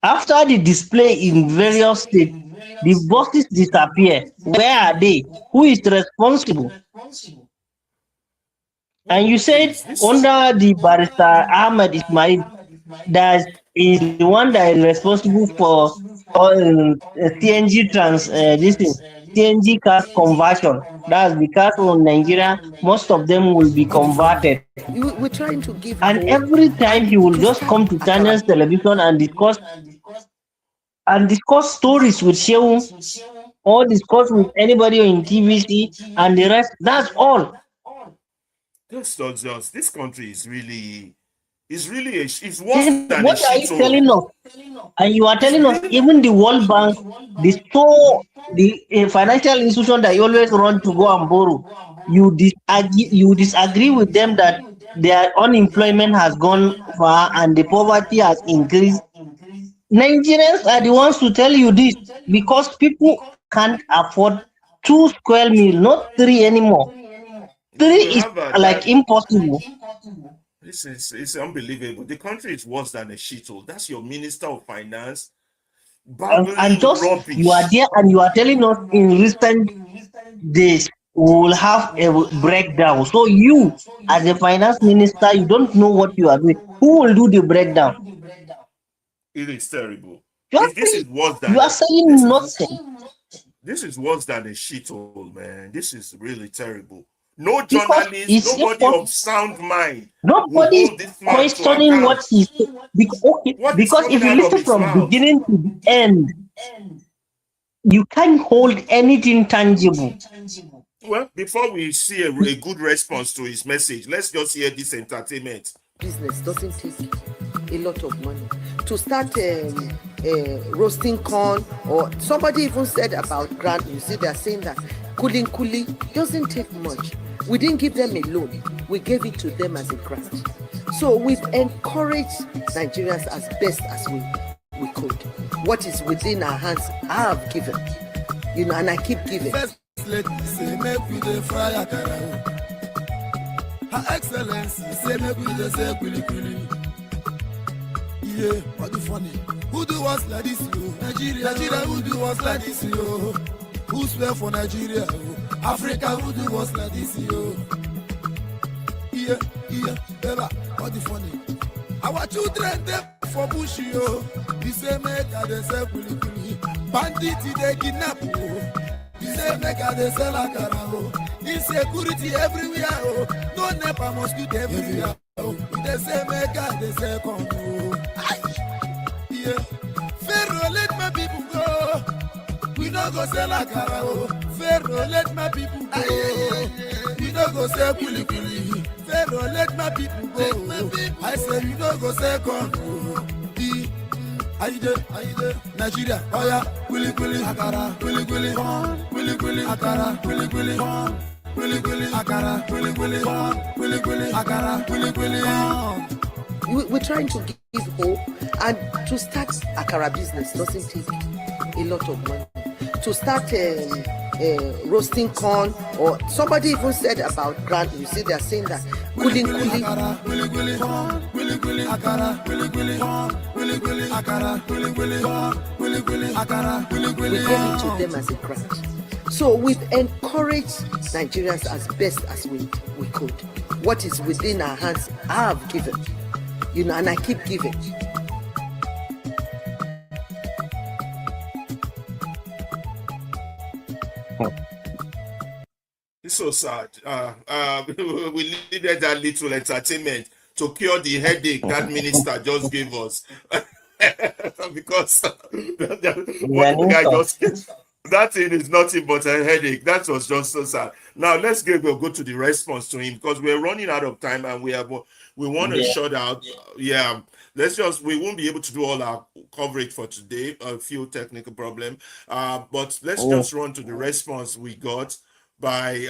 After the display in various states, the buses disappear. Where are they? Who is responsible? And you said under the barrister Ahmed Ismail, that is the one that is responsible for CNG this thing, CNG cars conversion. That's the cars from Nigeria. Most of them will be converted. We're trying to give And hope every time he will to just start come to Akara. channels television and discuss stories with Shehu or discuss with anybody in TVC and the rest. That's all. That's not just this country is really it's worse Then than a what are you shithole. telling us? And you are It's telling us really even the World Bank, the financial institution that you always run to go and borrow, you disagree with them that their unemployment has gone far and the poverty has increased. Nigerians are the ones to tell you this because people can't afford 2 square meal, not 3 anymore. we 3 will is have like that. impossible. This is it's unbelievable. The country is worse than a shithole. That's your minister of finance And babbling just you are rubbish. there and you are telling us in recent days we will have a breakdown. So you, as a finance minister, you don't know what you are doing. Who will do the breakdown? It is terrible. You are If this is saying, worse you than are saying nothing this is worse than a shithole, man. This is really terrible. No because journalist, it's nobody impossible. of sound mind will Nobody is hold this man to questioning what account. he said. What is Because coming if you out of listen his from mouth? beginning to the end, you can't hold anything tangible. Well, before we see a good response to his message, let's just hear this entertainment. Business doesn't take a lot of money to start roasting corn, or somebody even said about grant. You see, they're saying that cooling doesn't take much. We didn't give them a loan, we gave it to them as a grant. So we've encouraged Nigerians as best as we could. What is within our hands, I have given, and I keep giving. First, let me say, make we the fry akara. Her Excellency say, make we the say, kuli. Yeah, what the funny? Who do us like this, yo? Nigeria, who do us like this, yo? Who swear for Nigeria, yo? Africa, who do us like this, yo? Yeah, Bella, what the funny? Our children, they for bush, yo. The same make they say, kuli. Bandit, they kidnap, yo. The same make they sell akara, yo. Insecurity everywhere, oh. No nepa mosquito everywhere, oh. They say make they say come, oh. Yeah. Pharaoh, let my people go. We don't go sell akara, oh. Pharaoh, let my people go. We don't go sell kuli. Pharaoh, let my people go. I say we don't go sell come, oh. Aide, Nigeria, oh yeah, kuli, akara, kuli, akara, kuli, akara, kuli, akara, We're trying to give hope, and to start akara business doesn't take a lot of money. To start roasting corn, or somebody even said about grant. You see, they're saying that cooling. We gave it to them as a grant. So we've encouraged Nigerians as best as we could. What is within our hands, I have given, and I keep giving. It's so sad. We needed that little entertainment to cure the headache that minister just gave us. Because what the guy just that thing is nothing but a headache. That was just so sad. Now we'll go to the response to him because we're running out of time and we want to shut out. Yeah, we won't be able to do all our coverage for today. A few technical problem. But let's just run to the response we got by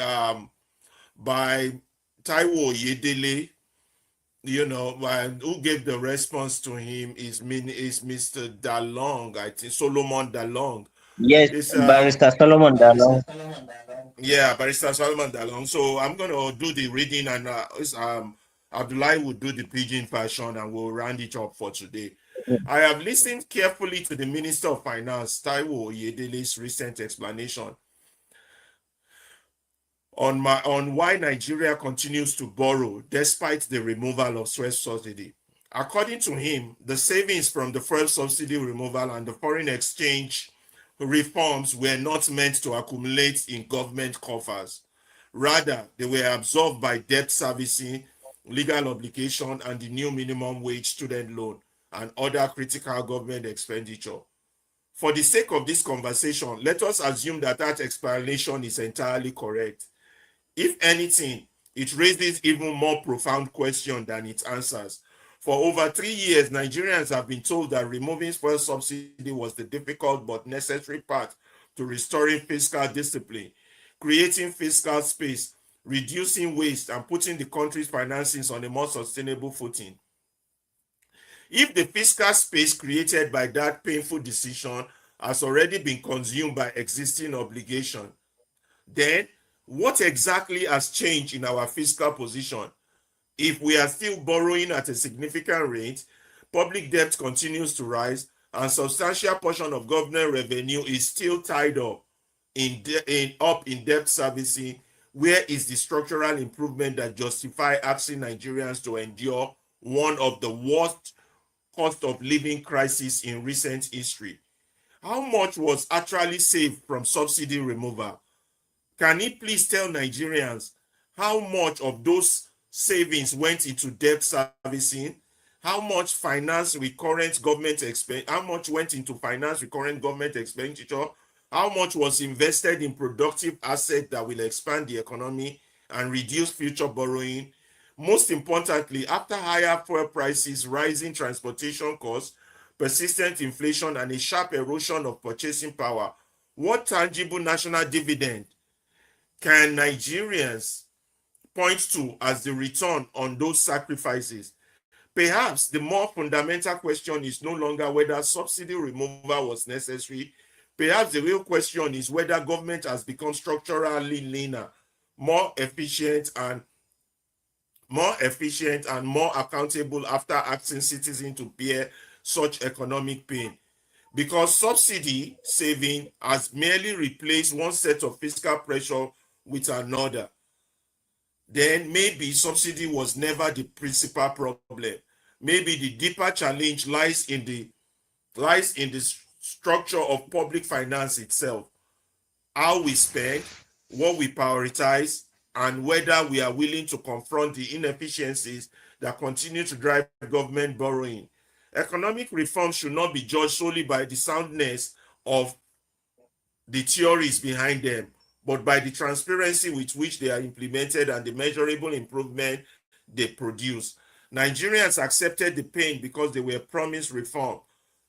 Taiwo Yedele. Who gave the response to him is Mr. Dalong, I think Solomon Dalong. Yes, Barrister Solomon Dalong. Yeah, Barrister Solomon Dalong. So I'm gonna do the reading, and Abdullahi will do the pidgin version, and we'll round it up for today. I have listened carefully to the Minister of Finance, Taiwo Yedele's recent explanation on why Nigeria continues to borrow despite the removal of fuel subsidy. According to him, the savings from the fuel subsidy removal and the foreign exchange reforms were not meant to accumulate in government coffers. Rather, they were absorbed by debt servicing, legal obligation, and the new minimum wage student loan and other critical government expenditure. For the sake of this conversation, let us assume that that explanation is entirely correct. If anything, it raises even more profound questions than it answers. For over 3 years, Nigerians have been told that removing fuel subsidy was the difficult but necessary path to restoring fiscal discipline, creating fiscal space, reducing waste, and putting the country's finances on a more sustainable footing. If the fiscal space created by that painful decision has already been consumed by existing obligation, then what exactly has changed in our fiscal position? If we are still borrowing at a significant rate, public debt continues to rise, and substantial portion of government revenue is still tied up in debt servicing, where is the structural improvement that justify asking Nigerians to endure one of the worst cost of living crises in recent history? How much was actually saved from subsidy removal? Can he please tell Nigerians how much of those savings went into debt servicing? How much finance recurrent government how much went into finance recurrent government expenditure? How much was invested in productive assets that will expand the economy and reduce future borrowing? Most importantly, after higher fuel prices, rising transportation costs, persistent inflation, and a sharp erosion of purchasing power, what tangible national dividend can Nigerians point to as the return on those sacrifices? Perhaps the more fundamental question is no longer whether subsidy removal was necessary. Perhaps the real question is whether government has become structurally leaner, more efficient, and more accountable after asking citizens to bear such economic pain. Because subsidy saving has merely replaced one set of fiscal pressure with another, then maybe subsidy was never the principal problem. Maybe the deeper challenge lies in the structure of public finance itself, how we spend, what we prioritize, and whether we are willing to confront the inefficiencies that continue to drive government borrowing. Economic reforms should not be judged solely by the soundness of the theories behind them, but by the transparency with which they are implemented and the measurable improvement they produce. Nigerians accepted the pain because they were promised reform.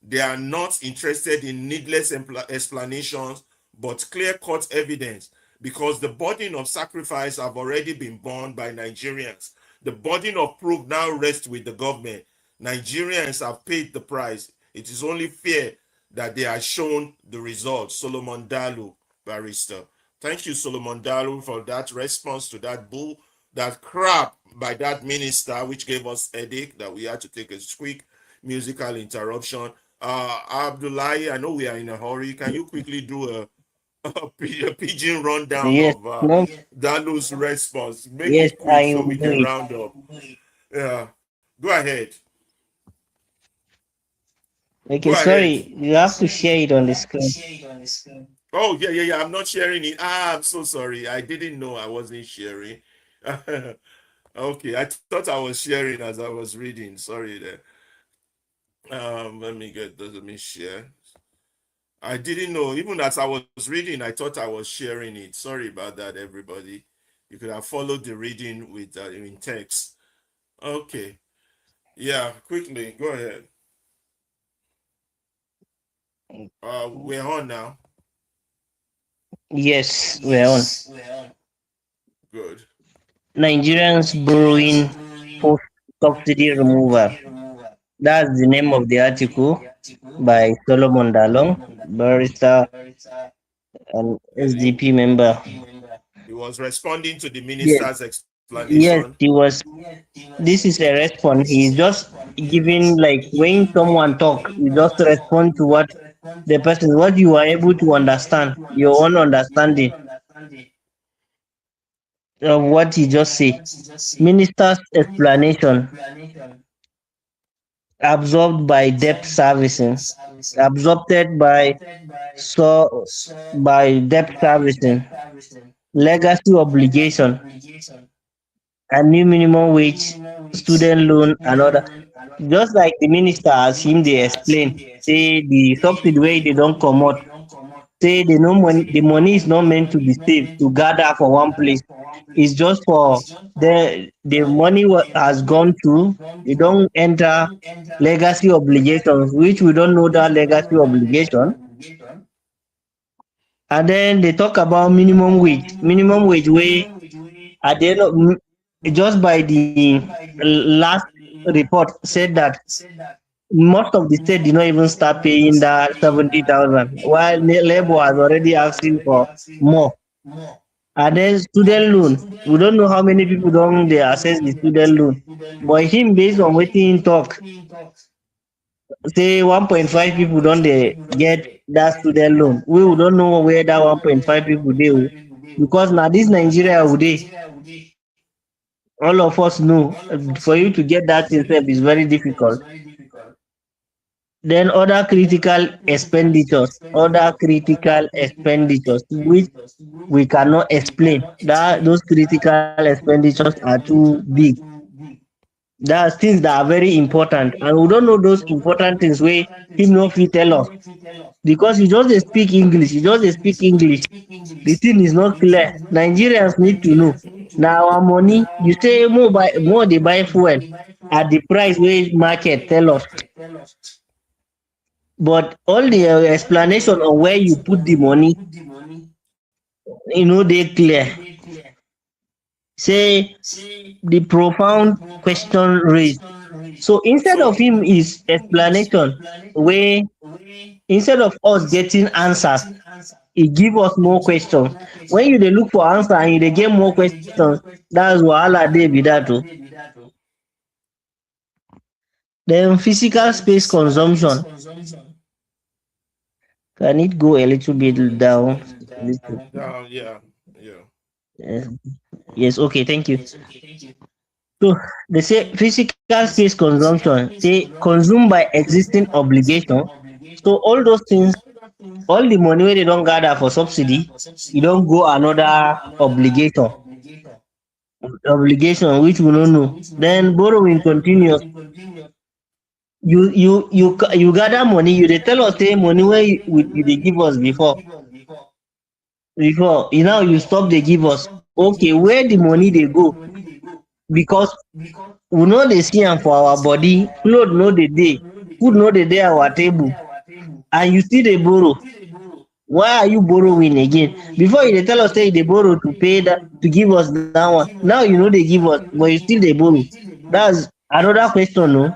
They are not interested in needless explanations, but clear-cut evidence, because the burden of sacrifice have already been borne by Nigerians. The burden of proof now rests with the government. Nigerians have paid the price. It is only fair that they are shown the results. Solomon Dalu, barrister. Thank you, Solomon Dalu, for that response to that bull, that crap by that minister, which gave us headache that we had to take a quick musical interruption. Abdullahi, I know we are in a hurry. Can you quickly do a pigeon rundown Yes, of no, Dalu's response? Make yes, it quick I so will we do can it. round up. Yeah, go ahead. Okay, Go ahead. sorry, you have to share it on the screen. Oh, yeah. I'm not sharing it. I'm so sorry. I didn't know I wasn't sharing. Okay, I thought I was sharing as I was reading. Sorry there. Let me share. I didn't know. Even as I was reading, I thought I was sharing it. Sorry about that, everybody. You could have followed the reading with in text. Okay. Yeah, quickly. Go ahead. We're on now. Yes, we're on. Good. Nigerians borrowing post subsidy removal. That's the name of the article by Solomon Dalong, barrister and SDP member. He was responding to the Yes, minister's yes, explanation. he was. This is a response. He's just giving, like, when someone talk, you just respond to what the person, what you are able to understand, your own understanding of what he just said. Minister's explanation. absorbed by debt servicing, absorbed by debt servicing, legacy obligation, and new minimum wage, student loan, and other. Just like the minister as him they explain, say the subsidy way they don't come out, say the money is not meant to be saved to gather for one place. It's just for the money has gone through. You don't enter legacy obligations, which we don't know that legacy obligation. And then they talk about minimum wage. Minimum wage way at the end of just by the last report said that most of the state did not even start paying that 70,000, while labor was already asking for more. And then student loan, we don't know how many people don't they access the student loan, but him based on what he talk, say 1.5 people don't they get that student loan. We don't know where that 1.5 people they will, because now this Nigeria today, all of us know for you to get that itself is very difficult. Then other critical expenditures which we cannot explain. That those critical expenditures are too big. That's things that are very important, and we don't know those important things where him no fit tell us, because you just dey speak English, the thing is not clear. Nigerians need to know. Now our money, you say more they buy fuel at the price where market tell us, but all the explanation on where you put the money, they clear. Say the profound question raised. So instead of him is explanation, where instead of us getting answers, he give us more questions. When you dey look for answer and you dey get more questions, that's wahala dey be that too. Then physical space consumption. Can it go a little bit down? Yeah. Yes. Yes, okay, thank you. So they say physical space consumption, say consumed by existing obligation. So all those things, all the money where they don't gather for subsidy, you don't go another obligation which we don't know. Then borrowing continuous. You gather money, you dey tell us say money where you dey give us before now you stop dey give us. Okay, where the money dey go? Because we no dey see am for our body, cloth no dey dey, food no dey our table, and you still dey borrow. Why are you borrowing again? Before you dey tell us say you dey borrow to pay that, to give us that one. Now you no dey give us, but you still dey borrow. That's another question, no?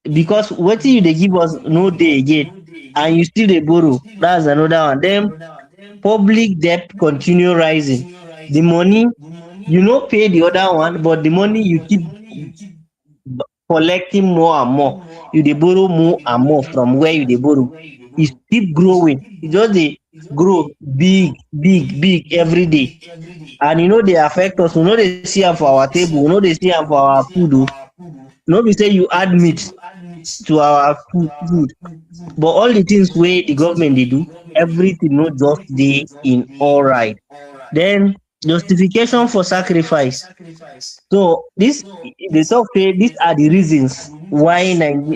Because wetin you dey give us no dey again, and you still dey borrow. That's another one. Then public debt continue rising. The money you no pay the other one, but the money you keep collecting more and more. You dey borrow more and more from where you dey borrow. It keep growing. It just dey grow big every day, and dey affect us. We no dey see am for our table. We no dey see am for our food. No be say you add meat to our food, but all the things wey the government dey do, everything no just dey in all right. Then justification for sacrifice. So this dey talk say these are the reasons why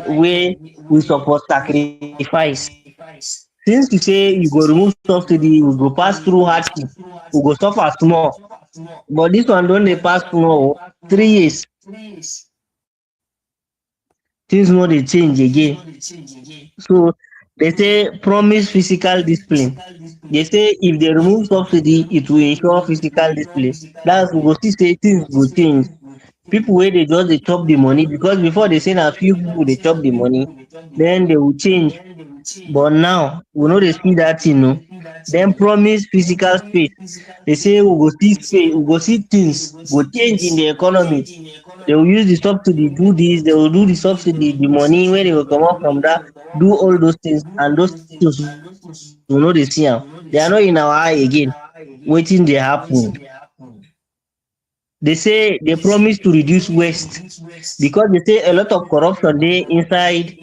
we suppose sacrifice. Since you say you go remove subsidy, we go pass through hardship, we go suffer small, but this one don dey pass small. 3 years things no dey change again. So they say promise physical discipline. They say if they remove subsidy, it will ensure physical discipline. That's we go see say things go change. People wey dey just dey chop the money, because before they say na few people dey chop the money, then they will change. But now we no dey see that thing, no. Then promise physical space. They say we go see space, we go see things go change in the economy. They will use the subsidy do this, they will do the subsidy, the money where they will come out from that, do all those things, and those things we no dey see am. They are not in our eye again. Wetin dey happen? they say they promise to reduce waste because they say a lot of corruption there inside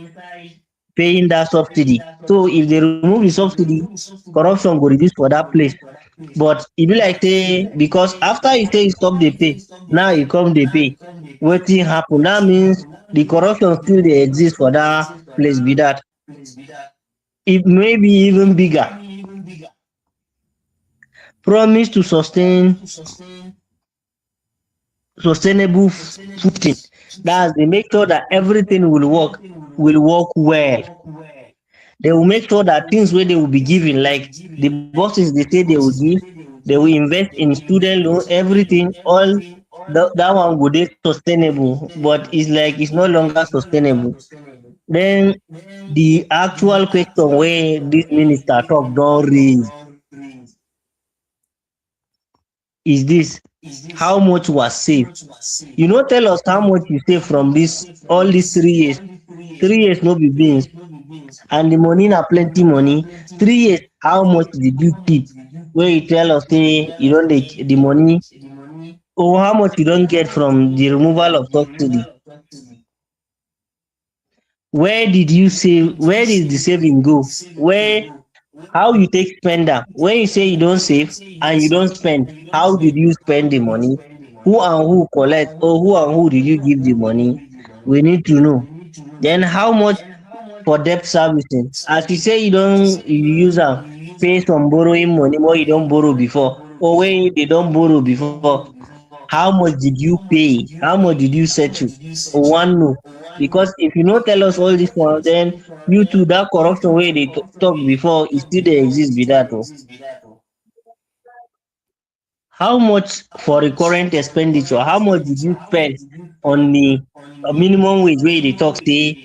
paying that subsidy. So if they remove the subsidy, corruption go reduce for that place. But e be like say because after you say you stop dey pay, now you come dey pay. Wetin happen? That means the corruption still dey exist for that place be that. It may be even bigger. Promise to sustain sustainable footing. That's they make sure that everything will work well. They will make sure that things where they will be giving, like the bosses they say they will give, they will invest in student loan, everything, all that one would be sustainable, but it's like it's no longer sustainable. Then the actual question where this minister talk don't raise is this: how much was saved? You know, tell us how much you save from this all these 3 years. 3 years no be beans, and the money na plenty money. 3 years, how much did you keep? Where you tell us say you don't take the money, or how much you don't get from the removal of subsidy? Where did you save? Where did the saving go? Where how you take spend am? When you say you don't save and you don't spend, how did you spend the money? Who and who collect, or who and who did you give the money? We need to know. Then how much for debt servicing? As you say you use am pay some borrowing money wey you don borrow before, or when they don borrow before, how much did you pay? How much did you settle? We wan know. Because if you no tell us all this one, then you too that corruption wey dey talk before e still dey exist be that o. How much for recurrent expenditure? How much did you spend on the minimum wage wey dey talk say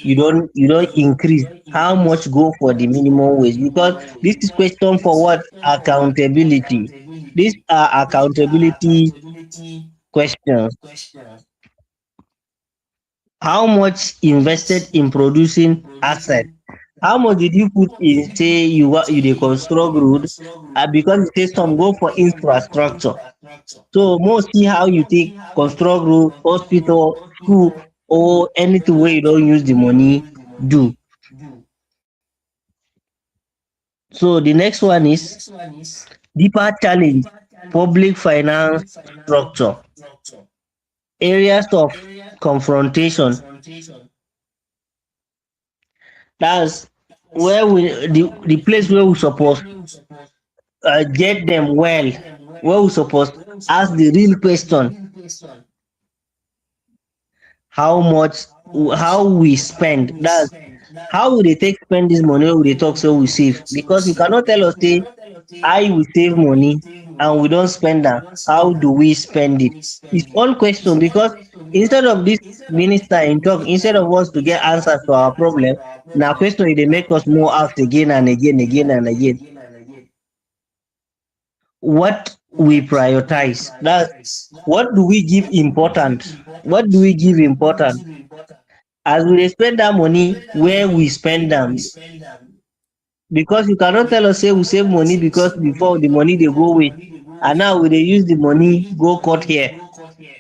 you don't increase? How much go for the minimum wage? Because this is question for what? Accountability. These are accountability questions. How much invested in producing assets? How much did you put in say you dey construct road? Because it say some go for infrastructure. So most see how you take construct road, hospital, school, or anything where you don't use the money do. So the next one is deeper challenge: public finance structure, areas of confrontation. That's where the place where we suppose get them well, where we suppose ask the real question: how much, how we spend. That's how we dey take spend this money wey we dey talk so we save. Because you cannot tell us say I we save money and we don't spend am. How do we spend it? It's all question. Because instead of this minister in talk, instead of us to get answers to our problem, now question they make us more ask again and again and again. What we prioritize? That's what do we give important? What do we give important? As we dey spend that money, where we spend them? Because you cannot tell us say we save money because before the money they go away, and now we dey use the money go cut here.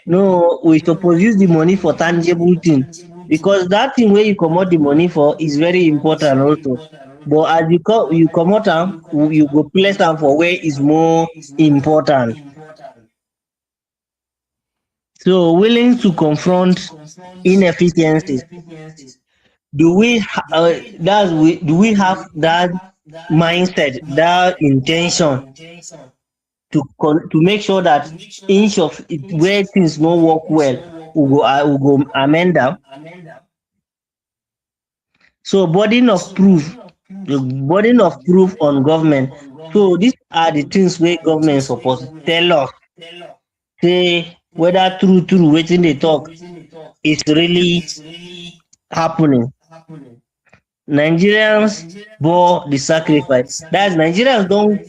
No, we suppose use the money for tangible thing, because that thing where you comot the money for is very important also. But as you comot am, you go place am for where is more important. So willing to confront inefficiencies. Do we do we have that mindset, that intention to make sure that inch of it, where things no work well, we go amend them? So burden of proof, the burden of proof on government. So these are the things where government supposed to tell us, say whether true wetin they talk is really happening. Nigerians bore the sacrifice. That's Nigerians don't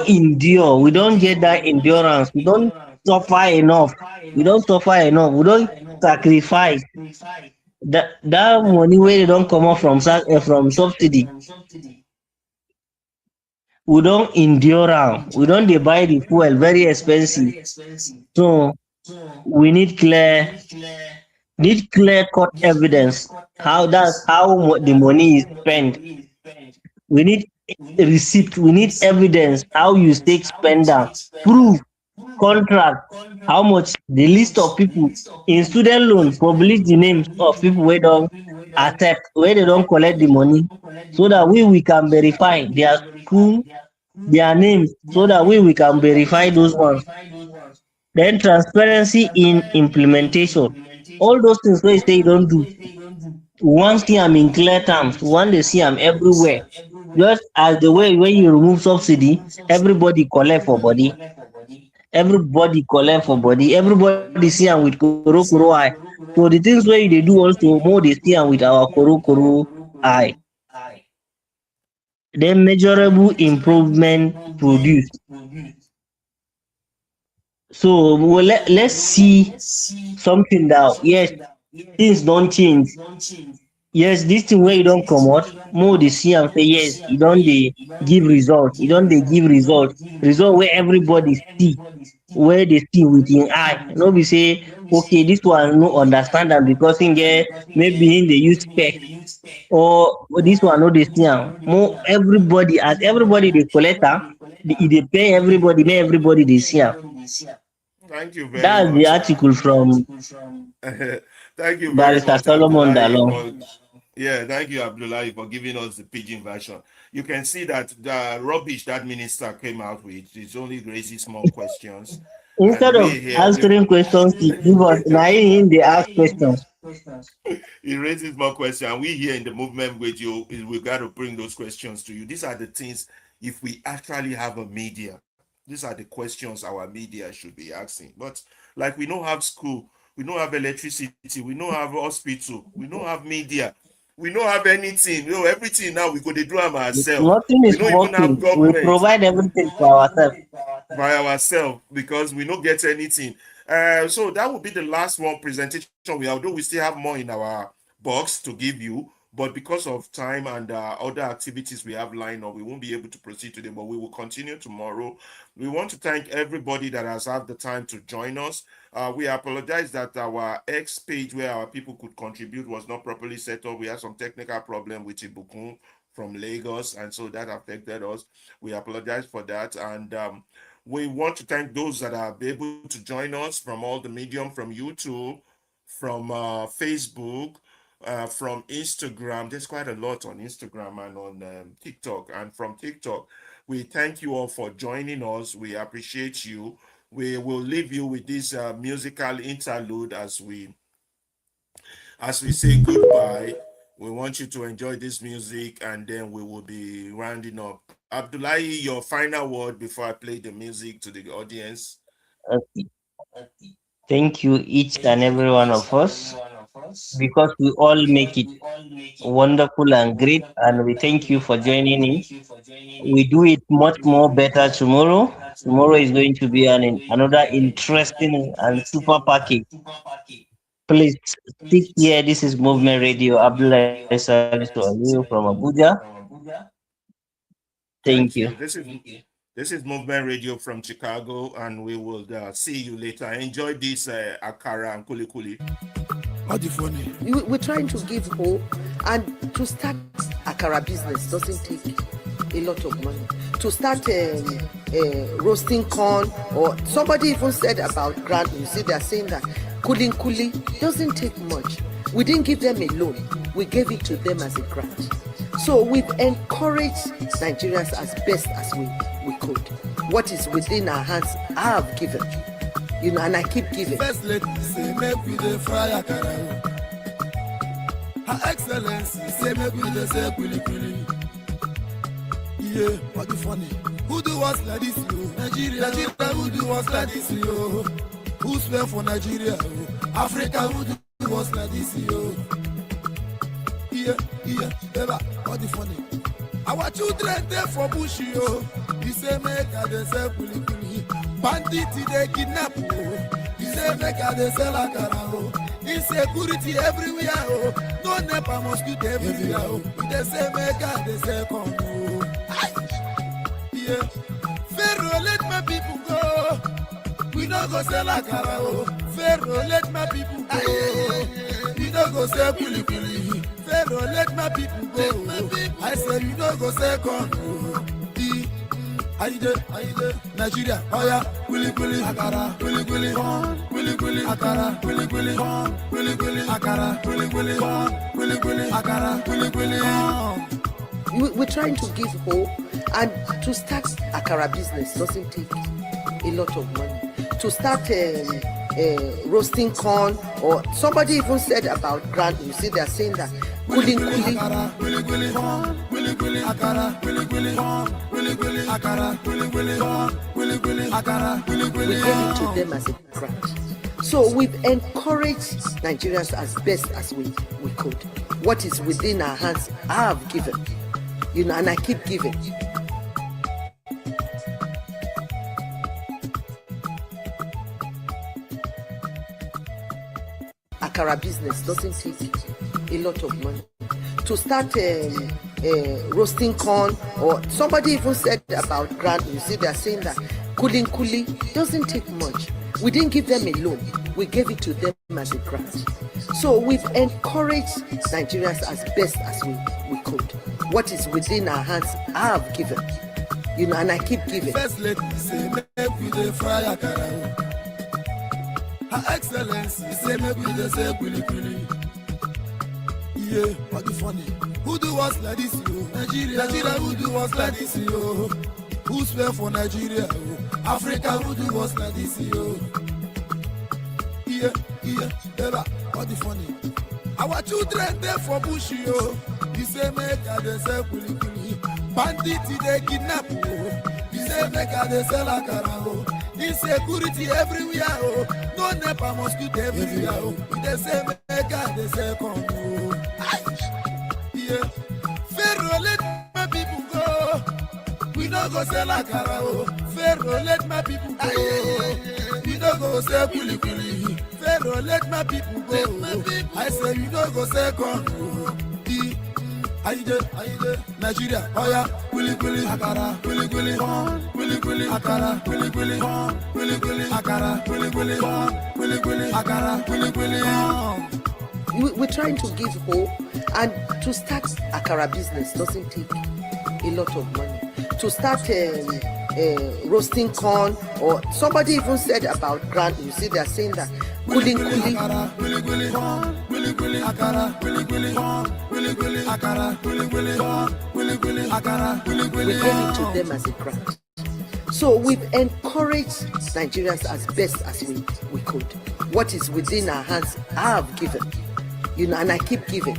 endure. We don't get that endurance. We don't suffer enough. We don't suffer enough. We don't sacrifice. That money where they don't come out from subsidy. we don't endure am. We don't dey buy the fuel very expensive. So we need clear cut evidence. How the money is spent. We need receipt. We need evidence how you take spend am. Proof, contract, how much, the list of people in student loan, publish the names of people wey don accept, wey they don collect the money, so that we can verify their school, their names, so that we can verify those ones. Then transparency in implementation. All those things wey you say you don do, we wan see am in clear terms. We wan dey see am everywhere. Just as the way when you remove subsidy, everybody collect for body. Everybody see am with koro eye. So the things wey you dey do also, more dey see am with our koro eye. Then measurable improvement produced. So let's see something that, yes, things don change. Yes, this thing wey you don comot, more dey see am say yes, e don dey give result. Result wey everybody see, wey dey see with him eye. No be say okay, this one no understand am because him get, maybe him dey use spec, or this one no dey see am. More everybody, as everybody dey collect am, e dey pay everybody, make everybody dey see am. Thank you very That's the much. article from Thank you very Barrister much, Solomon Abdullahi. Dalong. Yeah, thank you, Abdullahi, for giving us the pidgin version. You can see that the rubbish that minister came out with is only raising small questions. And Instead of we here, answering questions, he give us, na him dey ask questions. it raises more questions. And we here in the movement with you, we got to bring those questions to you. These are the things, if we actually have a media, these are the questions our media should be asking. But like, we don't have school, we don't have electricity, we don't have hospital, we don't have media, we don't have anything. You know, everything now we go to do them ourselves. Nothing We is don't even have working. We government provide everything for ourselves. by ourselves because we don't get anything. So that would be the last one presentation we have. Although we still have more in our box to give you, but because of time and other activities we have lined up, we won't be able to proceed today, but we will continue tomorrow. We want to thank everybody that has had the time to join us. We apologize that our X page where our people could contribute was not properly set up. We had some technical problem with Ibukun from Lagos, and so that affected us. We apologize for that, and we want to thank those that are able to join us from all the medium, from YouTube, from Facebook, from Instagram. There's quite a lot on Instagram and on TikTok. And from TikTok, we thank you all for joining us. We appreciate you. We will leave you with this musical interlude as we say goodbye. We want you to enjoy this music, and then we will be rounding up. Abdullahi, your final word before I play the music to the audience. Okay. Thank you, each and every one of us, because we all make it wonderful and great, and we thank you for joining in. We do it much more better tomorrow. Tomorrow is going to be another interesting and super package. Please stick here. This is Movement Radio. Abdullah Salisu Aliyu from Abuja. Thank you. This is Movement Radio from Chicago, and we will see you later. Enjoy this akara and kuli. We're trying to give hope, and to start akara business doesn't take a lot of money. To start roasting corn, or somebody even said about grant. You see, they're saying that kuli doesn't take much. We didn't give them a loan. We gave it to them as a grant. So we've encouraged Nigerians as best as we could. What is within our hands, I have given. You know, and I keep giving. First lady say make we dey fry akara. Her Excellency say make we dey say kuli. Yeah, what the funny? Who do us like this, yo? Nigeria, who do us like this, yo? Who swear for Nigeria, yo? Africa, who do us like this, yo? Yeah, ever, what the funny? Our children there for bush, yo. He say make I dey say kuli. Bandit they kidnap, oh. He say make I dey sell akara, oh. Insecurity everywhere, oh. No nepa mosquito everywhere, oh. They say make I dey say corn, oh. yeah. Pharaoh, let my people go. We no go sell akara, oh. Pharaoh, let my people go. We no go sell kuli kuli. Pharaoh, let my people go. I say we no go sell corn, oh. Aide, Nigeria, oh yeah, kuli kuli, akara, kuli kuli, kuli kuli, akara, kuli kuli, kuli kuli, akara, kuli kuli, kuli kuli, akara, kuli kuli. We're trying to give hope, and to start akara business doesn't take a lot of money. To start roasting corn, or somebody even said about grant. You see, they're saying that kuli kuli. We gave it to them as a grant. So we've encouraged Nigerians as best as we could. What is within our hands, I have given, and I keep giving. Akara business doesn't take a lot of money. To start roasting corn, or somebody even said about grant. You see, they're saying that kuli doesn't take much. We didn't give them a loan. We gave it to them as a grant. So we've encouraged Nigerians as best as we could. What is within our hands, I have given, and I keep giving. First lady say make we dey fry akara. Her Excellency say make we dey say kuli kuli. Yeah, what the funny? Who do us like this, yo? Nigeria, who do us like this, yo? Who swear for Nigeria, yo? Africa, who do us like this, yo? Yeah, ever, what the funny? Our children there for bush, yo. You say make a dey sell kuli kuli. Bandits they kidnap, yo. You say make a dey sell akara, yo. Insecurity everywhere, oh. No NEPA mosquito everywhere, oh. They say make a dey sell corn, oh. Yeah. Pharaoh, let my people go. We no go sell akara, oh. Pharaoh, let my people go. We no go sell kuli kuli. Pharaoh, let my people go. I say we no go sell corn, oh. Aide, Nigeria, oh yeah, kuli kuli, akara, kuli kuli, kuli kuli, akara, kuli kuli, kuli kuli, akara, kuli kuli, kuli kuli, akara, kuli kuli. We're trying to give hope, and to start akara business doesn't take a lot of money. To start roasting corn, or somebody even said about grant. You see, they're saying that kuli kuli. We gave it to them as a grant. So we've encouraged Nigerians as best as we could. What is within our hands, I have given, and I keep giving.